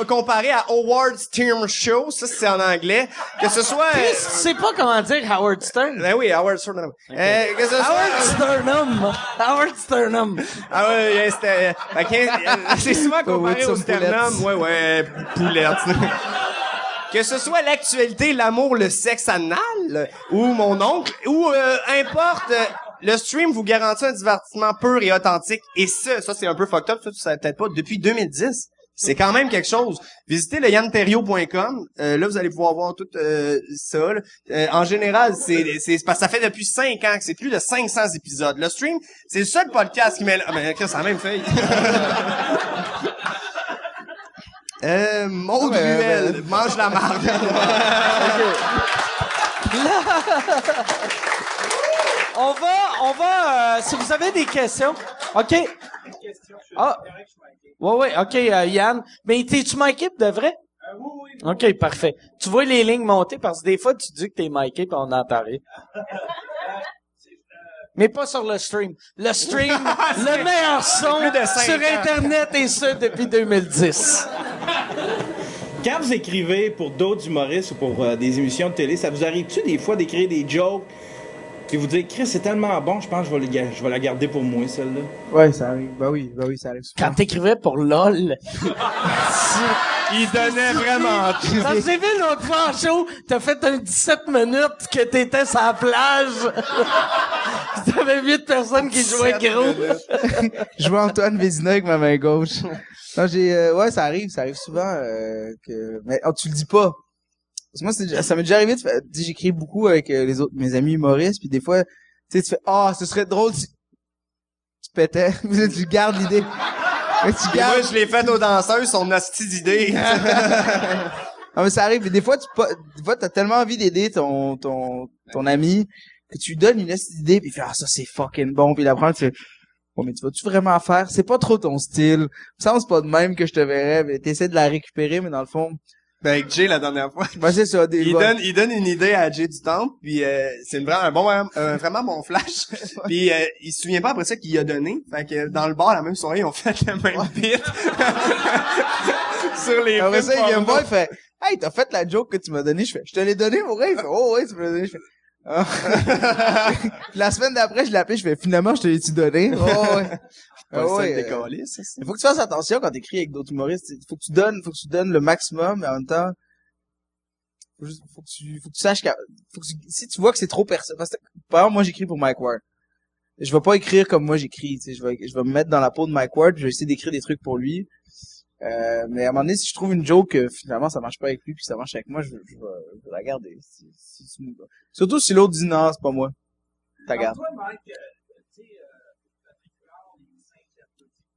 comparé à Howard Stern Show, ça c'est en anglais. Que ce soit... Chris, tu sais pas comment dire Howard Stern? Ben oui, Howard Sternum. Okay. Howard Sternum. Ah ouais, c'était... c'est souvent comparé au Sternum. Ouais, poulette. Que ce soit l'actualité, l'amour, le sexe anal, ou mon oncle, ou importe... le stream vous garantit un divertissement pur et authentique. Et ça c'est un peu fucked up, ça, tu savais peut-être pas, depuis 2010. C'est quand même quelque chose. Visitez le yanterrio.com. Là, vous allez pouvoir voir tout ça. Là. En général, c'est parce que ça fait depuis 5 ans que c'est plus de 500 épisodes. Le stream, c'est le seul podcast qui met... Ah, ben, c'est la même feuille. Maud Ruel, mange la marde. On va, si vous avez des questions. OK. Ah. Ouais, OK, Yann. Mais t'es-tu miké de vrai? Oui. OK, parfait. Tu vois les lignes monter parce que des fois, tu dis que t'es miké pis on entend rien. Mais pas sur le stream. Le stream, le meilleur son sur Internet et ça depuis 2010. Quand vous écrivez pour d'autres humoristes ou pour des émissions de télé, ça vous arrive-tu des fois d'écrire des jokes et vous dire, Chris, c'est tellement bon, je pense que je vais la garder pour moi, celle-là? Ouais, ça arrive. Bah oui, ça arrive souvent. Quand t'écrivais pour LOL, Il donnait vraiment tout. quand j'ai vu l'autre fois en show, t'as fait un 17 minutes que t'étais sur la plage. T'avais 8 personnes qui jouaient gros. Je vois Antoine Vézina avec ma main gauche. Non, ouais, ça arrive souvent, mais tu le dis pas. Parce que moi, ça m'est déjà arrivé j'écris beaucoup avec mes amis humoristes, puis des fois, tu sais, tu fais, ce serait drôle si tu pétais. Tu gardes l'idée. Moi, je l'ai fait aux danseuses, son hostie d'idée. Non, mais ça arrive. Mais des fois, t'as tellement envie d'aider ton ami que tu lui donnes une hostie d'idée, puis il fait, ça, c'est fucking bon. Puis il apprend, tu fais, bon, mais tu vas-tu vraiment faire? C'est pas trop ton style. Ça me semble c'est pas de même que je te verrais, mais t'essaies de la récupérer, mais dans le fond. Ben, avec Jay, la dernière fois. Ben, c'est ça, il donne une idée à Jay du Temple, puis c'est vraiment bon flash. Puis il se souvient pas après ça qu'il y a donné. Fait que dans le bar, la même soirée, ils ont fait le même beat. Sur les après ça, il vient me voir, porno. il fait, hey, t'as fait la joke que tu m'as donnée. Je fais, je te l'ai donnée, mon gars. Il fait, oh, ouais, tu me l'as donnée. Je fais, ah. Puis la semaine d'après, je l'ai appelé, je fais, finalement, je te l'ai-tu donné? Oh, ouais. Pas le seul décollé, ça. Il faut que tu fasses attention quand t'écris avec d'autres humoristes. Faut que tu donnes le maximum, mais en même temps, faut que tu saches si tu vois que c'est trop personnel. Parce que, par exemple, moi, j'écris pour Mike Ward. Je vais pas écrire comme moi j'écris, tu sais. Je vais me mettre dans la peau de Mike Ward, puis je vais essayer d'écrire des trucs pour lui. Mais à un moment donné, si je trouve une joke, finalement, ça marche pas avec lui, puis ça marche avec moi, je vais la garder. Surtout si l'autre dit non, c'est pas moi. T'as garde.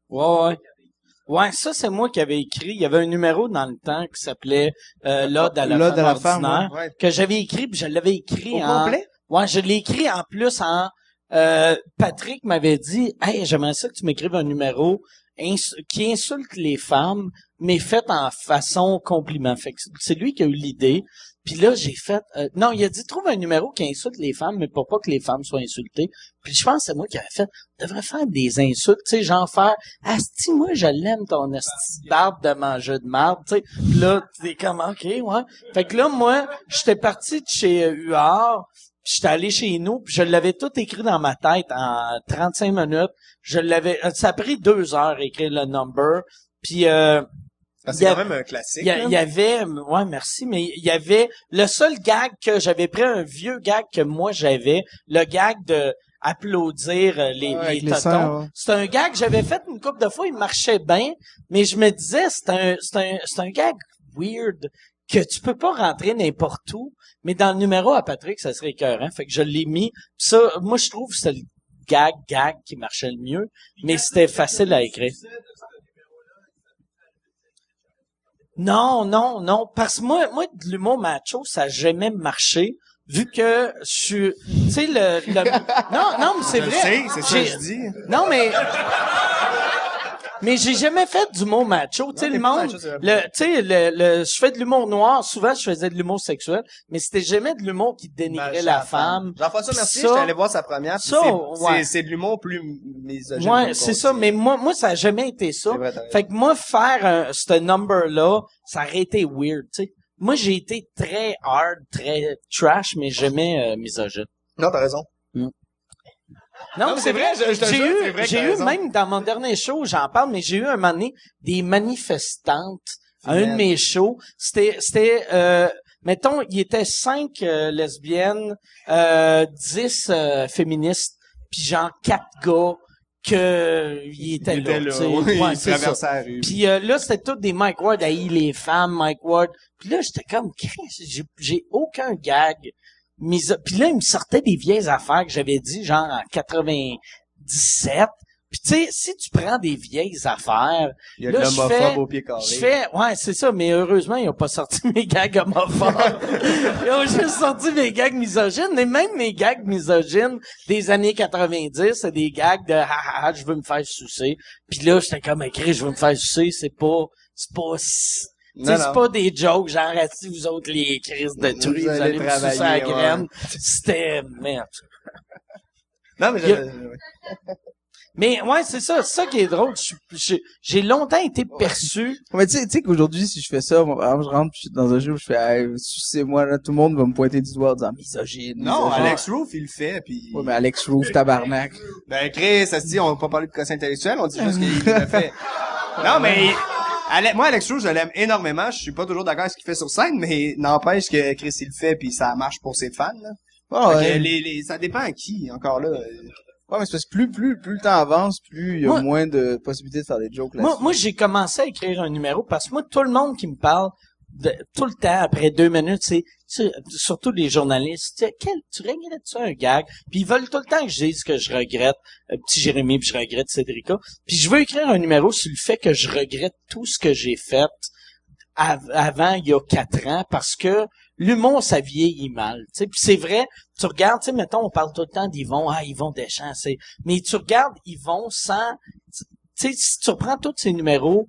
Ouais. Ouais, ça, c'est moi qui avais écrit. Il y avait un numéro dans le temps qui s'appelait L'Ode à la femme ordinaire, ouais. que j'avais écrit, puis je l'avais écrit Au complet? Ouais, je l'ai écrit en plus en... Patrick m'avait dit, « Hey, j'aimerais ça que tu m'écrives un numéro qui insulte les femmes, mais fait en façon compliment. » Fait que c'est lui qui a eu l'idée. Puis là, j'ai fait... non, il a dit, trouve un numéro qui insulte les femmes, mais pour pas que les femmes soient insultées. Puis je pense que c'est moi qui avais fait, on devrait faire des insultes, tu sais, genre faire, asti, moi, je l'aime ton asti de barbe de manger de marde, tu sais. Puis là, t'es comme, OK, ouais. Fait que là, moi, j'étais parti de chez UR, puis j'étais allé chez nous, puis je l'avais tout écrit dans ma tête en 35 minutes. Ça a pris 2 heures écrire le number, puis C'est quand même un classique. il y avait, ouais, merci, mais il y avait le seul gag que j'avais pris, un vieux gag que moi j'avais, le gag de applaudir les totons. seins, ouais. C'est un gag que j'avais fait une couple de fois, il marchait bien, mais je me disais c'est un gag weird que tu peux pas rentrer n'importe où, mais dans le numéro à Patrick, ça serait écœurant. Fait que je l'ai mis. Ça, moi je trouve que c'était le gag qui marchait le mieux, mais c'était facile à écrire. Non, parce que moi, de l'humour macho, ça a jamais marché, vu que je suis, tu sais, non, mais c'est vrai. C'est ça que je dis. Non, mais j'ai jamais fait d'humour macho, tu sais, le monde, tu sais, je fais de l'humour noir, souvent je faisais de l'humour sexuel, mais c'était jamais de l'humour qui dénigrait la femme. Jean-François Mercier, Ça- j'étais allé voir sa première, puis ouais. c'est de l'humour plus misogyne. Ouais, c'est ça, mais moi, ça a jamais été ça. C'est vrai, t'as raison. Fait que moi, faire ce number-là, ça aurait été weird, tu sais. Moi, j'ai été très hard, très trash, mais jamais misogyne. Non, t'as raison. Non, mais c'est vrai. je te jure, c'est vrai que J'ai t'as eu raison. même dans mon dernier show, j'en parle, mais j'ai eu un moment donné des manifestantes à un de mes shows. C'était mettons, il y était 5 lesbiennes, 10 féministes. puis genre 4 gars que il était là, tu sais. oui, Ouais, il c'est ça. traversait la rue. Puis là, c'était tous des Mike Ward, les femmes, Mike Ward. Puis là, j'étais comme, j'ai aucun gag. Puis là, il me sortait des vieilles affaires que j'avais dit, genre en 97. Puis tu sais, si tu prends des vieilles affaires, Il y a là, de l'homophobe au pied carré. ouais, c'est ça, mais heureusement, ils ont pas sorti mes gags homophobes. Ils ont juste sorti mes gags misogynes, et même mes gags misogynes des années 90, c'est des gags de je veux me faire sucer. Puis là, j'étais comme écrit, je veux me faire sucer, c'est pas c'est pas des jokes, genre, si vous autres, les crises de truie, vous allez me sucer à la graine. C'était, merde. Non, mais Mais ouais, c'est ça qui est drôle. J'ai longtemps été perçu. Mais tu sais qu'aujourd'hui, si je fais ça, moi, je rentre pis je suis dans un jeu, je fais, hey, c'est moi, là, tout le monde va me pointer du doigt en disant misogyne. non, misogyne. Alex Roof, il le fait, puis... Ouais, mais Alex Roof, tabarnak. Ben, Chris, ça se dit, on va pas parler de quotient intellectuel, on dit juste qu'il le fait. Non, mais... moi, Alex Roof, je l'aime énormément. Je suis pas toujours d'accord avec ce qu'il fait sur scène, mais n'empêche que Chris, il le fait, puis ça marche pour ses fans, là. Oh, Fait que ouais. ça dépend à qui, encore là. Ouais, mais c'est parce que plus le temps avance, plus il y a Moi- moins de possibilités de faire des jokes là-dessus. Moi, j'ai commencé à écrire un numéro parce que moi, tout le monde qui me parle tout le temps, après 2 minutes, c'est surtout les journalistes, tu regrettes-tu un gag? Puis ils veulent tout le temps que je dise que je regrette petit Jérémy, puis je regrette Cédrica. Puis je veux écrire un numéro sur le fait que je regrette tout ce que j'ai fait avant, il y a 4 ans, parce que l'humour, ça vieillit mal. Tu sais, puis c'est vrai, tu regardes, tu sais, mettons, on parle tout le temps d'Yvon, Yvon Deschamps, mais tu regardes Yvon sans, tu sais, si tu reprends tous ces numéros,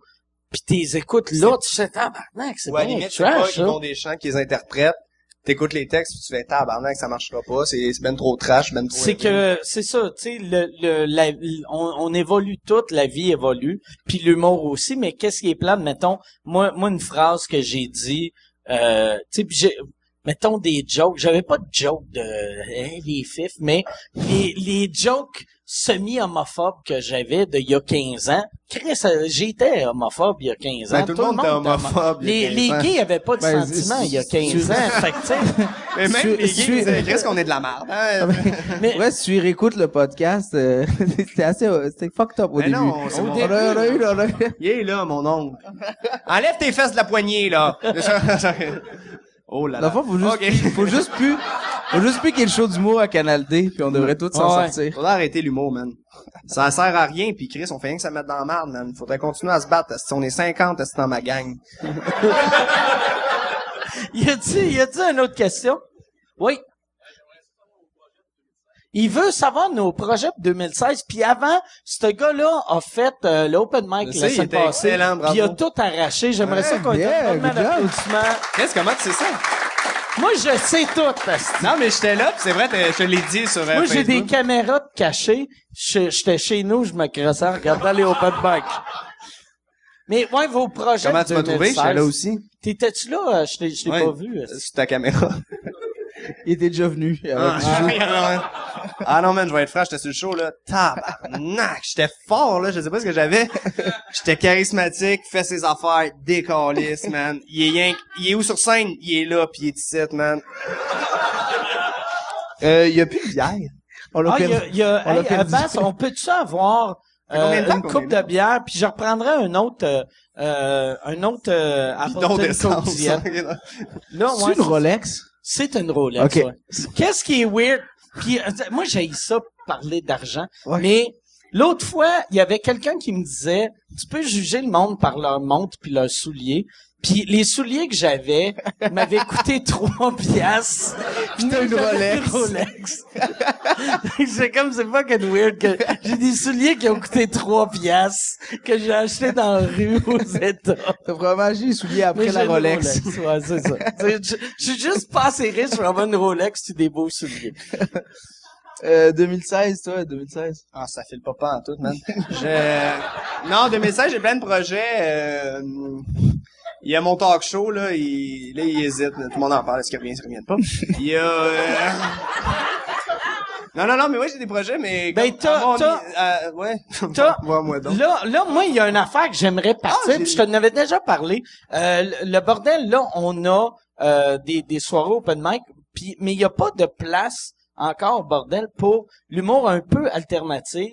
puis t'es écoutes là, tu fais tabarnak, c'est Ou à la bien limite, c'est pas trash, qu'ils ça. font des chants qu'ils interprètent, t'écoutes les textes, tu fais tabarnak, ça marchera pas, c'est ben trop trash, ben trop... C'est que, c'est ça, tu sais, on évolue toute, la vie évolue, puis l'humour aussi, mais qu'est-ce qui est plate, mettons, moi, une phrase que j'ai dit, tu sais, pis mettons des jokes, j'avais pas de jokes de, les fifs, mais les jokes semi-homophobes que j'avais de il y a 15 ans, Chris, j'étais homophobe il y a 15 ans. Ben, tout le monde était homophobe il y a 15 Les ans. gays avaient pas de Ben, sentiments c'est- il y a 15 ans, fait que tu sais, Mais même Tu- les tu- gays, c'est Chris qu'on est de la merde. Hein? mais, Ouais, si tu réécoutes le podcast, c'était fucked up au Mais début. non, c'est on bon. a eu. Il est là, mon oncle. Enlève tes fesses de la poignée, là. Oh là Dans là. le fond, faut juste plus qu'il y ait le show d'humour à Canal D, puis on devrait tous s'en Ouais. sortir. Faudrait arrêter l'humour, man. Ça sert à rien, pis Chris, on fait rien que ça mettre dans la merde, man. Faudrait continuer à se battre. Si on est 50, c'est dans ma gang. y a-tu une autre question? Oui. Il veut savoir nos projets pour 2016. Puis avant, ce gars-là a fait l'open mic Je la sais, il semaine était passée. excellent, bravo. Puis il a tout arraché. J'aimerais ça qu'on ait Yeah, un good job. applaudissement. Chris, comment tu sais ça? Moi, je sais tout. asti. Non, mais j'étais là, pis c'est vrai, je te l'ai dit sur Moi, j'ai des Facebook. caméras cachées. J'étais chez nous, je me crossais en regardant les open mic. Mais ouais, vos projets Comment de tu m'as trouvé? 2016. J'étais là aussi. T'étais-tu là? Je t'ai Ouais. pas vu. asti. Sur ta caméra. Il était déjà venu. Ah non, man, je vais être franc, j'étais sur le show, là. Tabarnak! J'étais fort, là. Je sais pas ce que j'avais. J'étais charismatique, fait ses affaires, décalisse, man. Il est où sur scène? Il est là, pis il est ici, man. Il y a plus de bière. On l'a Ah, perdu. il y a, On l'a hey, perdu. Abbas, on peut-tu avoir combien de temps une qu'on coupe est de là? bière, puis je reprendrai un autre Bidon Appleton d'essence. Coke Diet. Là, C'est ouais, une Rolex? c'est une Rolex. Ok. Ouais. Qu'est-ce qui est weird? Puis moi, j'ai ça parler d'argent, Ouais. mais l'autre fois, il y avait quelqu'un qui me disait, tu peux juger le monde par leur montre puis leurs souliers. Puis les souliers que j'avais m'avaient coûté 3 piastres. Puis t'as une j'avais Rolex. Rolex. C'est comme, c'est fucking weird que j'ai des souliers qui ont coûté 3 piastres que j'ai acheté dans la rue aux États. T'as probablement acheté les souliers après Mais la j'ai une Rolex. Ouais, c'est ça. Je suis juste pas assez riche pour avoir une Rolex et des beaux souliers. 2016, toi, 2016. Ah, ça file pas en tout, man. Non, 2016, j'ai plein de projets. Il y a mon talk show, là, il hésite. Tout le monde en parle. Est-ce qu'il revient, est-ce qu'il revient pas? Il y a... Non, mais oui, j'ai des projets, mais... Ben, ouais. T'as- Vois-moi donc. Là, moi, il y a une affaire que j'aimerais partir, puis je te n'avais déjà parlé. Le bordel, là, on a des soirées open mic, mais il y a pas de place encore, bordel, pour l'humour un peu alternatif.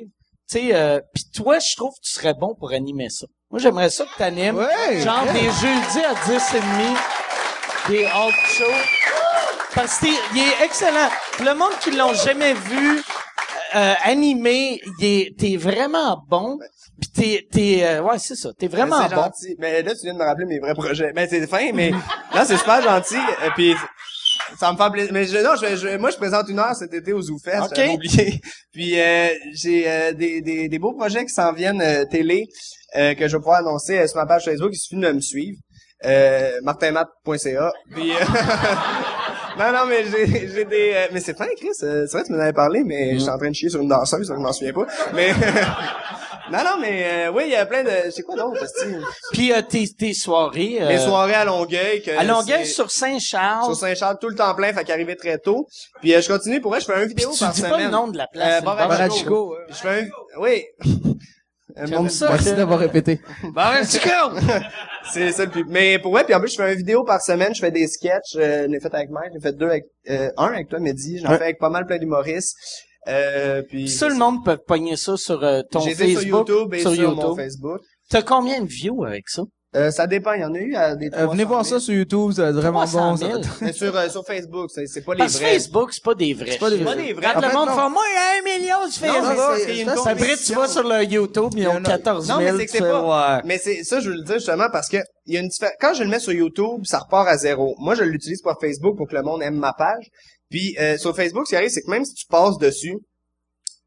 Tu sais, pis toi, je trouve que tu serais bon pour animer ça. Moi, j'aimerais ça que t'animes. Ouais, genre ouais. des jeudis à 10h30, des talk shows. Parce qu'il est excellent. Le monde qui l'ont jamais vu animé, t'es vraiment bon. Pis ouais, c'est ça. T'es vraiment c'est bon. gentil. Mais là, tu viens de me rappeler mes vrais projets. Mais c'est fin, mais là, c'est super gentil. Puis ça me fait plaisir. Mais moi, je présente 1 heure cet été au ZooFest. Ok. J'avais oublié. Puis j'ai des beaux projets qui s'en viennent télé que je vais pouvoir annoncer sur ma page Facebook. Il suffit de me suivre. martinmat.ca. Puis non, mais j'ai des mais c'est fin, Chris. C'est vrai, tu m'en avais parlé, mais je suis en train de chier sur une danseuse, donc je m'en souviens pas. Mais non, mais oui, il y a plein de... C'est quoi d'autre, Puis tes soirées... Les soirées à Longueuil. à Longueuil, c'est- sur Saint-Charles. Sur Saint-Charles, tout le temps plein, fait qu'arriver très tôt. Puis je continue, pour vrai, je fais une vidéo Tu par dis semaine. pas le nom de la place. Barachico, ouais. Je fais oui. J'aime ça. Merci d'avoir répété. Barachico! C'est ça le plus... Mais pour vrai, puis en plus, je fais une vidéo par semaine, je fais des sketchs, je l'ai fait avec Mike, j'ai fait 2 avec... un avec toi, Mehdi, j'en fais avec pas mal plein d'humoristes. Puis... Tout le monde peut pogner ça sur ton J'ai fait Facebook. sur YouTube et sur mon Facebook. T'as combien de views avec ça? Ça dépend, il y en a eu à des 300 Venez voir 000. ça sur YouTube, ça va être vraiment 300 bon. 000. Ça. Mais sur Facebook, c'est pas les Parce que vrais. Facebook, c'est pas des vrais. C'est pas des chiffres. vrais. vrais. Quand En le fait, monde non. fait, moi, il y a 1 million sur Non, mais Facebook. c'est une ça, c'est- Après, tu vas sur le YouTube, ils Il y ont en a- 14 000. Non, mais c'est que c'est tu fais, pas... ouais. Mais c'est ça, je veux le dire justement parce que il y a une quand je le mets sur YouTube, ça repart à 0. Moi, je l'utilise pour Facebook pour que le monde aime ma page. Puis sur Facebook, ce qui arrive, c'est que même si tu passes dessus,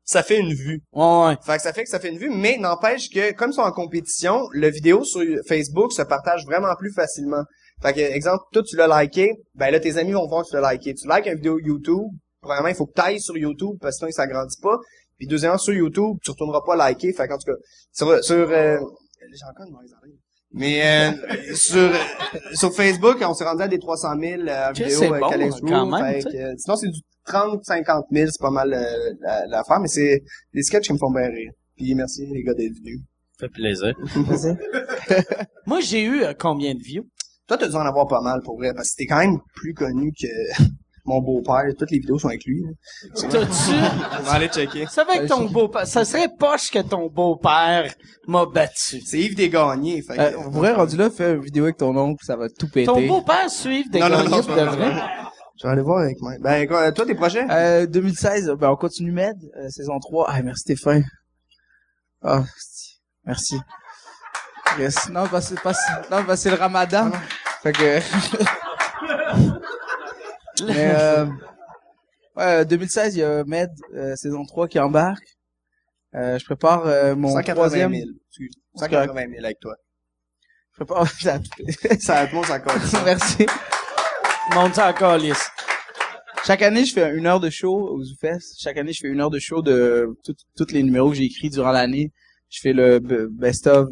ça fait une vue. Ouais. Fait que ça fait une vue, mais n'empêche que, comme ils sont en compétition, le vidéo sur Facebook se partage vraiment plus facilement. Fait que, exemple, toi, tu l'as liké, ben là, tes amis vont voir que tu l'as liké. Tu likes une vidéo YouTube, premièrement, il faut que tu ailles sur YouTube, parce que sinon, il s'agrandit pas. Puis deuxièmement, sur YouTube, tu retourneras pas liker. Fait qu'en tout cas, j'ai encore une mauvaise oreille. Mais sur Facebook, on s'est rendu à des 300 000 Ok, vidéos c'est avec bon, Alex quand Roux. même, Fait tu sais. que, sinon, c'est du 30-50 000, c'est pas mal l'affaire, mais c'est des sketchs qui me font bien rire. Puis merci les gars d'être venus. Ça fait plaisir. Moi, j'ai eu combien de views? Toi, t'as dû en avoir pas mal pour vrai, parce que t'es quand même plus connu que mon beau-père. Toutes les vidéos sont avec lui. T'as-tu... On va aller checker. Ça va que ton beau-père... Ça serait poche que ton beau-père m'a battu. C'est Yves Desgagnés. Fait que, On pourrait rendu là, faire une vidéo avec ton oncle, ça va tout péter. Ton beau-père suive des Non, gagnés c'est pour pas de vrai. je vais aller voir avec moi. Ben, quoi, toi, tes projets? 2016, ben on continue Med, saison 3. Ah, merci Stéphane. Ah, merci. Yes. Non, parce que c'est le Ramadan. Fait que... Mais, ouais, 2016, il y a Med, saison 3 qui embarque. Je prépare mon 180 troisième... 000. 180 000 avec toi. Je prépare... Ça, tout le monde s'en compte. Merci. Monte en calice. Chaque année, je fais 1 heure de show au ZooFest. Chaque année, je fais 1 heure de show de tous les numéros que j'ai écrits durant l'année. Je fais le best-of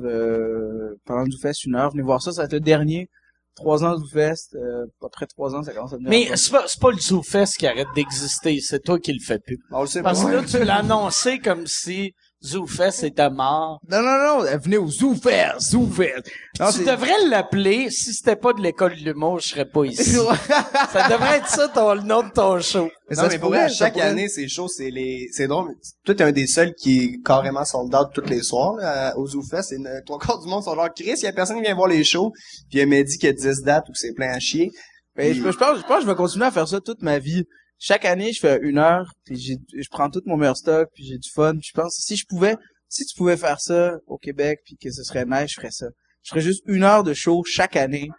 pendant le ZooFest, 1 heure. Venez voir ça, ça va être le dernier. 3 ans de ZooFest. Après 3 ans, ça commence à devenir... Mais c'est pas le ZooFest qui arrête d'exister, c'est toi qui le fais plus. On le sait pas. Parce que là, tu l'as annoncé comme si ZooFest était mort. Non, venez au ZooFest, ZooFest. Non, Tu devrais l'appeler, si c'était pas de l'école de l'humour, je serais pas ici. Ça devrait être ça le nom de ton show. Non, mais pour vrai, chaque année, c'est chaud, c'est drôle. Toi, t'es un des seuls qui est carrément sold out tous les soirs, là, au ZooFest. C'est 3/4 du monde sont là. Chris, il y a personne qui vient voir les shows. Puis il m'a dit qu'il y a 10 dates où c'est plein à chier. Ben, je pense que je vais continuer à faire ça toute ma vie. Chaque année, je fais 1 heure, puis je prends tout mon meilleur stock, puis j'ai du fun. Puis je pense, si tu pouvais faire ça au Québec, puis que ce serait nice, je ferais ça. Je ferais juste 1 heure de show chaque année.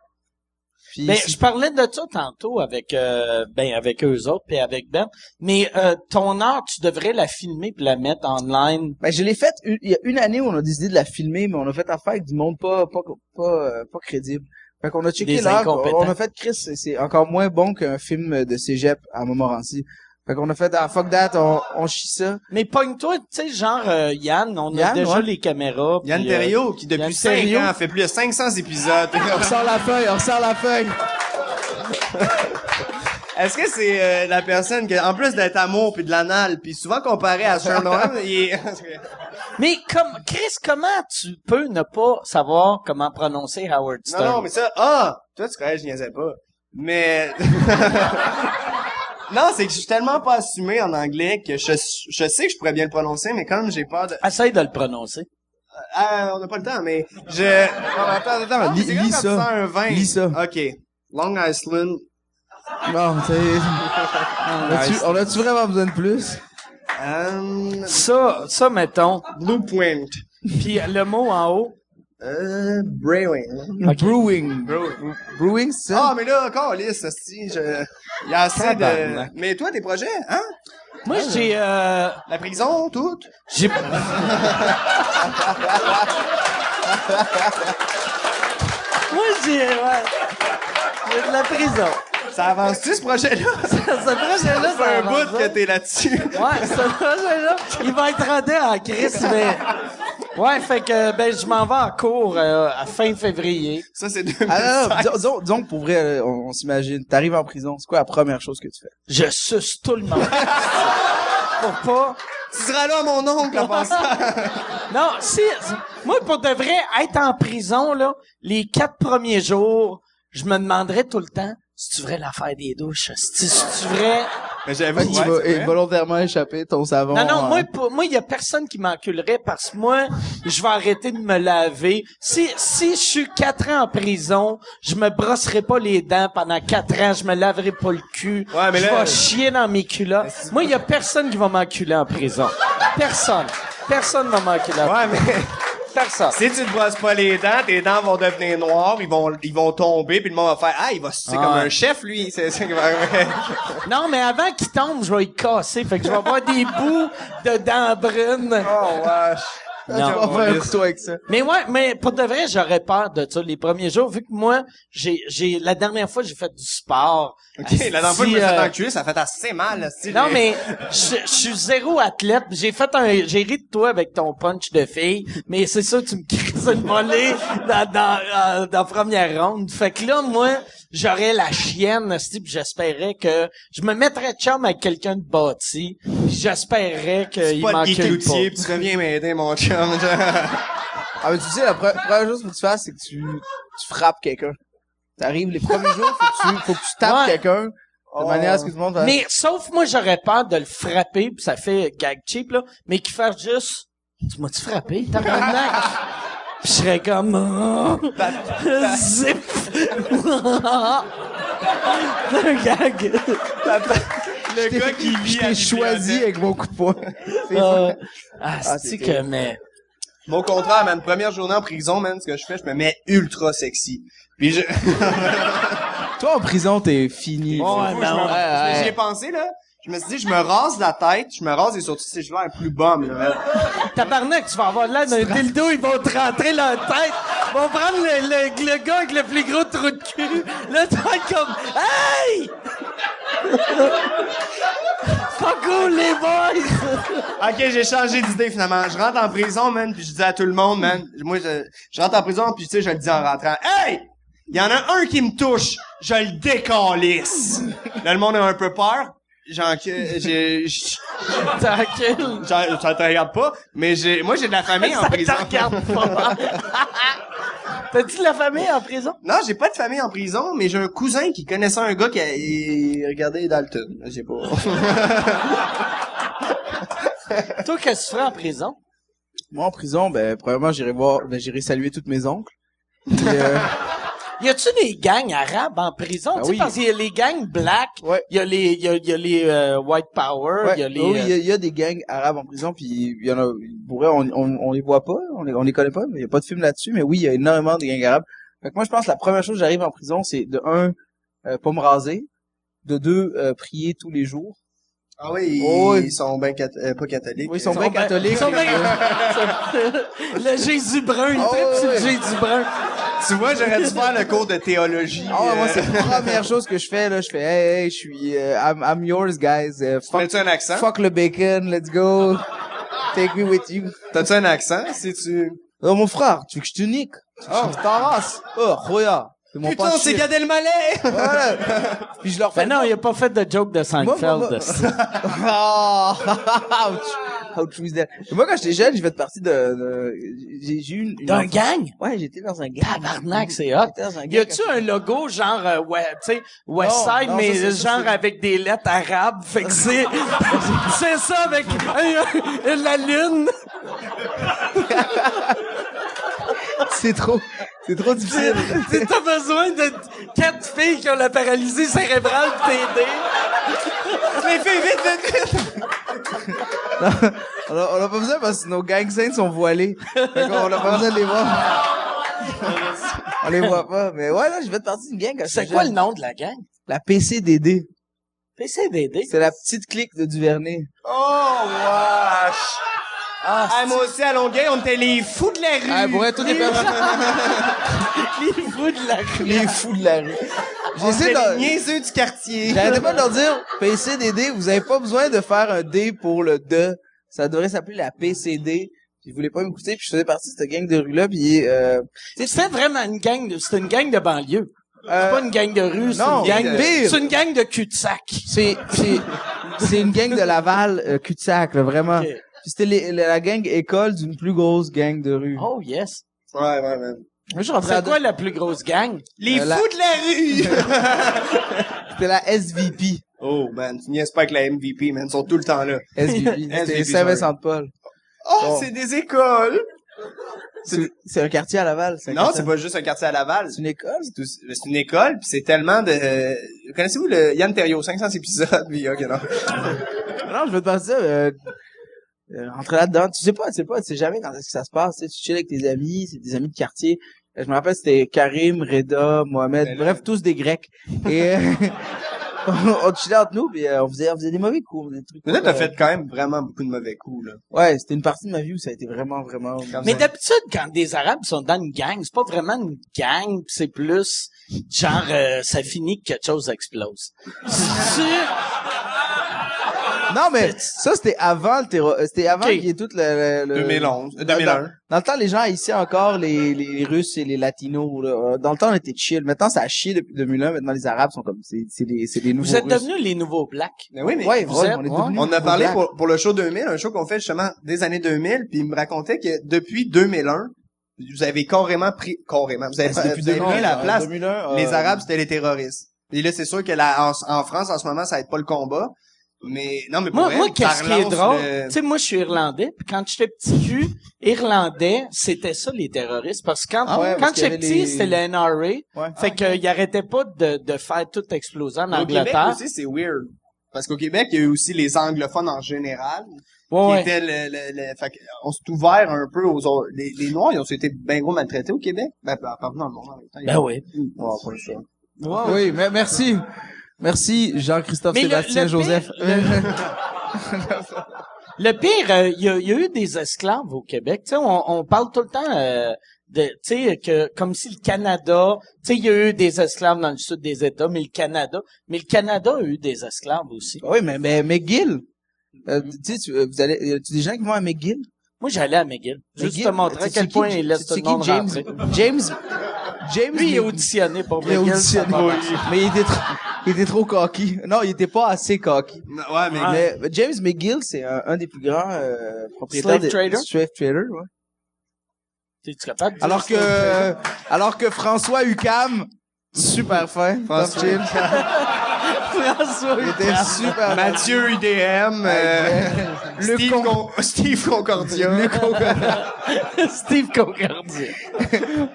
Puis Ben, je parlais de ça tantôt avec avec eux autres puis avec Ben. Mais ton heure, tu devrais la filmer puis la mettre online. ben, je l'ai faite, il y a 1 année où on a décidé de la filmer, mais on a fait affaire avec du monde pas crédible. Fait qu'on a checké Des l'heure, incompétents. on a fait Chris, c'est encore moins bon qu'un film de cégep à Montmorency. Fait qu'on a fait, fuck that, on chie ça. Mais pogne-toi, tu sais, genre Yann, on a Yann, déjà ouais. les caméras. Yann puis, Terriot, qui Yann depuis 5 Terriot. ans fait plus de 500 épisodes. On ressort la feuille. Est-ce que c'est la personne qui, en plus d'être amour puis de l'anal, puis souvent comparé à Sherlock, il est... Mais Chris, comment tu peux ne pas savoir comment prononcer Howard Stern? Non, mais ça, toi, tu croyais que je niaisais pas. Mais, Non, c'est que je suis tellement pas assumé en anglais que je sais que je pourrais bien le prononcer, mais comme j'ai peur de... Essaye de le prononcer. on n'a pas le temps, mais je... Attends, Ah, c'est lis comme quand tu sens ça. un vin. Lis ça. OK. Long Island. Non, on a-tu vraiment besoin de plus? Ça, mettons. Blue Point. Puis le mot en haut. Brewing. Brewing. Brewing, c'est ça? Ah, mais là, encore, lisse, il y a assez Tabarnak. de... Mais toi, tes projets, hein? Moi, j'ai... La prison, tout? J'ai... Moi, ouais. J'ai de la prison. Ça avance-tu, ce projet-là? Ce projet-là, C'est ça un bout avance, que hein? t'es là-dessus. Ouais, ce projet-là, il va être rendu en crise, mais... Ouais, fait que, je m'en vais en cours à fin février. Ça, c'est 2016. Ah, non, disons que pour vrai, on s'imagine. T'arrives en prison, c'est quoi la première chose que tu fais? Je suce tout le monde. Pour pas... Tu seras là, mon oncle, en passant. Non, moi, pour de vrai, être en prison, là, les 4 premiers jours, je me demanderais tout le temps, si tu vrai l'affaire des douches, si tu vrai... Mais j'avais Il va volontairement échapper ton savon. Non, moi, il y a personne qui m'enculerait parce que moi, je vais arrêter de me laver. Si je suis 4 ans en prison, je me brosserai pas les dents pendant 4 ans, je me laverai pas le cul. Ouais, mais je là- vais chier dans mes culottes. Moi, il y a personne qui va m'enculer en prison. Personne. Personne va m'enculer. Ouais, mais Personne. si tu te brosses pas les dents, tes dents vont devenir noires, ils vont tomber, puis le monde va faire, il va sucer comme un chef, lui. C'est Non, mais avant qu'il tombe, je vais y casser. Fait que je vais avoir des bouts de dents brunes. Oh, wesh. Tu vas faire un couteau avec ça. Mais ouais, mais pour de vrai, j'aurais peur de ça les premiers jours, vu que moi, la dernière fois, j'ai fait du sport. OK, la dernière fois que je me suis Asti, fait enculer, ça fait assez mal, asti. Non, mais je suis zéro athlète. J'ai ri de toi avec ton punch de fille, mais c'est ça, tu me crises une volée dans la première ronde. Fait que là, moi, j'aurais la chienne, asti, pis j'espérais que je me mettrais de chum avec quelqu'un de bâti, pis j'espérais qu'il pas de Guy m'encule Cloutier, pas. puis tu reviens m'aider, mon chum. Ah, mais tu sais, la première chose que tu fasses, c'est que tu frappes quelqu'un. T'arrives les premiers jours, faut que tu tapes Ouais. quelqu'un de manière à ce que tout le monde fasse. Mais sauf moi, j'aurais peur de le frapper, pis ça fait gag cheap, là, mais qu'il fasse juste « Tu m'as-tu frappé, tabarnak? » Pis je serais comme « Zip! » Un gag. Le gars qui vit Je à t'ai choisi avec mon coup de poing. C'est C'est c'est que, mais... Mon contraire, man, première journée en prison, man, ce que je fais, je me mets ultra sexy. Puis je... Toi, en prison, t'es fini. Ouais, mais J'y ai pensé, là. Je me suis dit, je me rase la tête, je me rase et surtout si je l'air plus bum, là. Tabarnak, tu vas avoir l'air d'un dildo, ils vont te rentrer leur tête. Ils vont prendre le gars avec le plus gros trou de cul. Là, tu vas être comme « Hey! » Pas cool, les boys! Ok, j'ai changé d'idée, finalement. Je rentre en prison, man, puis je dis à tout le monde, man. Moi, je rentre en prison, puis tu sais, je le dis en rentrant. Hey! Il y en a un qui me touche, je le décalisse. Là, le monde a un peu peur. Ça te regarde pas, mais moi, j'ai de la famille en Ça prison. te regarde pas. T'as-tu de la famille en prison? Non, j'ai pas de famille en prison, mais j'ai un cousin qui connaissait un gars qui regardait Dalton. Je sais pas. Toi, qu'est-ce que tu ferais en prison? Moi, en prison, premièrement, j'irai saluer toutes mes oncles. Puis, Y a-tu des gangs arabes en prison? Ben Tu sais, oui. parce qu'il y a les gangs black, Ouais. il y a les white power, ouais, il y a les... oui, il y a des gangs arabes en prison, puis il y en a, pour vrai, on les voit pas, on les connaît pas, mais il y a pas de film là-dessus, mais oui, il y a énormément de gangs arabes. Fait que moi, je pense que la première chose que j'arrive en prison, c'est de pas me raser, de deux, prier tous les jours. Ah oui, Oh, oui. ils sont bien pas catholiques. Oui, ils sont bien catholiques. Ils sont bien... le Jésus brun, il Oh, tripe sur le ouais. Jésus brun. Tu vois, j'aurais dû faire le cours de théologie. Ah ouais, moi, c'est la première chose que je fais, là. Je fais, hey, je suis, I'm yours, guys. Mets-tu un accent? Fuck le bacon, let's go. Take me with you. T'as-tu un accent? Si tu... Oh, mon frère, tu veux que je te nique? Tu veux que je t'arrasse? Oh, Roya. C'est mon Putain, c'est Gad Elmaleh! Voilà. Puis je leur fais, Ben non, il a pas fait de joke de Seinfeld. Oh, ouch. How true is that? Et moi, quand j'étais jeune, j'ai fait partie j'ai eu une D'un gang? Ouais, j'étais dans un gang. Tabarnak, c'est hot. J'étais dans un gang. Y a-tu un logo genre, ouais, tu sais, West Non, Side, non, mais ça, genre c'est- avec des lettres arabes, fait que c'est, c'est ça avec la lune. C'est trop difficile. Tu t'as besoin de 4 filles qui ont la paralysie cérébrale pour t'aider. Les filles, vite! On a pas besoin parce que nos gang saints sont voilés. Fait qu'on a pas besoin de les voir. On les voit pas. Mais ouais, là, j'ai fait partie d'une gang quand C'est j'étais quoi le jeune. nom de la gang? La PCDD. PCDD. C'est la petite clique de Duvernay. Oh, wesh! Ah, Ah, moi aussi, à Longueuil, on était les fous de la rue. Ah, pour être toutes les personnes. les fous de la rue. Les fous de la rue. On J'essaie était les de... niaiseux du quartier. J'arrêtais pas de leur dire, PCDD, vous avez pas besoin de faire un D pour le de. Ça devrait s'appeler la PCD. Puis ils voulaient pas m'écouter, puis je faisais partie de cette gang de rue-là, puis C'est vraiment une gang c'est une gang de banlieue. C'est pas une gang de rue, c'est non, une gang pire. c'est une gang de cul-de-sac. c'est une gang de Laval, cul-de-sac, là, vraiment. Ok. Puis c'était la gang école d'une plus grosse gang de rue. Oh yes. Ouais, man. Moi, je suis rentré C'est quoi la plus grosse gang? Les la- fous de la rue! C'était la SVP. Oh, man, tu niaises pas avec la MVP, man. Ils sont tout le temps là. SVP. C'était SVP, Saint-Vincent-de-Paul. Oh, Bon. c'est des écoles! C'est un quartier à Laval. Non, c'est pas juste un quartier à Laval. C'est une école. C'est une école, puis c'est tellement de... Connaissez-vous le Yann Terriot, 500 épisodes? Puis, ok, non. Non, je veux te parler de ça, rentrer là-dedans. Tu sais jamais quand est-ce que ça se passe. Tu sais, tu chill avec tes amis, c'est des amis de quartier. Je me rappelle, c'était Karim, Reda, Mohamed, Ben là. bref, tous des Grecs. Et on chillait entre nous, puis on faisait des mauvais coups, des trucs. Mais là, t'as fait quand même vraiment beaucoup de mauvais coups, là. Ouais, c'était une partie de ma vie où ça a été vraiment, vraiment... Mais d'habitude, quand des Arabes sont dans une gang, c'est pas vraiment une gang, pis c'est plus genre ça finit que quelque chose explose. Non, mais ça, c'était avant le terrorisme. C'était avant Ok. qu'il y ait tout le 2011, dans- 2001. Dans le temps, les gens haïssaient encore les Russes et les Latinos, là. Dans le temps, on était chill. Maintenant, ça a chié depuis 2001. Maintenant, les Arabes sont comme, c'est des nouveaux Vous êtes Russes. devenus les nouveaux blacks. Mais oui, mais Ouais, vous ouais, êtes- on est ouais. devenus on a parlé black. pour le show 2000, un show qu'on fait justement des années 2000, puis il me racontait que depuis 2001, vous avez vous avez C'est depuis vous avez 2001, pris la place. 2001, Les Arabes, c'était les terroristes. Et là, c'est sûr que en France, en ce moment, ça aide pas le combat. Mais, non, mais pour Moi, vrai, qu'est-ce ça qui est relance drôle? le- Tu sais, moi, je suis irlandais, puis quand j'étais petit cul, irlandais, c'était ça, les terroristes. Parce que Ah ouais, quand parce qu'il y j'étais avait petit, les- c'était le NRA. Ouais. Fait qu'ils arrêtaient pas de faire tout exploser en Au Québec Angleterre. aussi, c'est weird. Parce qu'au Québec, il y a eu aussi les anglophones en général. Ouais, Qui ouais. étaient fait on s'est ouvert un peu aux autres. Les Noirs, ils ont été bien gros maltraités au Québec. Ben, pas dans le monde en même temps. Ben oui. Ouais, pas ça. Oui, mais merci. Merci, Jean-Christophe Mais Sébastien le Joseph. Le pire, il y a eu des esclaves au Québec. Tu sais, on parle tout le temps de, tu sais, que comme si le Canada, tu sais, il y a eu des esclaves dans le sud des États, mais le Canada a eu des esclaves aussi. Oui, mais McGill. Tu sais, vous allez, y a-tu des gens qui vont à McGill? Moi, j'allais à McGill. Juste McGill, te montrer à c'est quel qui- point il laisse tout c'est le monde qui, rentrer. James, Lui, il est McGill. auditionné pour Il est McGill. auditionné. ça va. Mais il était trop cocky. Non, il était pas assez cocky. Non, ouais, mais Ah. Mais James McGill, c'est un des plus grands propriétaires Slave trader? Slave trader, ouais. T'es-tu capable de dire ça? Alors que François Ucam, super fin, top chill. François Il était super Mathieu UDM, Le Steve Concordia. Steve Concordia.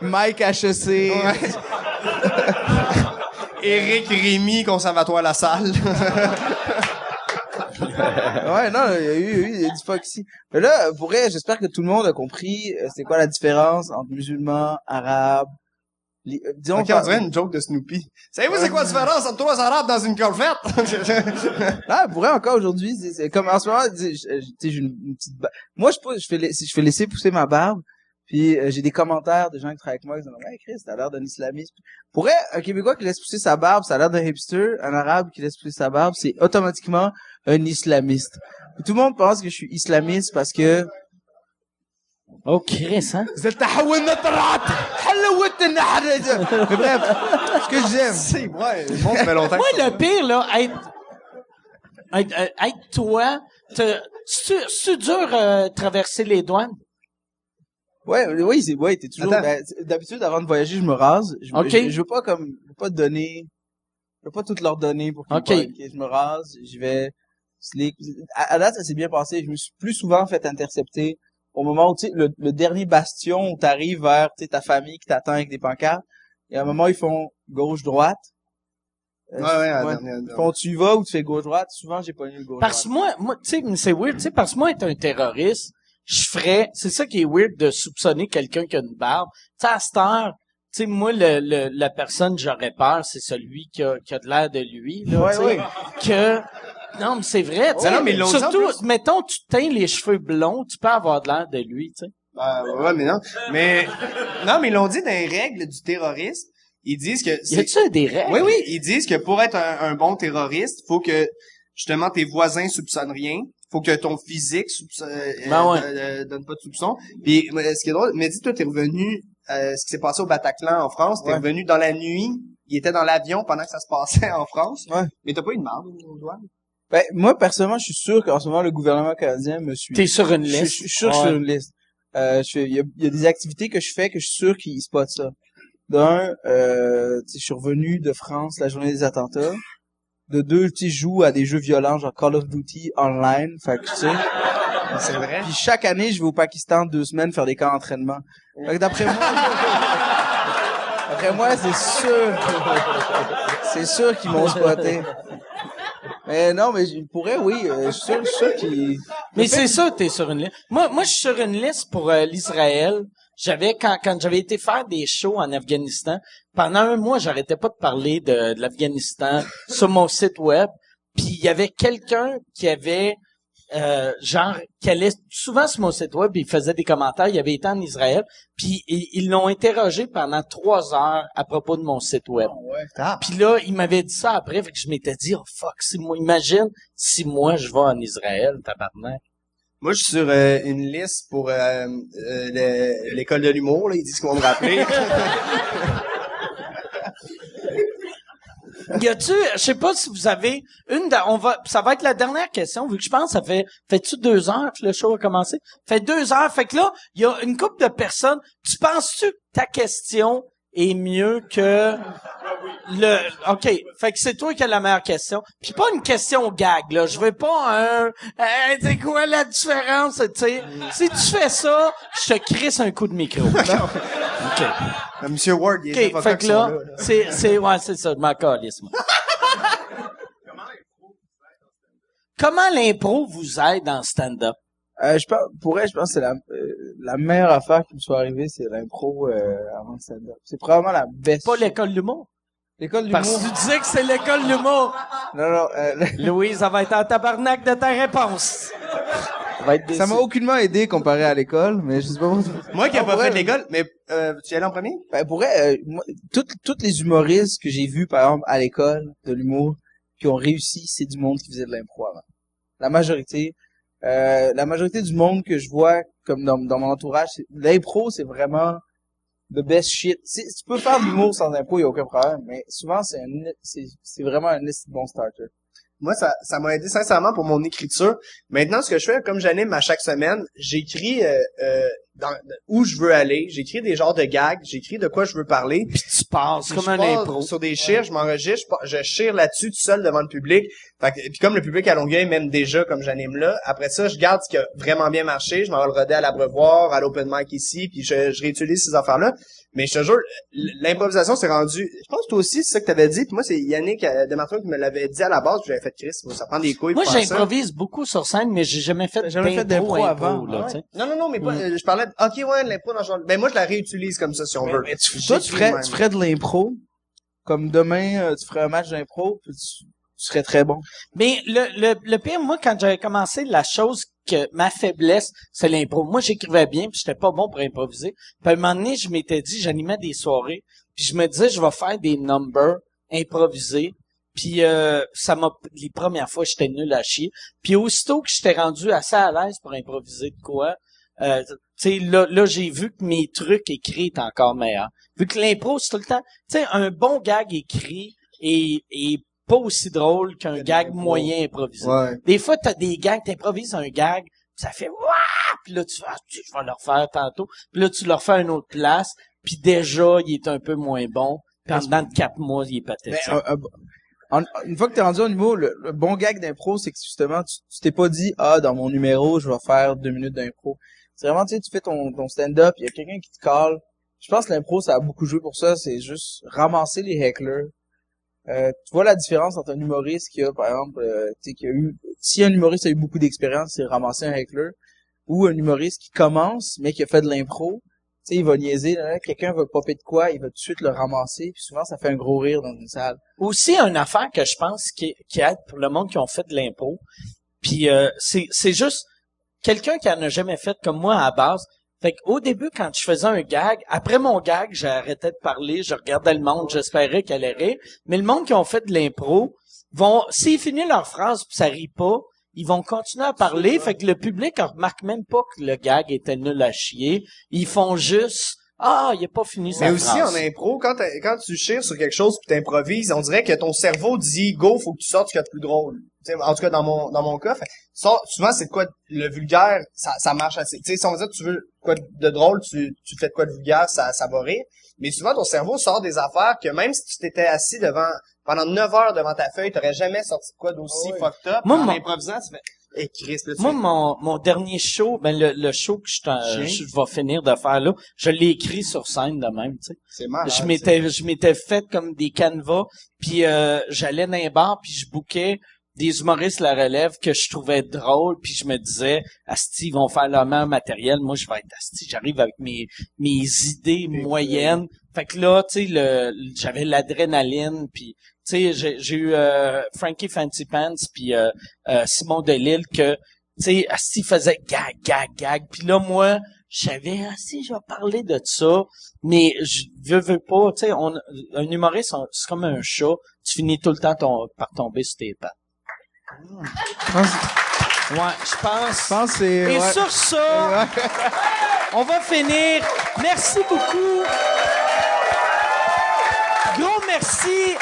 Mike HEC. Éric Rémy, Conservatoire La Salle. Ouais, non, il y a du Foxy. Mais là, pour vrai, j'espère que tout le monde a compris c'est quoi la différence entre musulmans, arabes, disons... Ok, on dirait une joke de Snoopy. Savez-vous c'est quoi la différence entre trois arabes dans une corvette? Ah, pour vrai, encore aujourd'hui, c'est comme en ce moment, tu sais, j'ai une petite moi, je fais laisser pousser ma barbe, puis j'ai des commentaires de gens qui travaillent avec moi qui disent « Hey Chris, t'as l'air d'un islamiste. » Pour vrai, un Québécois qui laisse pousser sa barbe, ça a l'air d'un hipster. Un arabe qui laisse pousser sa barbe, c'est automatiquement un islamiste. Et tout le monde pense que je suis islamiste parce que... Oh, Chris, hein? Mais bref, ce que j'aime. C'est, ouais, bon, ça fait longtemps Moi, que ça le pire, là, être toi, C'est dur traverser les douanes? Oui, t'es toujours, d'habitude, avant de voyager, je me rase. Je veux pas tout leur donner pour qu'ils parlent. Je me rase, je vais, à date, ça s'est bien passé. Je me suis plus souvent fait intercepter au moment où, tu sais, le dernier bastion où t'arrives vers, tu sais, ta famille qui t'attend avec des pancartes. Et à un moment, ils font gauche-droite. Ils font tu y vas ou tu fais gauche-droite. Souvent, j'ai pas eu le gauche-droite. Parce que moi, tu sais, c'est weird, tu sais, parce que moi, être un terroriste, c'est ça qui est weird de soupçonner quelqu'un qui a une barbe. Tu sais, à cette heure, tu sais, moi, la personne que j'aurais peur, c'est celui qui a de l'air de lui, là, tu sais. Non, mais c'est vrai, tu sais. Non, mais surtout, mettons, tu teins les cheveux blonds, tu peux avoir de l'air de lui, tu sais. Mais non. Mais ils l'ont dit dans les règles du terrorisme. Ils disent que y a-tu des règles? Oui, ils disent que pour être un bon terroriste, faut que justement tes voisins soupçonnent rien, faut que ton physique donne pas de soupçon. Puis ce qui est drôle, mais dis toi t'es revenu ce qui s'est passé au Bataclan en France, t'es revenu dans la nuit, il était dans l'avion pendant que ça se passait en France. Ouais. Mais t'as pas eu de marde aux douanes? Ben moi personnellement, je suis sûr qu'en ce moment le gouvernement canadien me suit. T'es sur une liste. Je suis sûr que je suis sur une liste. Il y a des activités que je fais que je suis sûr qu'ils spotent ça. D'un, je suis revenu de France la journée des attentats. De deux, je joue à des jeux violents genre Call of Duty online. Fait que tu sais. C'est vrai. Puis chaque année, je vais au Pakistan 2 semaines faire des camps d'entraînement. Fait que d'après moi, c'est sûr qu'ils m'ont spoté. Mais non, mais je pourrais, oui. Je suis sûr qu'ils... Mais c'est ça, t'es sur une liste. Moi, je suis sur une liste pour l'Israël. Quand j'avais été faire des shows en Afghanistan, pendant un mois, j'arrêtais pas de parler de l'Afghanistan sur mon site web. Puis il y avait quelqu'un qui avait qui allait souvent sur mon site web, il faisait des commentaires, il avait été en Israël, puis ils l'ont interrogé pendant 3 heures à propos de mon site web. Puis là, il m'avait dit ça après, fait que je m'étais dit, oh fuck, imagine si moi je vais en Israël, tabarnak. Moi, je suis sur une liste pour l'école de l'humour, là, ils disent qu'ils vont me rappeler. Y a-tu, je sais pas si vous avez ça va être la dernière question, vu que je pense ça fait-tu 2 heures que le show a commencé? Fait 2 heures, fait que là, il y a une couple de personnes, tu penses-tu que ta question est mieux que OK, fait que c'est toi qui as la meilleure question. Puis pas une question gag, là. Je veux pas c'est quoi la différence, tu sais. Si tu fais ça, je te crisse un coup de micro. OK. Monsieur Ward, il est fait que là, c'est ça, je m'en calisse, moi. Comment l'impro vous aide dans stand-up? Je pense que c'est la meilleure affaire qui me soit arrivée, c'est l'impro avant le stand-up. C'est probablement la best. Pas l'école d'humour? L'école d'humour. Parce que tu disais que c'est l'école d'humour. Non. Louise, ça va être en tabarnak de ta réponse. Ça m'a aucunement aidé comparé à l'école, mais je sais pas pourquoi. Moi qui n'ai pas fait de l'école, mais tu y allais en premier? Ben moi, toutes les humoristes que j'ai vus, par exemple, à l'école de l'humour, qui ont réussi, c'est du monde qui faisait de l'impro avant. La majorité du monde que je vois comme dans mon entourage, l'impro, c'est vraiment the best shit. Tu peux faire de l'humour sans impro, il y a aucun problème, mais souvent c'est vraiment un bon starter. Moi, ça m'a aidé sincèrement pour mon écriture. Maintenant, ce que je fais, comme j'anime à chaque semaine, j'écris où je veux aller, j'écris des genres de gags, j'écris de quoi je veux parler. Puis tu passes comme un impro. Sur des chires, je m'enregistre, je chire là-dessus tout seul devant le public. Puis comme le public à Longueuil m'aime déjà comme j'anime là, après ça, je garde ce qui a vraiment bien marché, je m'en vais le roder à l'Abreuvoir, à l'open mic ici, puis je réutilise ces affaires-là. Mais je te jure, l'improvisation s'est rendue... Je pense que toi aussi, c'est ça que t'avais dit. Puis moi, c'est Yannick Demartin qui me l'avait dit à la base. J'avais fait Chris, ça prend des couilles. Moi, j'improvise beaucoup sur scène, mais j'ai jamais fait d'impro avant. Là, Non, mais pas, je parlais de... OK, ouais, de l'impro dans genre... Ben moi, je la réutilise comme ça, si on veut. Mais tu ferais de l'impro, comme demain, tu ferais un match d'impro, puis tu serais très bon. Mais le pire, moi, quand j'avais commencé, la chose que ma faiblesse, c'est l'impro. Moi, j'écrivais bien, puis j'étais pas bon pour improviser. Puis à un moment donné, je m'étais dit, j'animais des soirées, puis je me disais, je vais faire des numbers improvisés. Puis les premières fois, j'étais nul à chier. Puis aussitôt que j'étais rendu assez à l'aise pour improviser de quoi, tu sais, là, j'ai vu que mes trucs écrits étaient encore meilleurs. Vu que l'impro, c'est tout le temps, tu sais, un bon gag écrit est pas aussi drôle qu'un gag moyen improvisé. Ouais. Des fois, t'as des gags, t'improvises un gag, pis ça fait Wouah! Puis là, tu fais je vais le refaire tantôt. Puis là, tu le refais à une autre place, puis déjà, il est un peu moins bon. Puis en dedans de 4 mois, il est pathétique. Une fois que t'es rendu au niveau, le bon gag d'impro, c'est que justement, tu t'es pas dit, dans mon numéro, je vais faire 2 minutes d'impro. C'est vraiment, tu sais, tu fais ton stand-up, il y a quelqu'un qui te call. Je pense que l'impro, ça a beaucoup joué pour ça, c'est juste ramasser les hecklers. Tu vois la différence entre un humoriste qui a, par exemple, tu sais, qui a eu, si un humoriste a eu beaucoup d'expérience, c'est ramasser un heckler, ou un humoriste qui commence, mais qui a fait de l'impro. Tu sais, il va niaiser, là, quelqu'un va popper de quoi, il va tout de suite le ramasser, puis souvent, ça fait un gros rire dans une salle. Aussi, une affaire que je pense qui aide pour le monde qui ont fait de l'impro, puis c'est juste quelqu'un qui en a jamais fait comme moi à la base. Fait qu'au début, quand je faisais un gag, après mon gag, j'arrêtais de parler, je regardais le monde, j'espérais qu'elle allait rire. Mais le monde qui ont fait de l'impro, s'ils finissent leur phrase pis ça rit pas, ils vont continuer à parler. Fait que le public remarque même pas que le gag était nul à chier. Ils font juste, il a pas fini sa Mais phrase. aussi en impro, quand tu chires sur quelque chose pis t'improvises, on dirait que ton cerveau dit go, faut que tu sortes ce qu'il y a de plus drôle. T'sais, en tout cas dans mon cas, souvent c'est de quoi le vulgaire, ça marche assez. Tu sais, si on veut dire que tu veux quoi de drôle, tu fais de quoi de vulgaire, ça va rire. Mais souvent ton cerveau sort des affaires que même si tu t'étais assis pendant 9 heures devant ta feuille, t'aurais jamais sorti de quoi d'aussi fucked up. Moi, en improvisant, tu fais Chris, là, Moi, mon dernier show, le show que je vais finir de faire là, je l'ai écrit sur scène de même, tu sais. c'est malade. Je m'étais fait comme des canevas, puis j'allais dans un bar, puis je bookais des humoristes la relève que je trouvais drôles, puis je me disais, asti, ils vont faire leur meilleur matériel, moi je vais être asti, j'arrive avec mes idées moyennes. Fait que là, tu sais, j'avais l'adrénaline, puis tu sais, j'ai eu Frankie Fancy Pants puis Simon Delille que tu sais, asti faisait gag, puis là moi, je savais si je vais parler de ça, mais je veux pas, tu sais, un humoriste c'est comme un chat, tu finis tout le temps par tomber sur tes pattes. Ouais, je pense que c'est... Et ouais. sur ça, on va finir. Merci beaucoup. Gros merci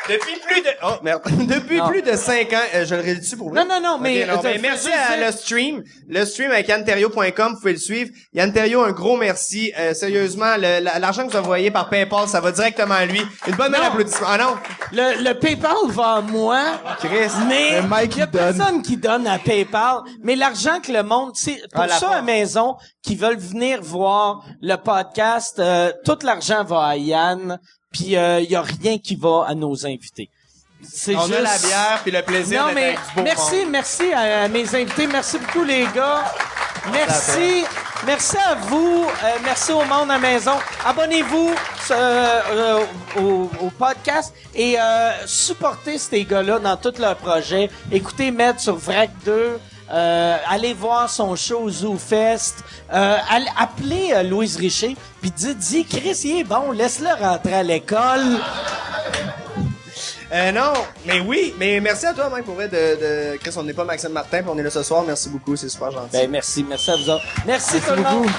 Depuis plus de... Oh, merde. Depuis plus de 5 ans, je le réduis pour vous. Non, mais... Okay, mais merci à le stream avec yanterio.com, vous pouvez le suivre. Yann Terriot, un gros merci. Sérieusement, l'argent que vous envoyez par PayPal, ça va directement à lui. Une bonne main d'applaudissement. Ah non? Le PayPal va à moi. Chris. Mais Mike il y a qui donne. personne qui donne à PayPal. Mais l'argent que le monde, c'est pour ça à la maison, qui veulent venir voir le podcast, tout l'argent va à Yann. Puis y a rien qui va à nos invités. C'est On juste... a la bière puis le plaisir Non, d'être mais avec du beau monde. merci à mes invités. Merci beaucoup, les gars. Merci à vous. Merci au monde à la maison. Abonnez-vous au podcast et supportez ces gars-là dans tous leurs projets. Écoutez Med sur Vrac 2. Allez voir son show ZooFest. Appelez Louise Richer puis dis Chris, il est bon, laisse-le rentrer à l'école. Non, mais oui, mais merci à toi, Mike, pour vrai, de Chris, on n'est pas Maxime Martin, puis on est là ce soir, merci beaucoup, c'est super gentil. Ben, merci à vous autres. Merci tout le monde.